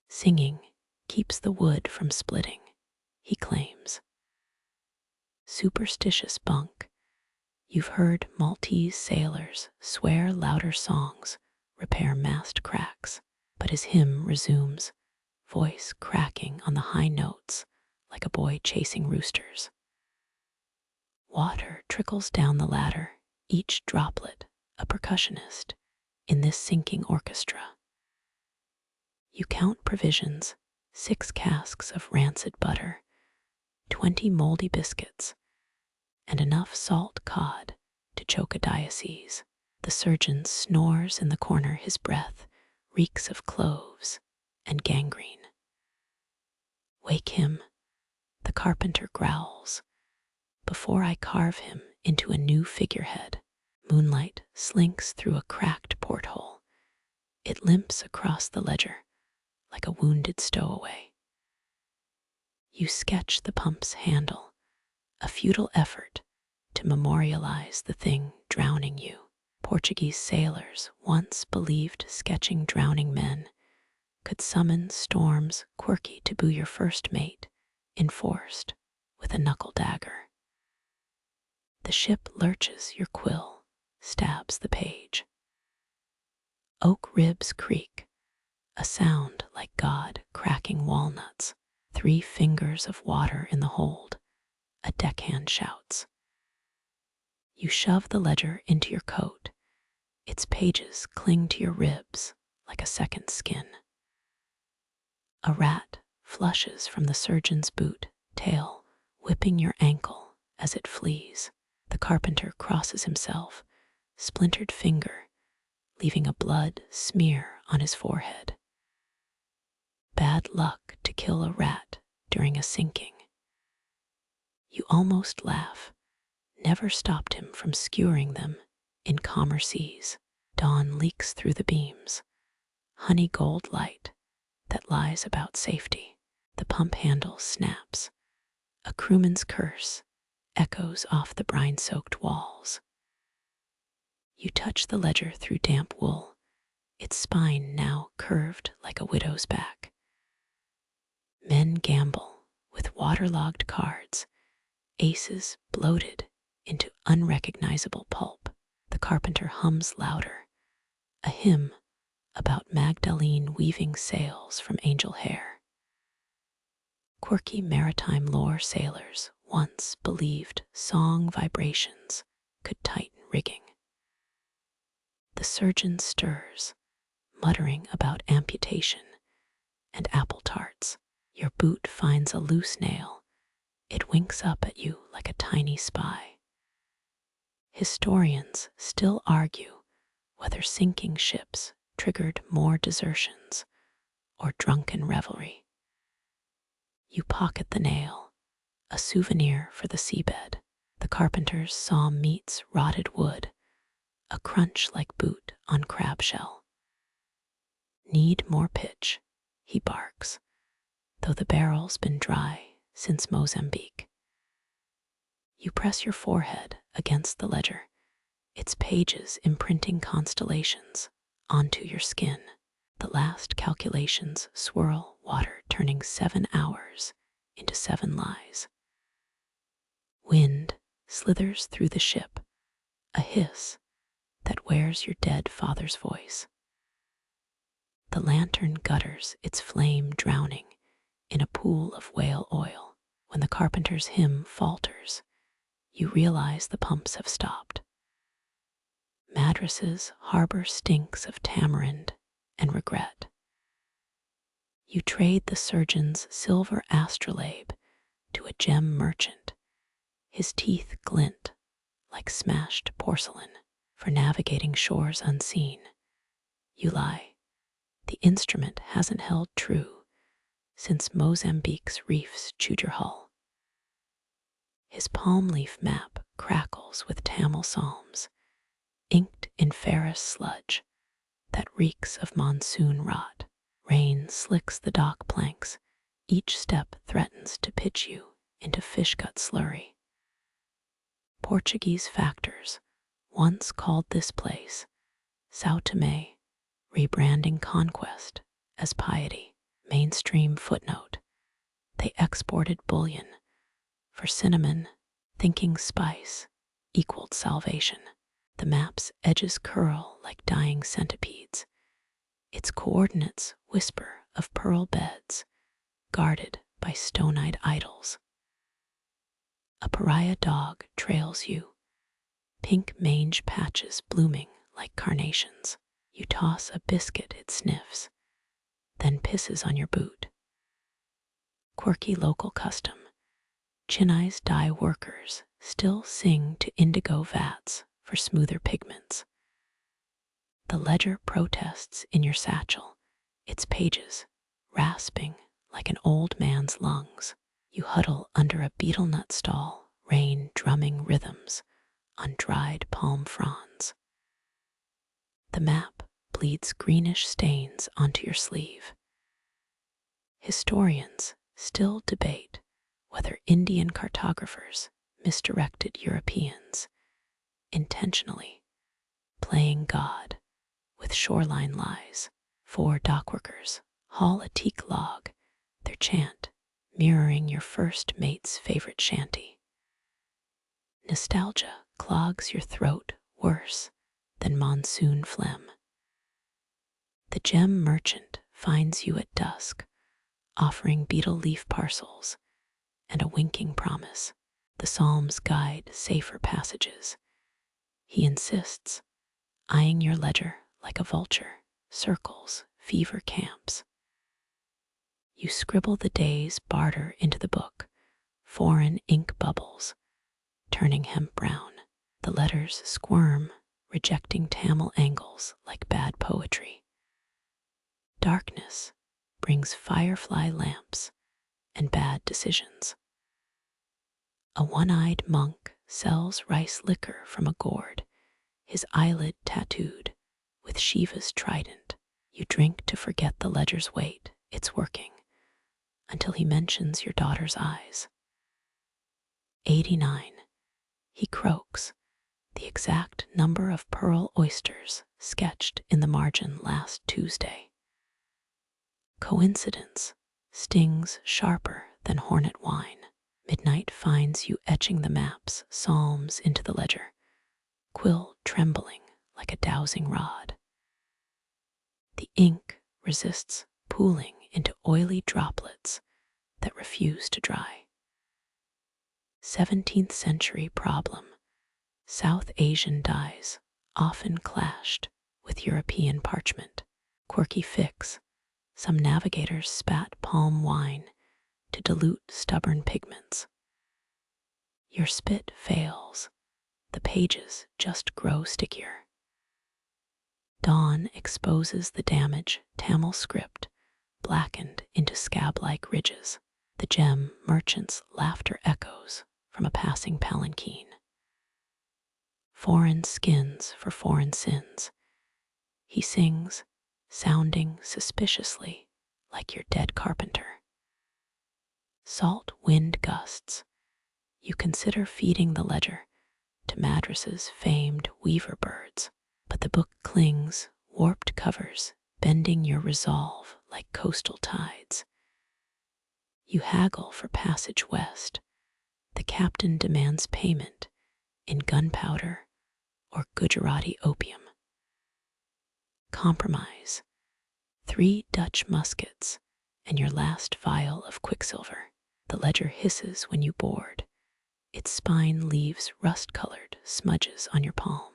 Singing keeps the wood from splitting, he claims. Superstitious bunk. You've heard Maltese sailors swear louder songs repair mast cracks, but his hymn resumes, voice cracking on the high notes like a boy chasing roosters. Water trickles down the ladder, each droplet a percussionist in this sinking orchestra. You count provisions, 6 casks of rancid butter, 20 moldy biscuits, and enough salt cod to choke a diocese. The surgeon snores in the corner, his breath reeks of cloves and gangrene. Wake him, the carpenter growls, before I carve him into a new figurehead. Moonlight slinks through a cracked porthole. It limps across the ledger like a wounded stowaway. You sketch the pump's handle, a futile effort to memorialize the thing drowning you. Portuguese sailors once believed sketching drowning men could summon storms quirky to boo your first mate, enforced with a knuckle dagger. The ship lurches, your quill stabs the page. Oak ribs creak, a sound like God cracking walnuts. 3 fingers of water in the hold, a deckhand shouts. You shove the ledger into your coat. Its pages cling to your ribs like a second skin. A rat flushes from the surgeon's boot, tail whipping your ankle as it flees. The carpenter crosses himself, splintered finger, leaving a blood smear on his forehead. Bad luck to kill a rat during a sinking. You almost laugh, never stopped him from skewering them in calmer seas. Dawn leaks through the beams, honey gold light that lies about safety. The pump handle snaps. A crewman's curse echoes off the brine-soaked walls. You touch the ledger through damp wool, its spine now curved like a widow's back. Men gamble with waterlogged cards, aces bloated into unrecognizable pulp. The carpenter hums louder, a hymn about Magdalene weaving sails from angel hair. Quirky maritime lore sailors once believed song vibrations could tighten rigging. The surgeon stirs, muttering about amputation and apple tarts. Your boot finds a loose nail. It winks up at you like a tiny spy. Historians still argue whether sinking ships triggered more desertions or drunken revelry. You pocket the nail, a souvenir for the seabed. The carpenter's saw meets rotted wood, a crunch like boot on crab shell. Need more pitch, he barks, though the barrel's been dry since Mozambique. You press your forehead against the ledger, its pages imprinting constellations onto your skin. The last calculations swirl water, turning 7 hours into 7 lies. Wind slithers through the ship, a hiss that wears your dead father's voice. The lantern gutters its flame, drowning in a pool of whale oil. When the carpenter's hymn falters, you realize the pumps have stopped. Mattresses harbor stinks of tamarind and regret. You trade the surgeon's silver astrolabe to a gem merchant. His teeth glint like smashed porcelain. For navigating shores unseen, you lie. The instrument hasn't held true since Mozambique's reefs chewed your hull. His palm leaf map crackles with Tamil psalms, inked in ferrous sludge that reeks of monsoon rot. Rain slicks the dock planks. Each step threatens to pitch you into fishgut slurry. Portuguese factors once called this place Sao Tome, rebranding conquest as piety. Mainstream footnote: they exported bullion for cinnamon, thinking spice equaled salvation. The map's edges curl like dying centipedes. Its coordinates whisper of pearl beds guarded by stone-eyed idols. A pariah dog trails you, pink mange patches blooming like carnations. You toss a biscuit it sniffs, then pisses on your boot. Quirky local custom: Chennai's dye workers still sing to indigo vats for smoother pigments. The ledger protests in your satchel, its pages rasping like an old man's lungs. You huddle under a betel nut stall, rain drumming rhythms on dried palm fronds. The map bleeds greenish stains onto your sleeve. Historians still debate whether Indian cartographers misdirected Europeans, intentionally playing God with shoreline lies. 4 dockworkers haul a teak log, their chant mirroring your first mate's favorite shanty. Nostalgia clogs your throat worse than monsoon phlegm. The gem merchant finds you at dusk, offering betel leaf parcels and a winking promise. The psalms guide safer passages. He insists, eyeing your ledger like a vulture, circles fever camps. You scribble the day's barter into the book, foreign ink bubbles, turning hemp brown. The letters squirm, rejecting Tamil angles like bad poetry. Darkness brings firefly lamps and bad decisions. A one-eyed monk sells rice liquor from a gourd, his eyelid tattooed with Shiva's trident. You drink to forget the ledger's weight, it's working, until he mentions your daughter's eyes. 89. He croaks, the exact number of pearl oysters sketched in the margin last Tuesday. Coincidence stings sharper than hornet wine. Midnight finds you etching the map's psalms into the ledger, quill trembling like a dowsing rod. The ink resists pooling into oily droplets that refuse to dry. 17th century problem: South Asian dyes often clashed with European parchment. Quirky fix: some navigators spat palm wine to dilute stubborn pigments. Your spit fails, the pages just grow stickier. Dawn exposes the damage Tamil script blackened into scab-like ridges. The gem merchant's laughter echoes from a passing palanquin. Foreign skins for foreign sins. He sings, sounding suspiciously like your dead carpenter. Salt wind gusts. You consider feeding the ledger to Madras's famed weaver birds, but the book clings, warped covers bending your resolve like coastal tides. You haggle for passage west. The captain demands payment in gunpowder or Gujarati opium. Compromise: 3 Dutch muskets and your last vial of quicksilver. The ledger hisses when you board. Its spine leaves rust-colored smudges on your palm.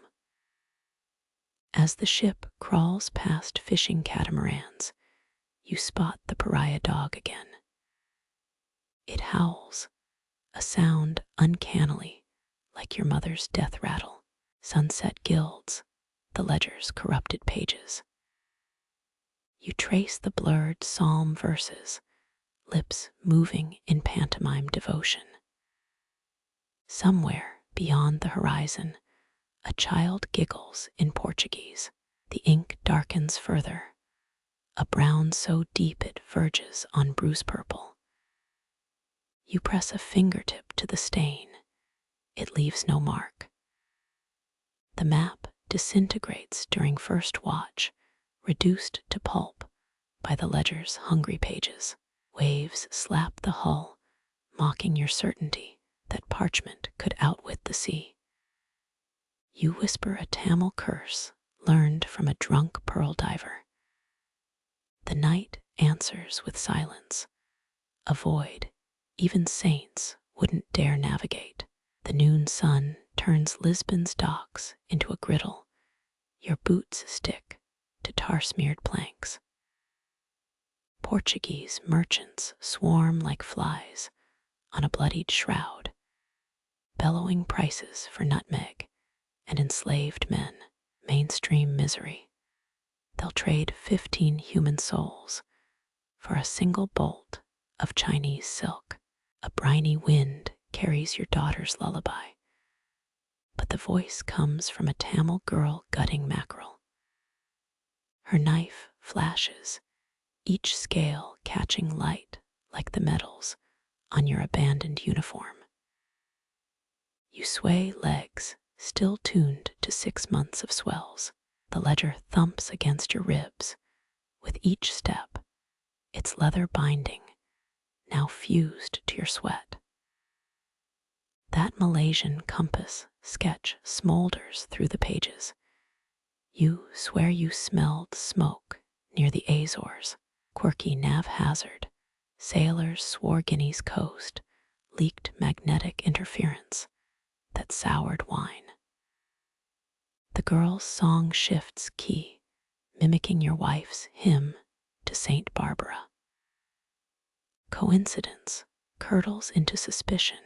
As the ship crawls past fishing catamarans, you spot the pariah dog again. It howls, a sound uncannily like your mother's death rattle. Sunset gilds the ledger's corrupted pages. You trace the blurred psalm verses, lips moving in pantomime devotion. Somewhere beyond the horizon, a child giggles in Portuguese. The ink darkens further, a brown so deep it verges on bruise purple. You press a fingertip to the stain. It leaves no mark. The map disintegrates during first watch, reduced to pulp by the ledger's hungry pages. Waves slap the hull, mocking your certainty that parchment could outwit the sea. You whisper a Tamil curse learned from a drunk pearl diver. The night answers with silence, a void even saints wouldn't dare navigate. The noon sun turns Lisbon's docks into a griddle. Your boots stick to tar-smeared planks. Portuguese merchants swarm like flies on a bloodied shroud, bellowing prices for nutmeg and enslaved men, mainstream misery. They'll trade 15 human souls for a single bolt of Chinese silk. A briny wind carries your daughter's lullaby, but the voice comes from a Tamil girl gutting mackerel. Her knife flashes, each scale catching light like the metals on your abandoned uniform. You sway legs, still tuned to 6 months of swells. The ledger thumps against your ribs. With each step, its leather binding now fused to your sweat. That Malaysian compass sketch smolders through the pages. You swear you smelled smoke near the Azores. Quirky nav hazard. Sailors swore Guinea's coast leaked magnetic interference that soured wine. The girl's song shifts key, mimicking your wife's hymn to Saint Barbara. Coincidence curdles into suspicion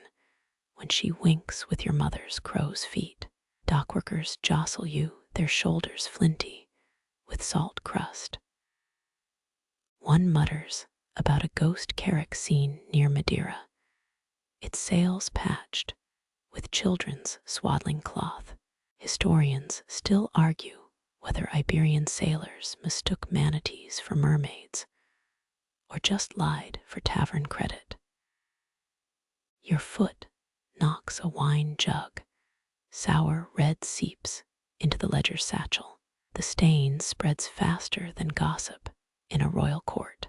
when she winks with your mother's crow's feet. Dockworkers jostle you, their shoulders flinty with salt crust. One mutters about a ghost carrack seen near Madeira, its sails patched with children's swaddling cloth. Historians still argue whether Iberian sailors mistook manatees for mermaids or just lied for tavern credit. Your foot knocks a wine jug. Sour red seeps into the ledger's satchel. The stain spreads faster than gossip in a royal court.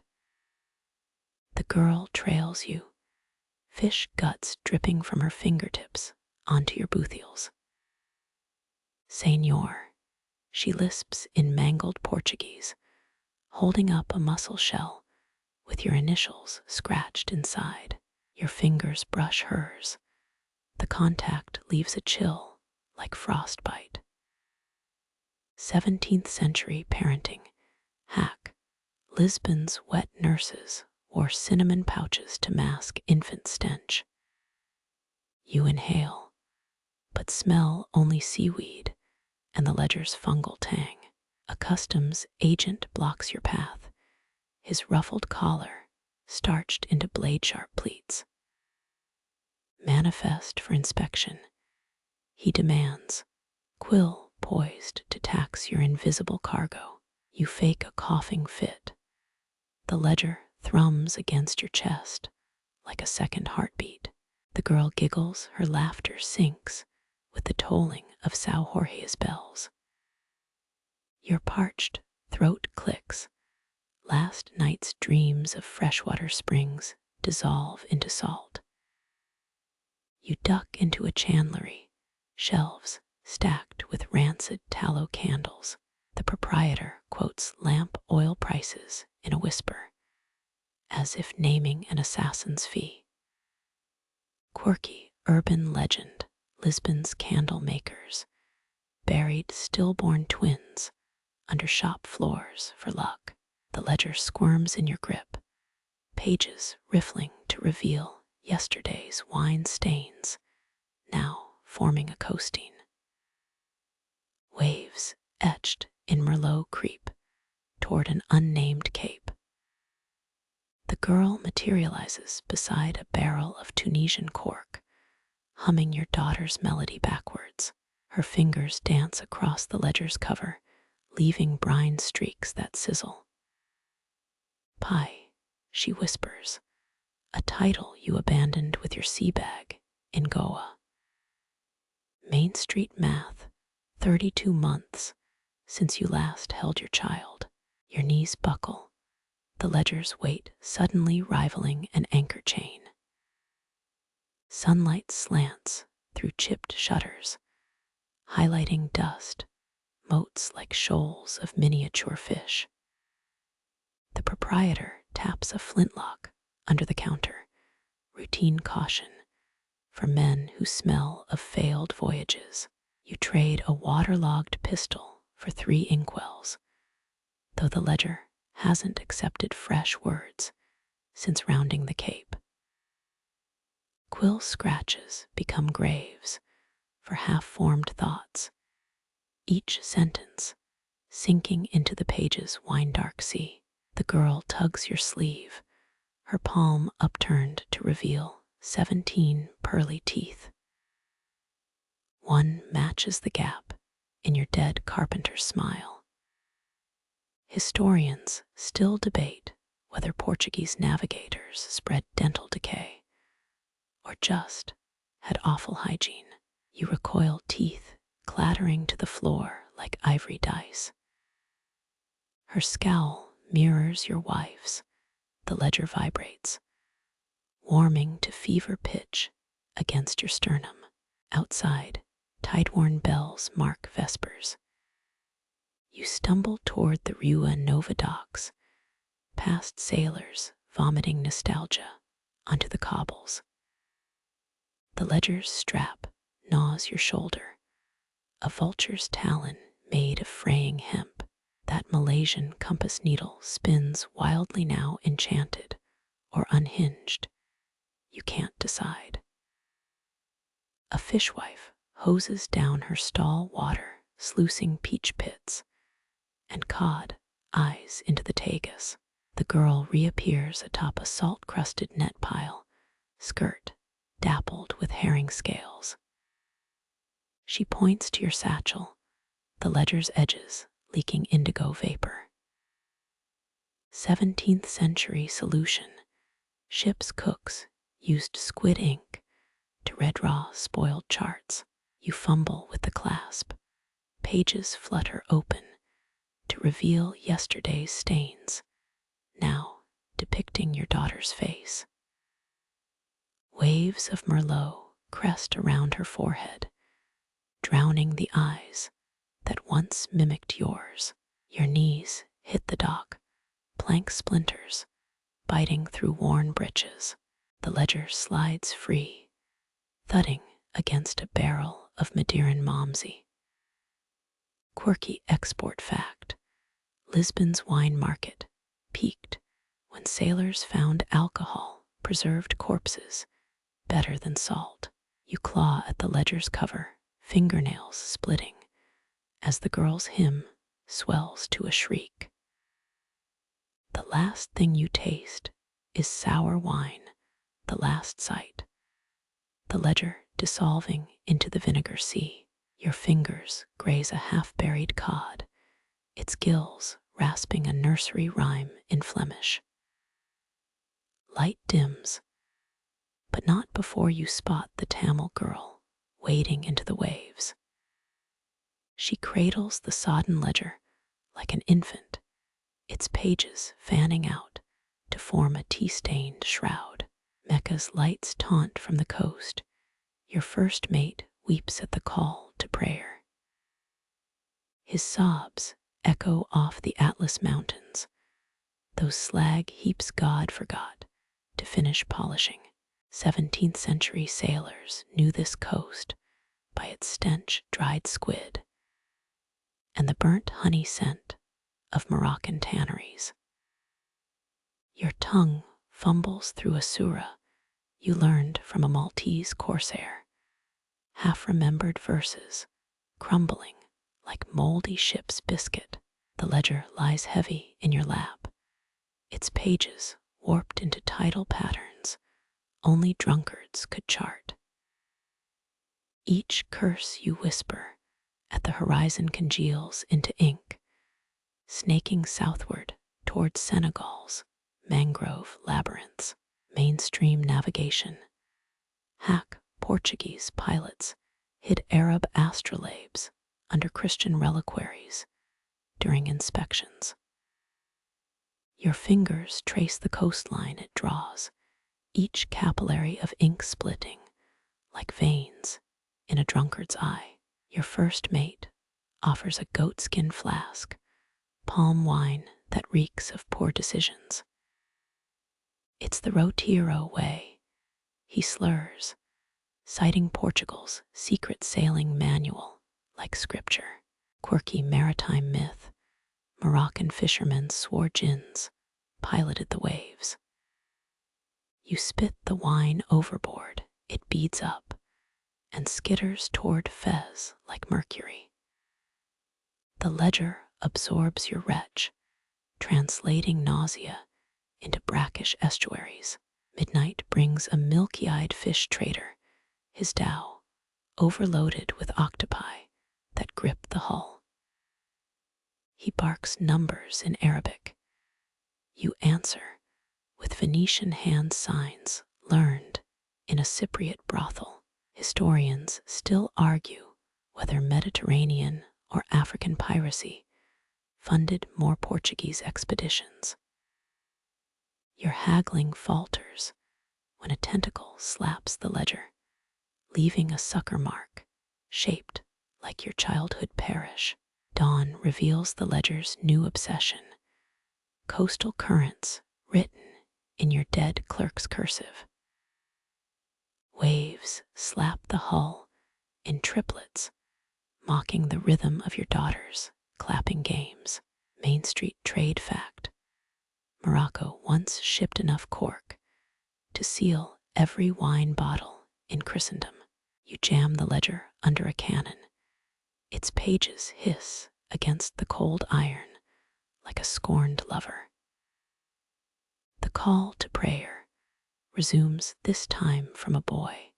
The girl trails you, fish guts dripping from her fingertips onto your bootheels. Senor, she lisps in mangled Portuguese, holding up a mussel shell with your initials scratched inside. Your fingers brush hers. The contact leaves a chill like frostbite. 17th century parenting hack. Lisbon's wet nurses wore cinnamon pouches to mask infant stench. You inhale, but smell only seaweed and the ledger's fungal tang. A customs agent blocks your path, his ruffled collar starched into blade-sharp pleats. Manifest for inspection, he demands, quill poised to tax your invisible cargo. You fake a coughing fit. The ledger thrums against your chest like a second heartbeat. The girl giggles, her laughter sinks with the tolling of Sao Jorge's bells. Your parched throat clicks. Last night's dreams of freshwater springs dissolve into salt. You duck into a chandlery, shelves stacked with rancid tallow candles. The proprietor quotes lamp oil prices in a whisper, as if naming an assassin's fee. Quirky urban legend, Lisbon's candle makers buried stillborn twins under shop floors for luck. The ledger squirms in your grip, pages riffling to reveal yesterday's wine stains, now forming a coasting. Waves etched in Merlot creep toward an unnamed cape. The girl materializes beside a barrel of Tunisian cork, humming your daughter's melody backwards. Her fingers dance across the ledger's cover, leaving brine streaks that sizzle. Pie, she whispers, a title you abandoned with your sea bag in Goa. Main Street math, 32 months since you last held your child. Your knees buckle, the ledger's weight suddenly rivaling an anchor chain. Sunlight slants through chipped shutters, highlighting dust, motes like shoals of miniature fish. The proprietor taps a flintlock under the counter, routine caution for men who smell of failed voyages. You trade a waterlogged pistol for 3 inkwells, though the ledger hasn't accepted fresh words since rounding the Cape. Quill scratches become graves for half-formed thoughts, each sentence sinking into the page's wine-dark sea. The girl tugs your sleeve, her palm upturned to reveal 17 pearly teeth. One matches the gap in your dead carpenter's smile. Historians still debate whether Portuguese navigators spread dental decay or just had awful hygiene. You recoil, teeth clattering to the floor like ivory dice. Her scowl mirrors your wife's. The ledger vibrates, warming to fever pitch against your sternum. Outside, tide-worn bells mark vespers. You stumble toward the Rua Nova docks, past sailors vomiting nostalgia onto the cobbles. The ledger's strap gnaws your shoulder, a vulture's talon made of fraying hemp. That Malaysian compass needle spins wildly, now enchanted or unhinged. You can't decide. A fishwife hoses down her stall water, sluicing peach pits, and cod eyes into the Tagus. The girl reappears atop a salt-crusted net pile, skirt dappled with herring scales. She points to your satchel, the ledger's edges leaking indigo vapor. 17th century solution. Ship's cooks used squid ink to red raw spoiled charts. You fumble with the clasp. Pages flutter open to reveal yesterday's stains, now depicting your daughter's face. Waves of Merlot crest around her forehead, drowning the eyes that once mimicked yours. Your knees hit the dock, plank splinters biting through worn breeches. The ledger slides free, thudding against a barrel of Madeiran Malmsey. Quirky export fact: Lisbon's wine market peaked when sailors found alcohol preserved corpses better than salt. You claw at the ledger's cover, fingernails splitting, as the girl's hymn swells to a shriek. The last thing you taste is sour wine, the last sight. The ledger dissolving into the vinegar sea. Your fingers graze a half-buried cod, its gills rasping a nursery rhyme in Flemish. Light dims, but not before you spot the Tamil girl wading into the waves. She cradles the sodden ledger like an infant, its pages fanning out to form a tea-stained shroud. Mecca's lights taunt from the coast. Your first mate weeps at the call to prayer. His sobs echo off the Atlas Mountains, those slag heaps God forgot to finish polishing. 17th century sailors knew this coast by its stench dried squid and the burnt honey scent of Moroccan tanneries. Your tongue fumbles through a surah you learned from a Maltese corsair, half-remembered verses crumbling like moldy ship's biscuit. The ledger lies heavy in your lap, its pages warped into tidal patterns only drunkards could chart. Each curse you whisper at the horizon congeals into ink, snaking southward towards Senegal's mangrove labyrinths. Mainstream navigation. Hack Portuguese pilots hid Arab astrolabes under Christian reliquaries during inspections. Your fingers trace the coastline it draws, each capillary of ink splitting like veins in a drunkard's eye. Your first mate offers a goatskin flask, palm wine that reeks of poor decisions. It's the Roteiro way, he slurs, citing Portugal's secret sailing manual like scripture. Quirky maritime myth, Moroccan fishermen swore jinns piloted the waves. You spit the wine overboard, it beads up and skitters toward Fez like mercury. The ledger absorbs your wretch, translating nausea into brackish estuaries. Midnight brings a milky-eyed fish trader, his dhow overloaded with octopi that grip the hull. He barks numbers in Arabic. You answer with Venetian hand signs learned in a Cypriot brothel. Historians still argue whether Mediterranean or African piracy funded more Portuguese expeditions. Your haggling falters when a tentacle slaps the ledger, leaving a sucker mark shaped like your childhood parish. Dawn reveals the ledger's new obsession, coastal currents written in your dead clerk's cursive. Waves slap the hull in triplets, mocking the rhythm of your daughter's clapping games. Main Street trade fact. Morocco once shipped enough cork to seal every wine bottle in Christendom. You jam the ledger under a cannon. Its pages hiss against the cold iron like a scorned lover. The call to prayer resumes, this time from a boy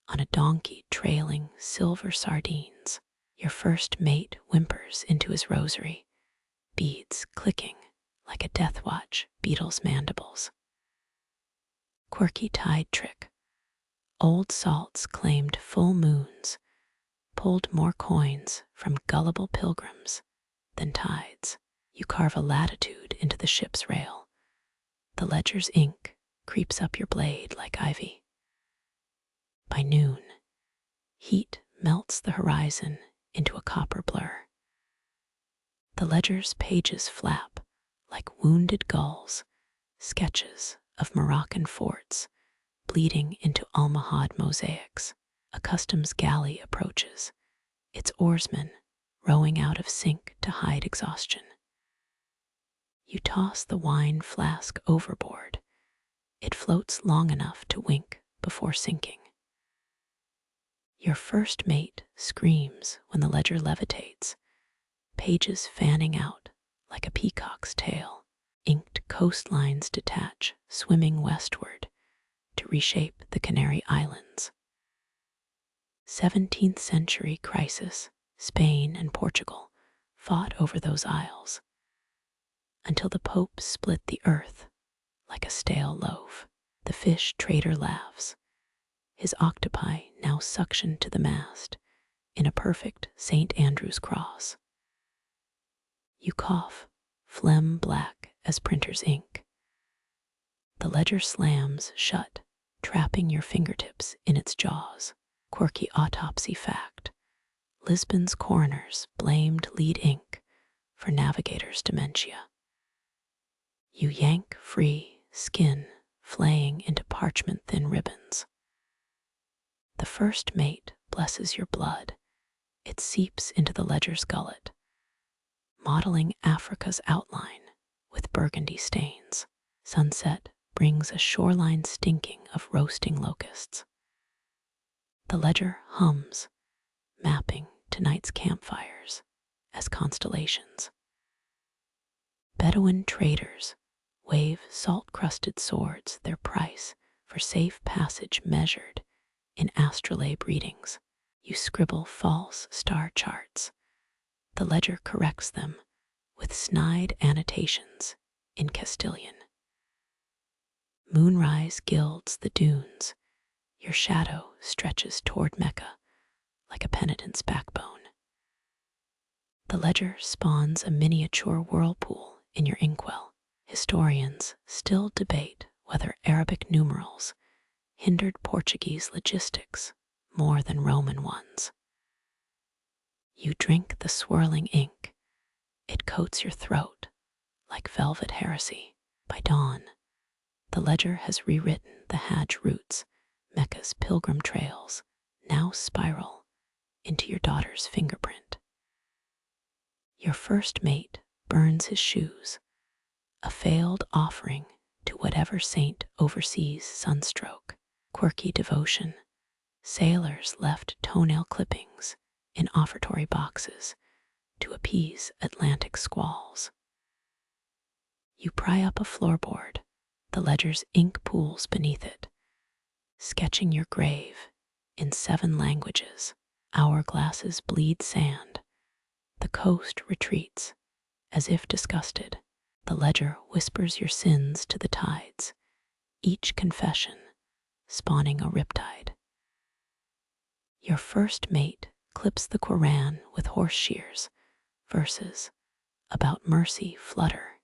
on a donkey trailing silver sardines. Your first mate whimpers into his rosary, beads clicking like a death watch beetle's mandibles. Quirky tide trick. Old salts claimed full moons pulled more coins from gullible pilgrims than tides. You carve a latitude into the ship's rail. The ledger's ink creeps up your blade like ivy. By noon, heat melts the horizon into a copper blur. The ledger's pages flap like wounded gulls, sketches of Moroccan forts bleeding into Almohad mosaics. A customs galley approaches, its oarsmen rowing out of sync to hide exhaustion. You toss the wine flask overboard. It floats long enough to wink before sinking. Your first mate screams when the ledger levitates, pages fanning out like a peacock's tail. Inked coastlines detach, swimming westward to reshape the Canary Islands. 17th century crisis, Spain and Portugal fought over those isles until the Pope split the earth like a stale loaf. The fish trader laughs, his octopi now suctioned to the mast in a perfect St. Andrew's cross. You cough, phlegm black as printer's ink. The ledger slams shut, trapping your fingertips in its jaws. Quirky autopsy fact. Lisbon's coroners blamed lead ink for navigators' dementia. You yank free, skin flaying into parchment-thin ribbons. The first mate blesses your blood. It seeps into the ledger's gullet, modeling Africa's outline with burgundy stains. Sunset brings a shoreline stinking of roasting locusts. The ledger hums, mapping tonight's campfires as constellations. Bedouin traders wave salt-crusted swords, their price for safe passage measured in astrolabe readings. You scribble false star charts. The ledger corrects them with snide annotations in Castilian. Moonrise gilds the dunes. Your shadow stretches toward Mecca like a penitent's backbone. The ledger spawns a miniature whirlpool in your inkwell. Historians still debate whether Arabic numerals hindered Portuguese logistics more than Roman ones. You drink the swirling ink. It coats your throat like velvet heresy. By dawn, the ledger has rewritten the Hajj routes. Mecca's pilgrim trails now spiral into your daughter's fingerprint. Your first mate burns his shoes, a failed offering to whatever saint oversees sunstroke. Quirky devotion. Sailors left toenail clippings in offertory boxes to appease Atlantic squalls. You pry up a floorboard, the ledger's ink pools beneath it, sketching your grave in 7 languages. Hourglasses bleed sand. The coast retreats, as if disgusted. The ledger whispers your sins to the tides, each confession spawning a riptide. Your first mate clips the Quran with horse shears. Verses about mercy flutter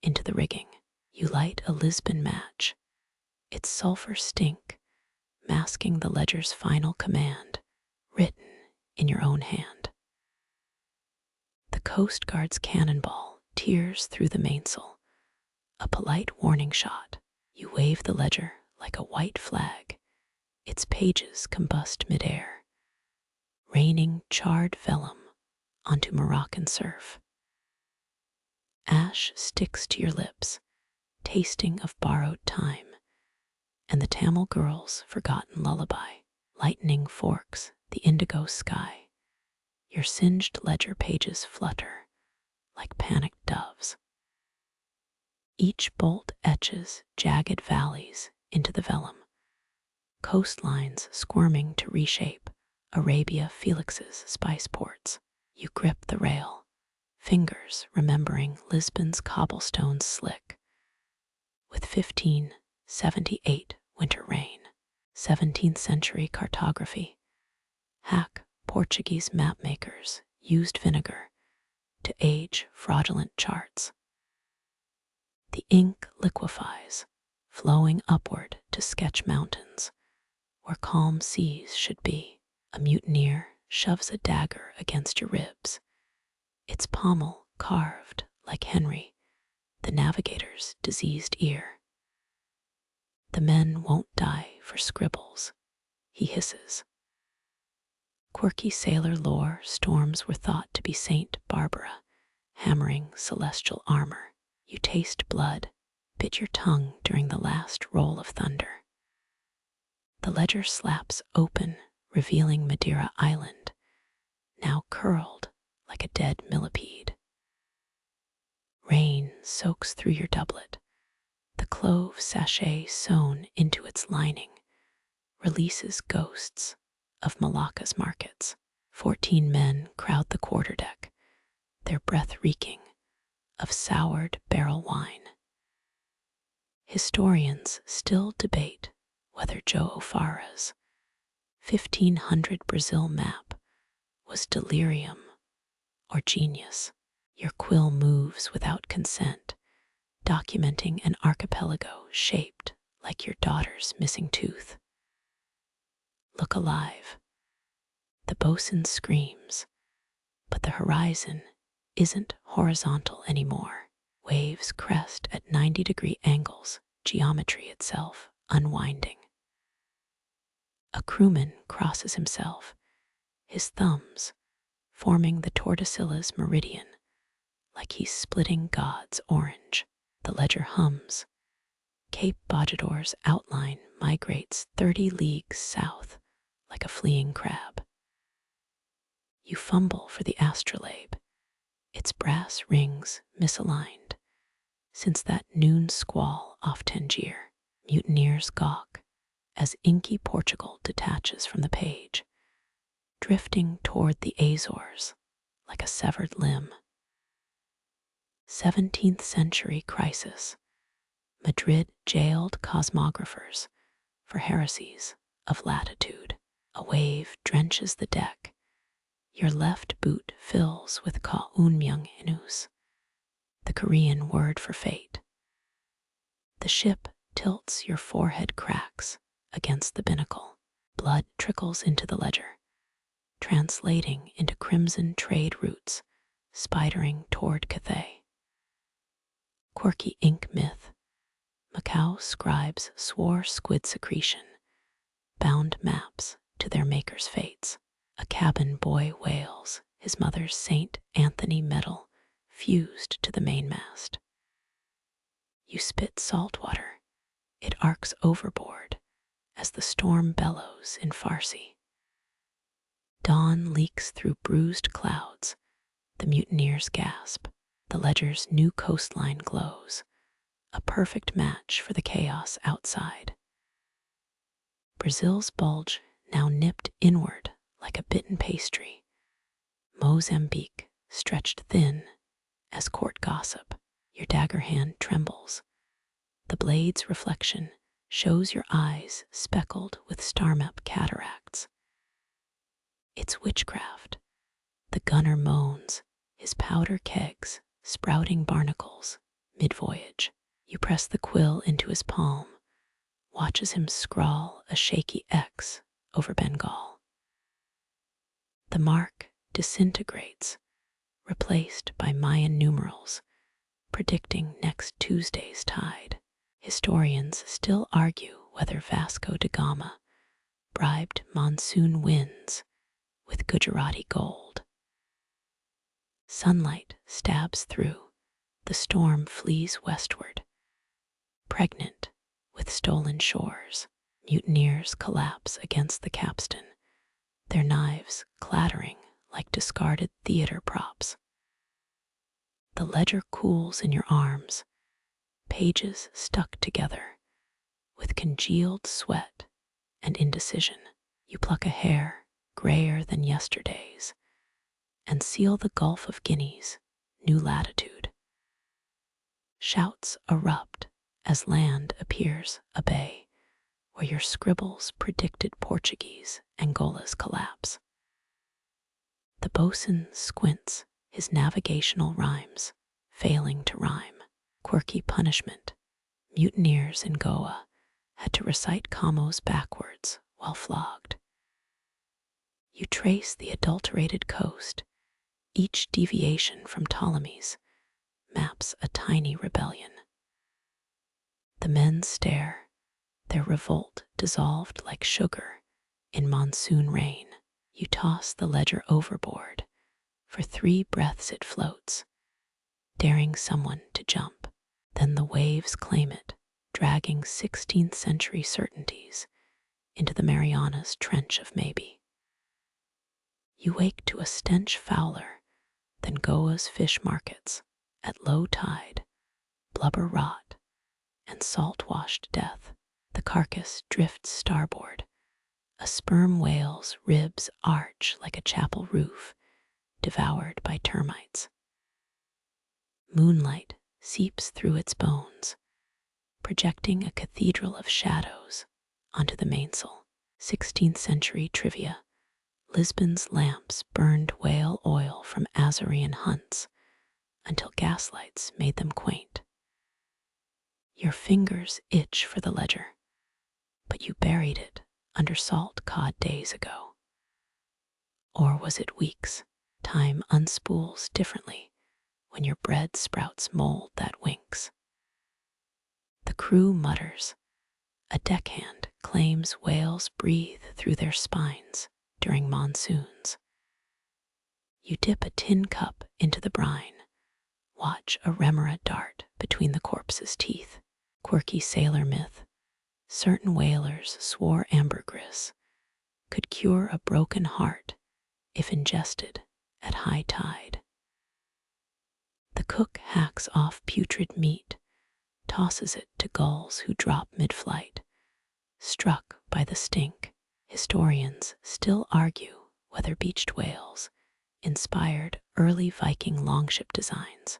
into the rigging. You light a Lisbon match, its sulfur stink masking the ledger's final command, written in your own hand. The Coast Guard's cannonball tears through the mainsail, a polite warning shot. You wave the ledger like a white flag. Its pages combust midair, raining charred vellum onto Moroccan surf. Ash sticks to your lips, tasting of borrowed time, and the Tamil girl's forgotten lullaby. Lightning forks the indigo sky. Your singed ledger pages flutter like panicked doves. Each bolt etches jagged valleys into the vellum, coastlines squirming to reshape Arabia Felix's spice ports. You grip the rail, fingers remembering Lisbon's cobblestones slick. With 1578 winter rain, 17th century cartography. Hack Portuguese mapmakers used vinegar to age fraudulent charts. The ink liquefies, flowing upward to sketch mountains, where calm seas should be. A mutineer shoves a dagger against your ribs, its pommel carved like Henry, the navigator's diseased ear. The men won't die for scribbles, he hisses. Quirky sailor lore storms were thought to be Saint Barbara, hammering celestial armor. You taste blood, bit your tongue during the last roll of thunder. The ledger slaps open, revealing Madeira Island, now curled like a dead millipede. Rain soaks through your doublet, the clove sachet sewn into its lining releases ghosts of Malacca's markets. 14 men crowd the quarterdeck, their breath reeking of soured barrel wine. Historians still debate whether João Fara's 1500 Brazil map was delirium or genius. Your quill moves without consent, documenting an archipelago shaped like your daughter's missing tooth. Look alive. The bosun screams, but the horizon isn't horizontal anymore. Waves crest at 90-degree angles geometry itself unwinding. A crewman crosses himself, his thumbs forming the tortocilla's meridian, like he's splitting God's orange. The ledger hums. Cape Bojador's outline migrates 30 leagues south like a fleeing crab. You fumble for the astrolabe, its brass rings misaligned. Since that noon squall off Tangier, mutineers gawk as inky Portugal detaches from the page, drifting toward the Azores like a severed limb. 17th century crisis. Madrid jailed cosmographers for heresies of latitude. A wave drenches the deck. Your left boot fills with ka-unmyeong inus, the Korean word for fate. The ship tilts, your forehead cracks against the binnacle. Blood trickles into the ledger, translating into crimson trade routes, spidering toward Cathay. Quirky ink myth. Macau scribes swore squid secretion bound maps to their maker's fates. A cabin boy wails, his mother's St. Anthony medal fused to the mainmast. You spit salt water. It arcs overboard as the storm bellows in Farsi. Dawn leaks through bruised clouds. The mutineers gasp. The ledger's new coastline glows, a perfect match for the chaos outside. Brazil's bulge now nipped inward like a bitten pastry. Mozambique stretched thin as court gossip. Your dagger hand trembles. The blade's reflection shows your eyes speckled with star-map cataracts. It's witchcraft. The gunner moans, his powder kegs sprouting barnacles mid-voyage. You press the quill into his palm, watches him scrawl a shaky X over Bengal. The mark disintegrates, replaced by Mayan numerals, predicting next Tuesday's tide. Historians still argue whether Vasco da Gama bribed monsoon winds with Gujarati gold. Sunlight stabs through, the storm flees westward. Pregnant with stolen shores, mutineers collapse against the capstan, their knives clattering like discarded theater props. The ledger cools in your arms, pages stuck together with congealed sweat and indecision. You pluck a hair grayer than yesterday's and seal the Gulf of Guinea's new latitude. Shouts erupt as land appears a bay where your scribbles predicted Portuguese Angola's collapse. The bosun squints, his navigational rhymes failing to rhyme. Quirky punishment. Mutineers in Goa had to recite commos backwards while flogged. You trace the adulterated coast. Each deviation from Ptolemy's maps a tiny rebellion. The men stare, their revolt dissolved like sugar in monsoon rain. You toss the ledger overboard. For 3 breaths it floats, daring someone to jump. Then the waves claim it, dragging 16th century certainties into the Marianas Trench of maybe. You wake to a stench fouler than Goa's fish markets at low tide, blubber rot, and salt-washed death. The carcass drifts starboard. A sperm whale's ribs arch like a chapel roof, devoured by termites. Moonlight seeps through its bones, projecting a cathedral of shadows onto the mainsail. 16th century trivia. Lisbon's lamps burned whale oil from Azorean hunts until gaslights made them quaint. Your fingers itch for the ledger, but you buried it under salt cod days ago. Or was it weeks? Time unspools differently when your bread sprouts mold that winks. The crew mutters. A deckhand claims whales breathe through their spines during monsoons. You dip a tin cup into the brine. Watch a remora dart between the corpse's teeth. Quirky sailor myth. Certain whalers swore ambergris could cure a broken heart if ingested at high tide. The cook hacks off putrid meat, tosses it to gulls who drop mid-flight. Struck by the stink, historians still argue whether beached whales inspired early Viking longship designs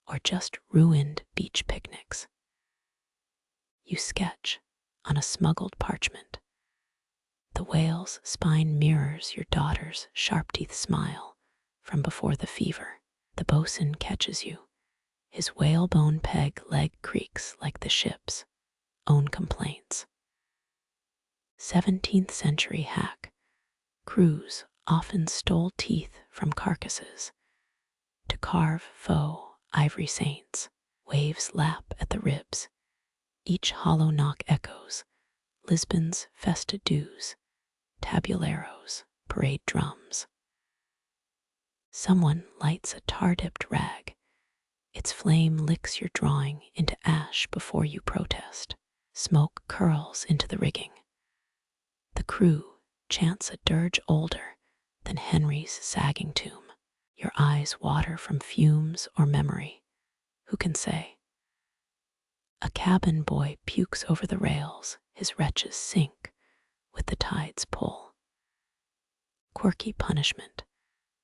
or just ruined beach picnics. You sketch on a smuggled parchment. The whale's spine mirrors your daughter's sharp-teeth smile from before the fever. The bosun catches you. His whalebone peg leg creaks like the ship's own complaints. 17th century hack. Crews often stole teeth from carcasses to carve faux ivory saints. Waves lap at the ribs. Each hollow knock echoes Lisbon's festa dues, tabuleros, parade drums. Someone lights a tar-dipped rag. Its flame licks your drawing into ash before you protest. Smoke curls into the rigging. The crew chants a dirge older than Henry's sagging tomb. Your eyes water from fumes or memory. Who can say? A cabin boy pukes over the rails. His wretches sink with the tide's pull. Quirky punishment.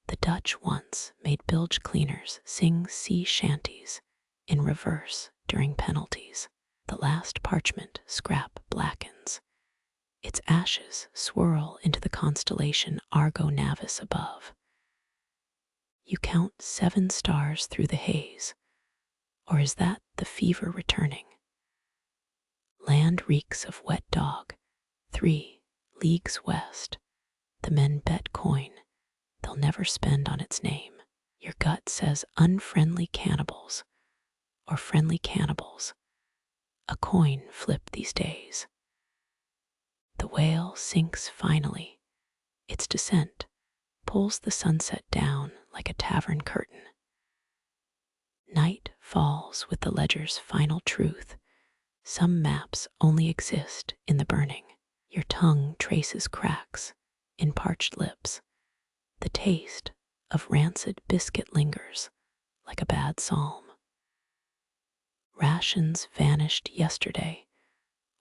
The Dutch once made bilge cleaners sing sea shanties in reverse during penalties. The last parchment scrap blackens. Its ashes swirl into the constellation Argo Navis above. You count 7 stars through the haze, or is that the fever returning? Land reeks of wet dog, 3 leagues west. The men bet coin they'll never spend on its name. Your gut says unfriendly cannibals, or friendly cannibals. A coin flip these days. The whale sinks finally. Its descent pulls the sunset down like a tavern curtain. Night falls with the ledger's final truth. Some maps only exist in the burning. Your tongue traces cracks in parched lips. The taste of rancid biscuit lingers like a bad psalm. Rations vanished yesterday,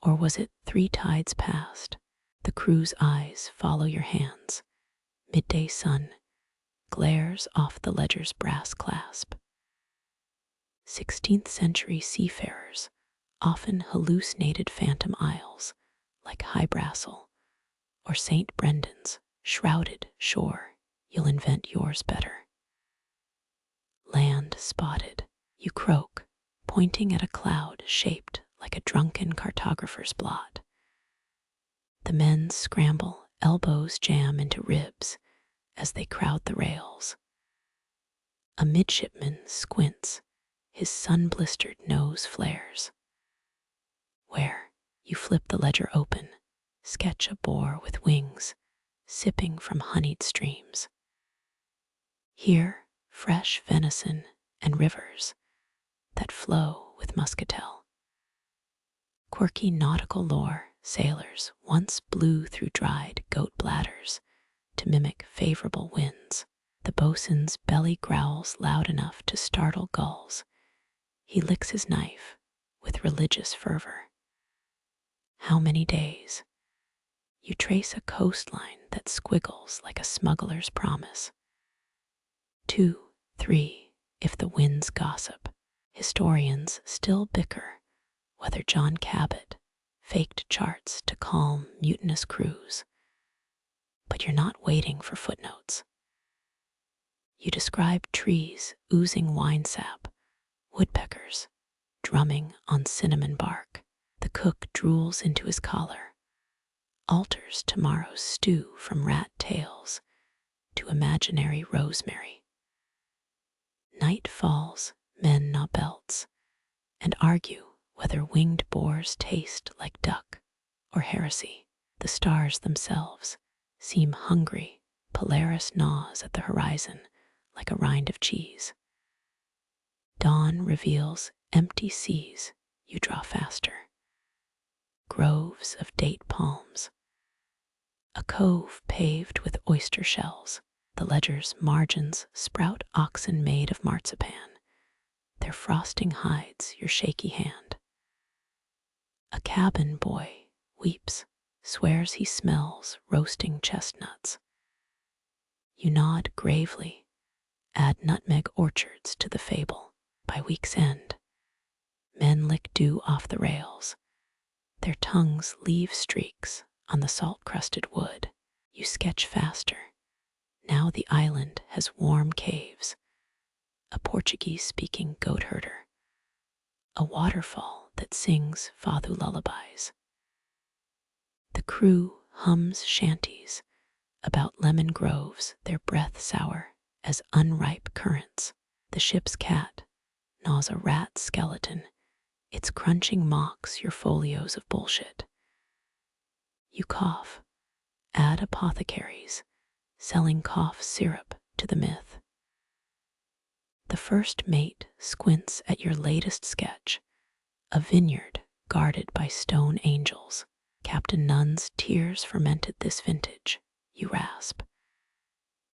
or was it 3 tides past? The crew's eyes follow your hands. Midday sun glares off the ledger's brass clasp. 16th century seafarers often hallucinated phantom isles like Hybrasil or St. Brendan's shrouded shore. You'll invent yours better. Land spotted. You croak, pointing at a cloud shaped like a drunken cartographer's blot. The men scramble, elbows jam into ribs as they crowd the rails. A midshipman squints, his sun-blistered nose flares. Where? You flip the ledger open, sketch a boar with wings, sipping from honeyed streams. Here, fresh venison and rivers that flow with muscatel. Quirky nautical lore, sailors once blew through dried goat bladders to mimic favorable winds. The bosun's belly growls loud enough to startle gulls. He licks his knife with religious fervor. How many days? You trace a coastline that squiggles like a smuggler's promise. 2, 3, if the winds gossip. Historians still bicker whether John Cabot faked charts to calm mutinous crews. But you're not waiting for footnotes. You describe trees oozing wine sap, woodpeckers drumming on cinnamon bark. The cook drools into his collar, alters tomorrow's stew from rat tails to imaginary rosemary. Night falls, men gnaw belts and argue whether winged boars taste like duck or heresy. The stars themselves seem hungry. Polaris gnaws at the horizon like a rind of cheese. Dawn reveals empty seas. You draw faster. Groves of date palms. A cove paved with oyster shells. The ledger's margins sprout oxen made of marzipan. Their frosting hides your shaky hand. A cabin boy weeps, swears he smells roasting chestnuts. You nod gravely, add nutmeg orchards to the fable. By week's end, men lick dew off the rails. Their tongues leave streaks on the salt-crusted wood. You sketch faster. Now the island has warm caves, a Portuguese-speaking goat herder, a waterfall that sings Fathu lullabies. The crew hums shanties about lemon groves, their breath sour as unripe currants. The ship's cat gnaws a rat skeleton. Its crunching mocks your folios of bullshit. You cough, add apothecaries, selling cough syrup to the myth. The first mate squints at your latest sketch, a vineyard guarded by stone angels. Captain Nunn's tears fermented this vintage, you rasp.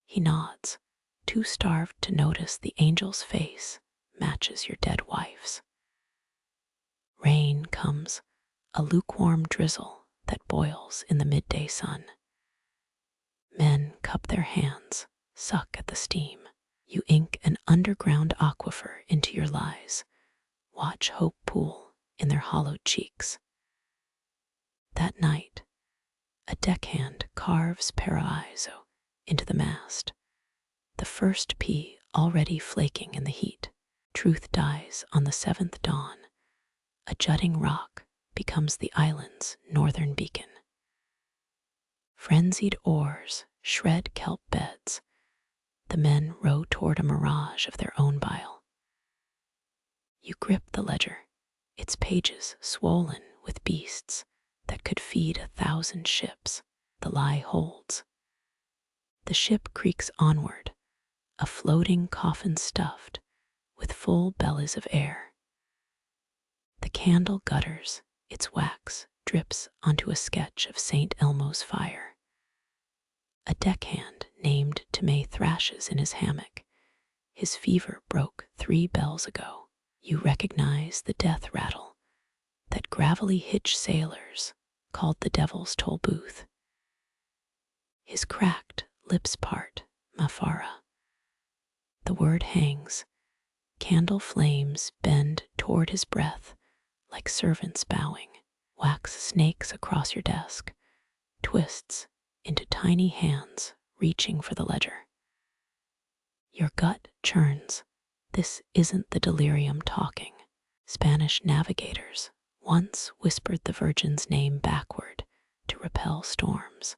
He nods, too starved to notice the angel's face matches your dead wife's. Rain comes, a lukewarm drizzle that boils in the midday sun. Men cup their hands, suck at the steam. You ink an underground aquifer into your lies. Watch hope pool in their hollowed cheeks. That night, a deckhand carves paraiso into the mast. The first pea already flaking in the heat. Truth dies on the seventh dawn. A jutting rock becomes the island's northern beacon. Frenzied oars shred kelp beds. The men row toward a mirage of their own bile. You grip the ledger, its pages swollen with beasts that could feed 1,000 ships. The lie holds. The ship creaks onward, a floating coffin stuffed with full bellies of air. The candle gutters, its wax drips onto a sketch of St. Elmo's fire. A deckhand named Ptolemy thrashes in his hammock. His fever broke 3 bells ago. You recognize the death rattle that gravelly hitch sailors called the devil's toll booth. His cracked lips part, Mafara. The word hangs. Candle flames bend toward his breath like servants bowing. Wax snakes across your desk, twists into tiny hands reaching for the ledger. Your gut churns. This isn't the delirium talking. Spanish navigators once whispered the Virgin's name backward to repel storms.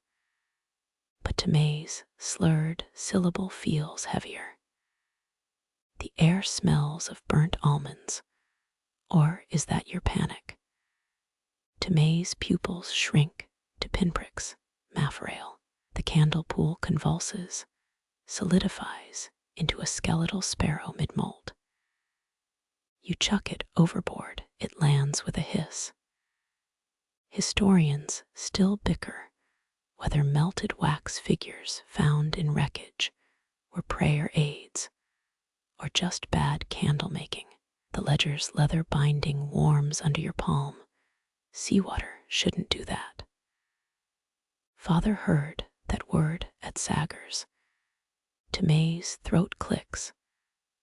But Ptolemy's slurred syllable feels heavier. The air smells of burnt almonds. Or is that your panic? Ptolemy's pupils shrink to pinpricks, maffrail. The candle pool convulses, solidifies into a skeletal sparrow mid-mold. You chuck it overboard, it lands with a hiss. Historians still bicker whether melted wax figures found in wreckage were prayer aids or just bad candle making. The ledger's leather binding warms under your palm. Seawater shouldn't do that. Father heard that word at Saggers. Ptolemy's throat clicks,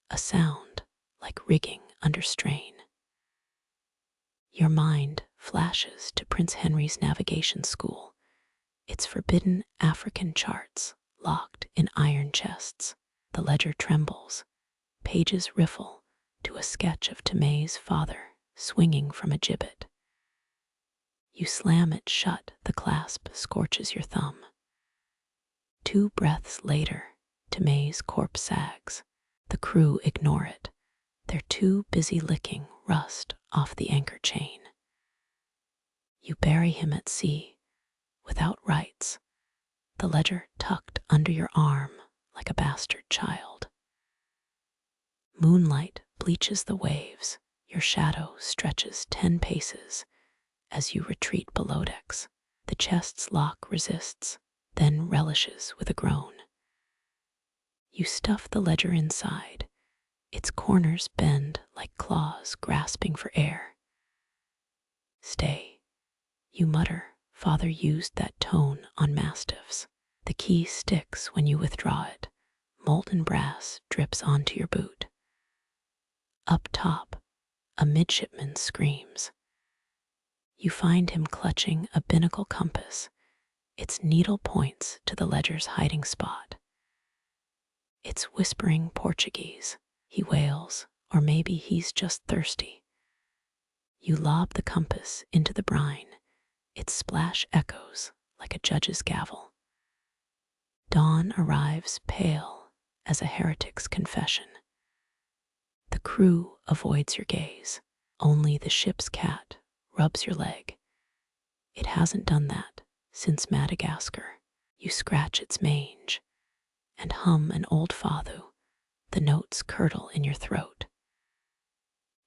a sound like rigging under strain. Your mind flashes to Prince Henry's navigation school, its forbidden African charts locked in iron chests. The ledger trembles, pages riffle to a sketch of Ptolemy's father swinging from a gibbet. You slam it shut, the clasp scorches your thumb. 2 breaths later, Ptolemy's corpse sags. The crew ignore it, They're too busy licking rust off the anchor chain. You bury him at sea, without rights, the ledger tucked under your arm like a bastard child. Moonlight bleaches the waves, your shadow stretches 10 paces as you retreat below decks. The chest's lock resists, then relishes with a groan. You stuff the ledger inside, its corners bend like claws grasping for air. Stay, you mutter. Father used that tone on mastiffs. The key sticks when you withdraw it. Molten brass drips onto your boot. Up top, a midshipman screams. You find him clutching a binnacle compass. Its needle points to the ledger's hiding spot. It's whispering Portuguese, he wails, or maybe he's just thirsty. You lob the compass into the brine. Its splash echoes like a judge's gavel. Dawn arrives pale as a heretic's confession. The crew avoids your gaze. Only the ship's cat rubs your leg. It hasn't done that since Madagascar. You scratch its mange and hum an old fado. The notes curdle in your throat.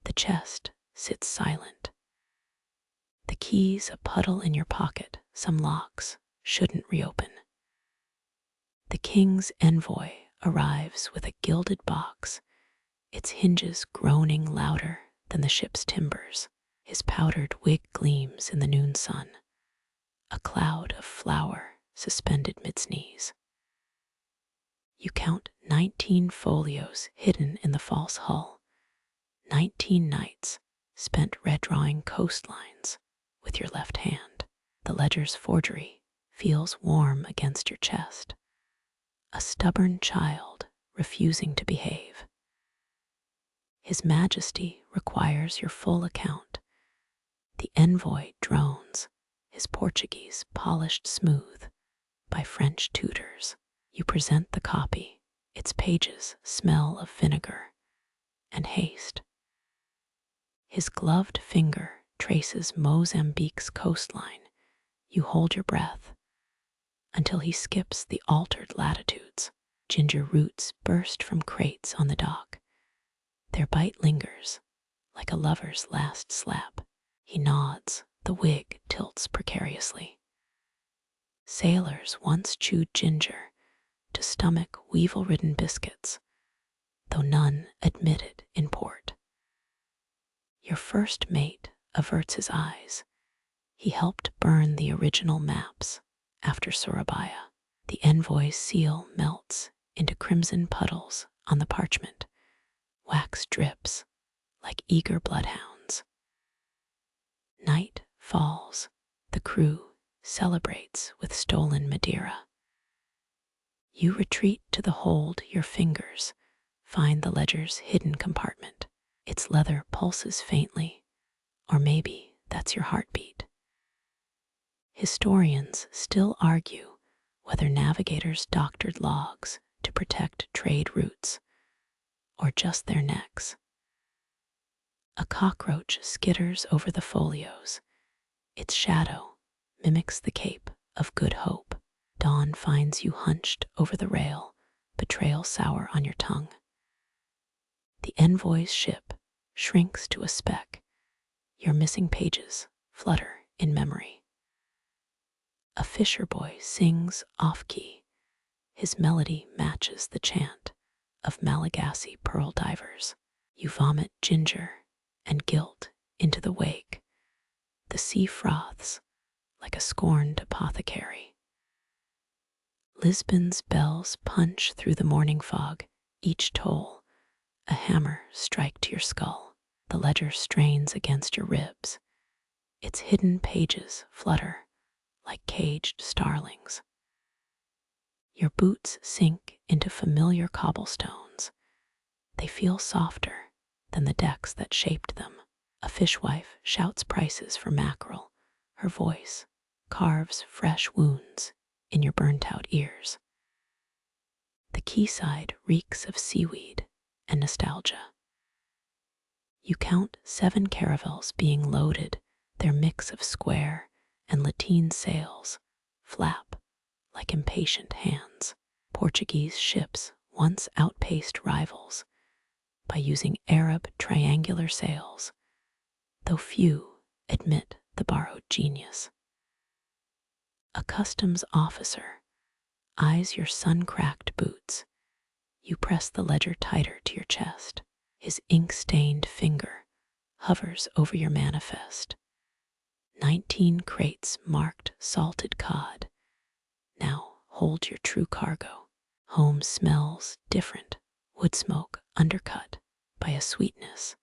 The chest sits silent. The keys a puddle in your pocket. Some locks shouldn't reopen. The king's envoy arrives with a gilded box, its hinges groaning louder than the ship's timbers. His powdered wig gleams in the noon sun, a cloud of flour suspended mid-sneeze. You count 19 folios hidden in the false hull, 19 nights spent red-drawing coastlines with your left hand. The ledger's forgery feels warm against your chest, a stubborn child refusing to behave. His Majesty requires your full account. The envoy drones, his Portuguese polished smooth by French tutors. You present the copy. Its pages smell of vinegar and haste. His gloved finger traces Mozambique's coastline. You hold your breath until he skips the altered latitudes. Ginger roots burst from crates on the dock. Their bite lingers like a lover's last slap. He nods, the wig tilts precariously. Sailors once chewed ginger to stomach weevil-ridden biscuits, though none admitted in port. Your first mate averts his eyes. He helped burn the original maps after Surabaya. The envoy's seal melts into crimson puddles on the parchment. Wax drips like eager bloodhounds. Night falls. The crew celebrates with stolen Madeira. You retreat to the hold. Your fingers find the ledger's hidden compartment. Its leather pulses faintly, or maybe that's your heartbeat. Historians still argue whether navigators doctored logs to protect trade routes or just their necks. A cockroach skitters over the folios. Its shadow mimics the Cape of Good Hope. Dawn finds you hunched over the rail, betrayal sour on your tongue. The envoy's ship shrinks to a speck. Your missing pages flutter in memory. A fisher boy sings off-key. His melody matches the chant of Malagasy pearl divers. You vomit ginger and guilt into the wake. The sea froths like a scorned apothecary. Lisbon's bells punch through the morning fog, each toll a hammer strike to your skull. The ledger strains against your ribs. Its hidden pages flutter like caged starlings. Your boots sink into familiar cobblestones. They feel softer than the decks that shaped them. A fishwife shouts prices for mackerel. Her voice carves fresh wounds in your burnt-out ears. The quayside reeks of seaweed and nostalgia. You count 7 caravels being loaded, their mix of square and lateen sails flap like impatient hands. Portuguese ships once outpaced rivals by using Arab triangular sails, though few admit the borrowed genius. A customs officer eyes your sun-cracked boots. You press the ledger tighter to your chest. His ink-stained finger hovers over your manifest. 19 crates marked salted cod. Now hold your true cargo. Home smells different, wood smoke undercut by a sweetness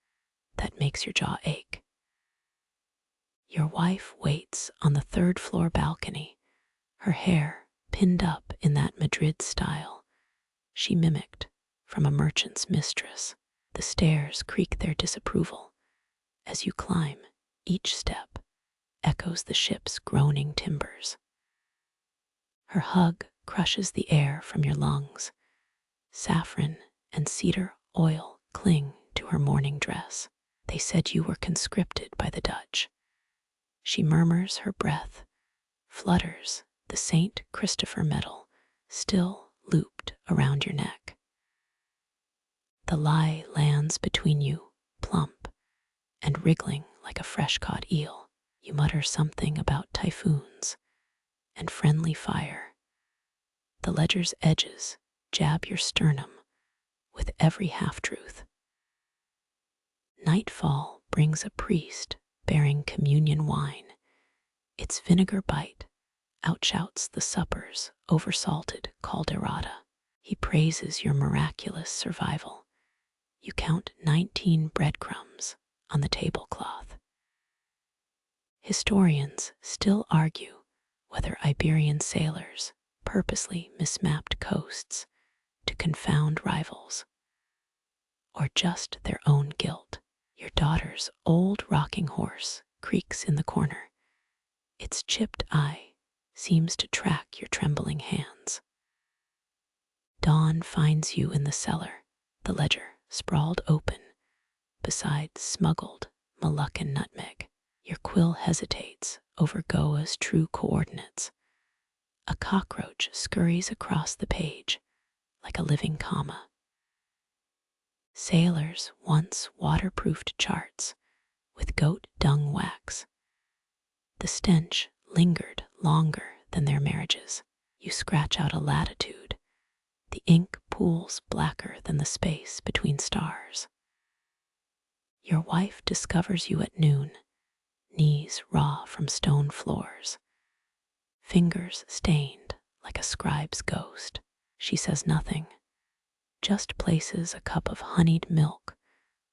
that makes your jaw ache. Your wife waits on the 3rd floor balcony, her hair pinned up in that Madrid style she mimicked from a merchant's mistress. The stairs creak their disapproval. As you climb, each step echoes the ship's groaning timbers. Her hug crushes the air from your lungs. Saffron and cedar oil cling to her morning dress. They said you were conscripted by the Dutch. She murmurs her breath, flutters the St. Christopher medal still looped around your neck. The lie lands between you, plump and wriggling like a fresh-caught eel. You mutter something about typhoons and friendly fire. The ledger's edges jab your sternum with every half-truth. Nightfall brings a priest bearing communion wine. Its vinegar bite outshouts the supper's oversalted calderada. He praises your miraculous survival. You count 19 breadcrumbs on the tablecloth. Historians still argue whether Iberian sailors purposely mismapped coasts to confound rivals, or just their own guilt. Your daughter's old rocking horse creaks in the corner. Its chipped eye seems to track your trembling hands. Dawn finds you in the cellar, the ledger sprawled open beside smuggled Malaccan nutmeg. Your quill hesitates over Goa's true coordinates. A cockroach scurries across the page like a living comma. Sailors once waterproofed charts with goat dung wax. The stench lingered longer than their marriages. You scratch out a latitude. The ink pools blacker than the space between stars. Your wife discovers you at noon, knees raw from stone floors, fingers stained like a scribe's ghost. She says nothing, just places a cup of honeyed milk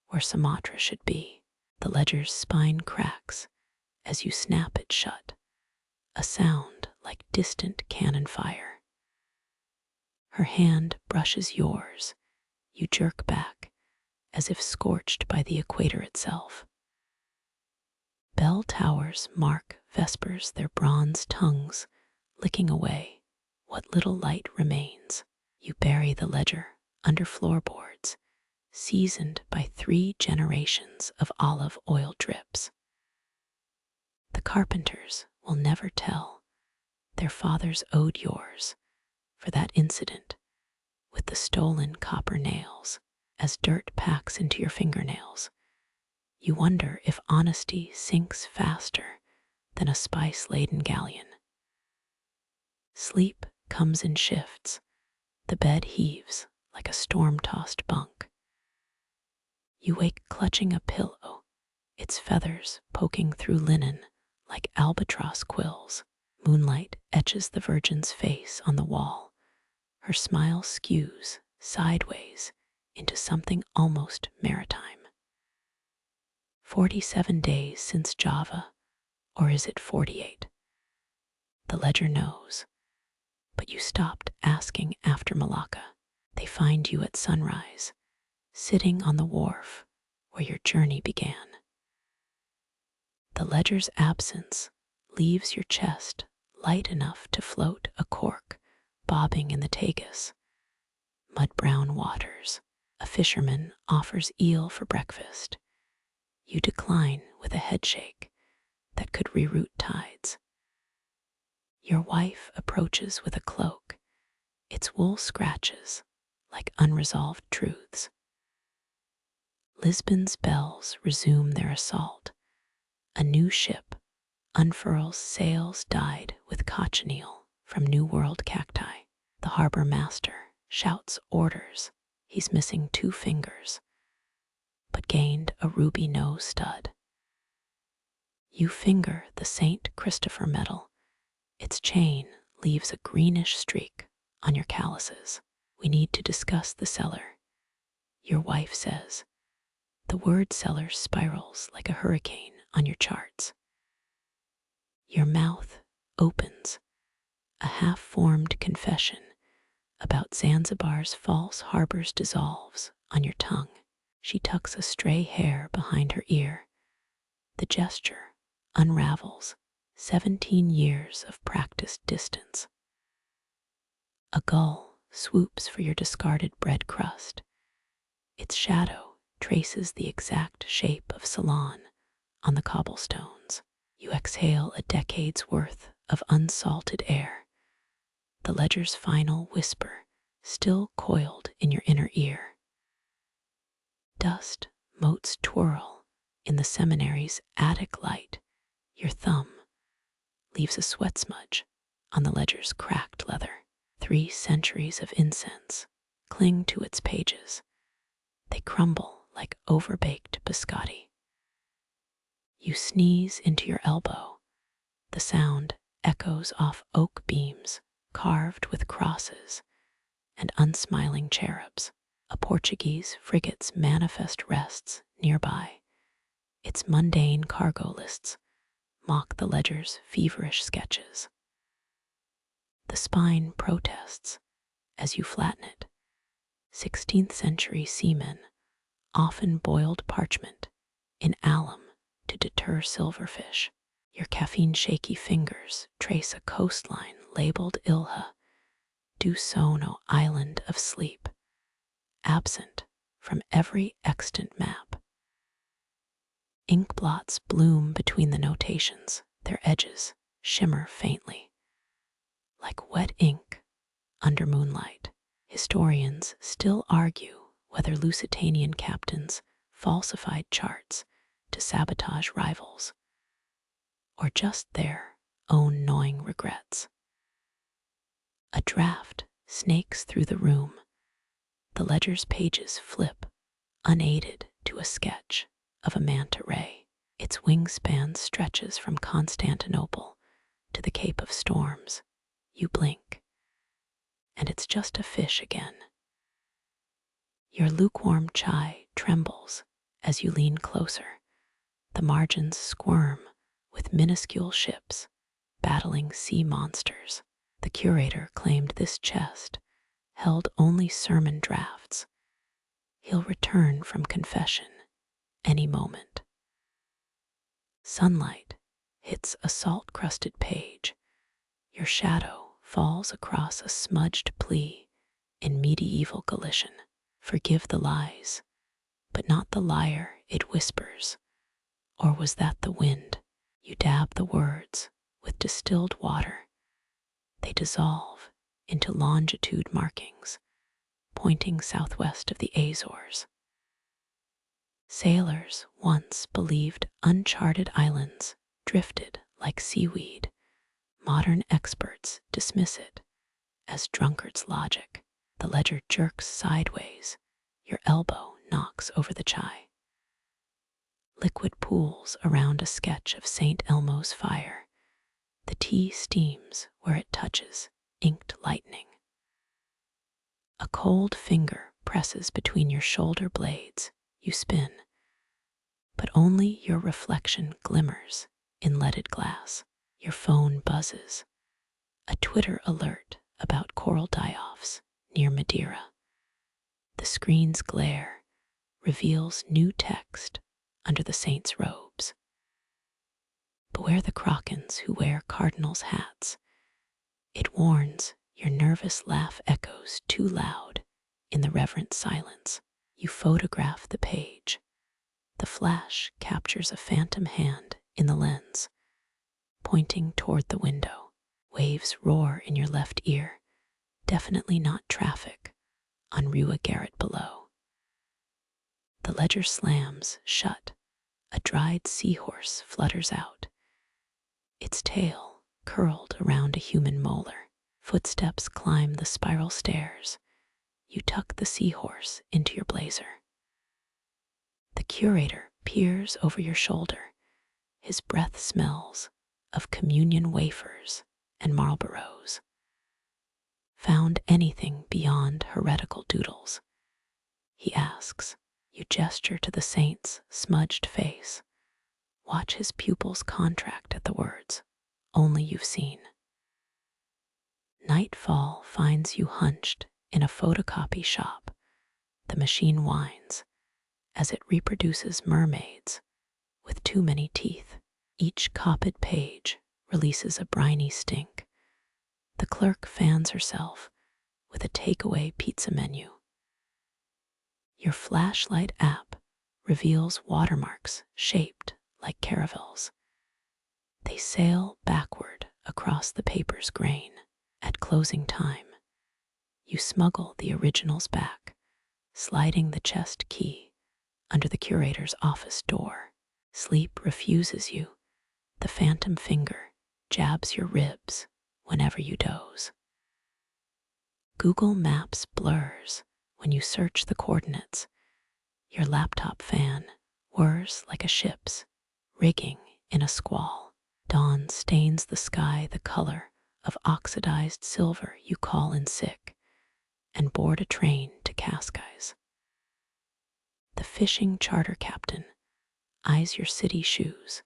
where Sumatra should be. The ledger's spine cracks as you snap it shut, a sound like distant cannon fire. Her hand brushes yours. You jerk back as if scorched by the equator itself. Bell towers mark vespers, their bronze tongues licking away what little light remains. You bury the ledger under floorboards, seasoned by 3 generations of olive oil drips. The carpenters will never tell. Their fathers owed yours for that incident with the stolen copper nails. As dirt packs into your fingernails, you wonder if honesty sinks faster than a spice-laden galleon. Sleep comes in shifts. The bed heaves like a storm-tossed bunk. You wake clutching a pillow, its feathers poking through linen like albatross quills. Moonlight etches the Virgin's face on the wall. Her smile skews sideways into something almost maritime. 47 days since Java, or is it 48? The ledger knows, but you stopped asking after Malacca. They find you at sunrise, sitting on the wharf where your journey began. The ledger's absence leaves your chest light enough to float a cork bobbing in the Tagus. Mud-brown waters. A fisherman offers eel for breakfast. You decline with a headshake that could reroute tides. Your wife approaches with a cloak, its wool scratches like unresolved truths. Lisbon's bells resume their assault. A new ship unfurls sails dyed with cochineal from New World cacti. The harbor master shouts orders. He's missing 2 fingers, but gained a ruby nose stud. You finger the St. Christopher medal. Its chain leaves a greenish streak on your calluses. We need to discuss the cellar, your wife says. The word cellar spirals like a hurricane on your charts. Your mouth opens, a half-formed confession about Zanzibar's false harbors dissolves on your tongue. She tucks a stray hair behind her ear. The gesture unravels 17 years of practiced distance. A gull swoops for your discarded bread crust. Its shadow traces the exact shape of Ceylon on the cobblestones. You exhale a decade's worth of unsalted air, the ledger's final whisper still coiled in your inner ear. Dust motes twirl in the seminary's attic light. Your thumb leaves a sweat smudge on the ledger's cracked leather. 3 centuries of incense cling to its pages. They crumble like overbaked biscotti. You sneeze into your elbow. The sound echoes off oak beams carved with crosses and unsmiling cherubs. A Portuguese frigate's manifest rests nearby. Its mundane cargo lists mock the ledger's feverish sketches. The spine protests as you flatten it. 16th century seamen often boiled parchment in alum to deter silverfish. Your caffeine-shaky fingers trace a coastline labeled Ilha, Dusono Island of Sleep, absent from every extant map. Ink blots bloom between the notations, their edges shimmer faintly. Like wet ink under moonlight, historians still argue whether Lusitanian captains falsified charts to sabotage rivals, or just their own gnawing regrets. A draft snakes through the room. The ledger's pages flip, unaided, to a sketch of a manta ray. Its wingspan stretches from Constantinople to the Cape of Storms. You blink, and it's just a fish again. Your lukewarm chai trembles as you lean closer. The margins squirm with minuscule ships battling sea monsters. The curator claimed this chest held only sermon drafts. He'll return from confession any moment. Sunlight hits a salt-crusted page. Your shadow falls across a smudged plea in medieval Galician. Forgive the lies, but not the liar it whispers. Or was that the wind? You dab the words with distilled water. They dissolve into longitude markings, pointing southwest of the Azores. Sailors once believed uncharted islands drifted like seaweed. Modern experts dismiss it as drunkard's logic. The ledger jerks sideways. Your elbow knocks over the chai. Liquid pools around a sketch of St. Elmo's fire. The tea steams where it touches inked lightning. A cold finger presses between your shoulder blades. You spin, but only your reflection glimmers in leaded glass. Your phone buzzes. A Twitter alert about coral die-offs near Madeira. The screen's glare reveals new text under the saint's robes. Beware the Krakens who wear cardinals' hats. It warns your nervous laugh echoes too loud in the reverent silence. You photograph the page. The flash captures a phantom hand in the lens, pointing toward the window. Waves roar in your left ear, definitely not traffic, on Rua Garrett below. The ledger slams shut. A dried seahorse flutters out, its tail curled around a human molar. Footsteps climb the spiral stairs. You tuck the seahorse into your blazer. The curator peers over your shoulder. His breath smells of communion wafers and Marlboros. Found anything beyond heretical doodles? He asks. You gesture to the saint's smudged face. Watch his pupils contract at the words, "Only you've seen." Nightfall finds you hunched in a photocopy shop. The machine whines as it reproduces mermaids with too many teeth. Each copied page releases a briny stink. The clerk fans herself with a takeaway pizza menu. Your flashlight app reveals watermarks shaped like caravels. They sail backward across the paper's grain. At closing time, you smuggle the originals back, sliding the chest key under the curator's office door. Sleep refuses you. The phantom finger jabs your ribs whenever you doze. Google Maps blurs when you search the coordinates. Your laptop fan whirs like a ship's rigging in a squall. Dawn stains the sky the color of oxidized silver. You call in sick and board a train to Cascais. The fishing charter captain eyes your city shoes.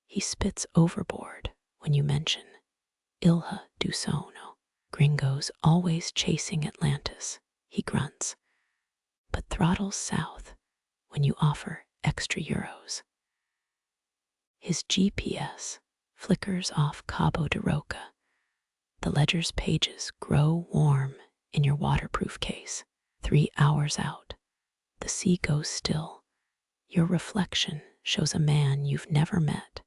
He spits overboard when you mention Ilha do Sono. Gringos always chasing Atlantis, he grunts, but throttles south when you offer extra euros. His GPS flickers off Cabo de Roca. The ledger's pages grow warm in your waterproof case. 3 hours out, the sea goes still. Your reflection shows a man you've never met,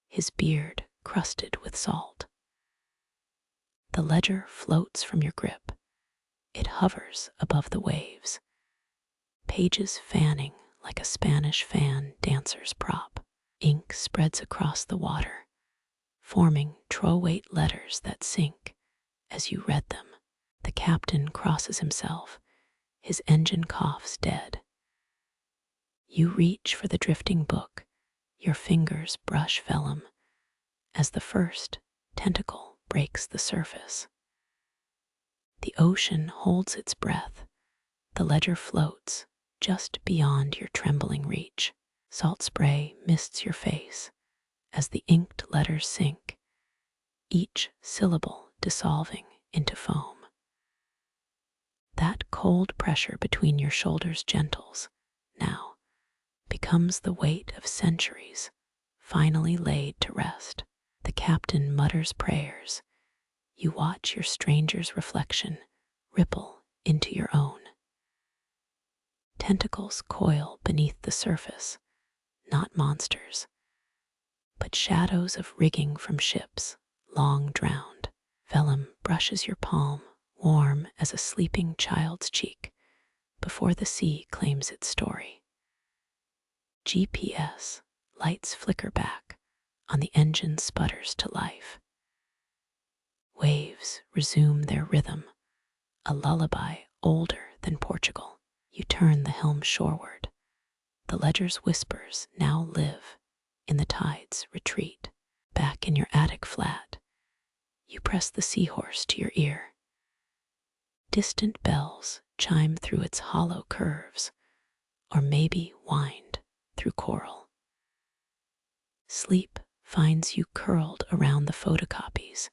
his beard crusted with salt. The ledger floats from your grip. It hovers above the waves, pages fanning like a Spanish fan dancer's prop. Ink spreads across the water, forming trow-weight letters that sink as you read them. The captain crosses himself. His engine coughs dead. You reach for the drifting book. Your fingers brush vellum as the first tentacle breaks the surface. The ocean holds its breath. The ledger floats just beyond your trembling reach. Salt spray mists your face as the inked letters sink, each syllable dissolving into foam. That cold pressure between your shoulders gentles, now, becomes the weight of centuries finally laid to rest. The captain mutters prayers. You watch your stranger's reflection ripple into your own. Tentacles coil beneath the surface, not monsters, but shadows of rigging from ships long drowned. Vellum brushes your palm, warm as a sleeping child's cheek, before the sea claims its story. GPS lights flicker back on the engine sputters to life. Waves resume their rhythm, a lullaby older than Portugal. You turn the helm shoreward. The ledger's whispers now live in the tide's retreat. Back in your attic flat, you press the seahorse to your ear. Distant bells chime through its hollow curves, or maybe wind through coral. Sleep finds you curled around the photocopies,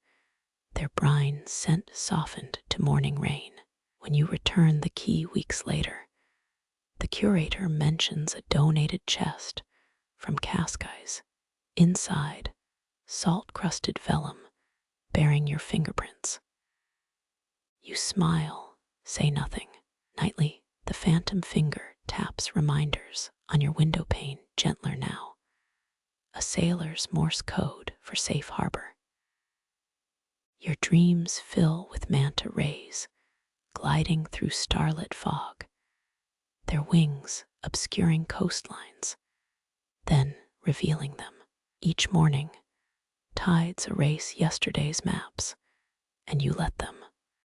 their brine scent softened to morning rain. When you return the key weeks later, the curator mentions a donated chest from Cascais. Inside, salt-crusted vellum bearing your fingerprints. You smile, say nothing. Nightly, the phantom finger taps reminders on your window pane gentler now, a sailor's Morse code for safe harbor. Your dreams fill with manta rays, gliding through starlit fog, their wings obscuring coastlines, then revealing them. Each morning, tides erase yesterday's maps, and you let them.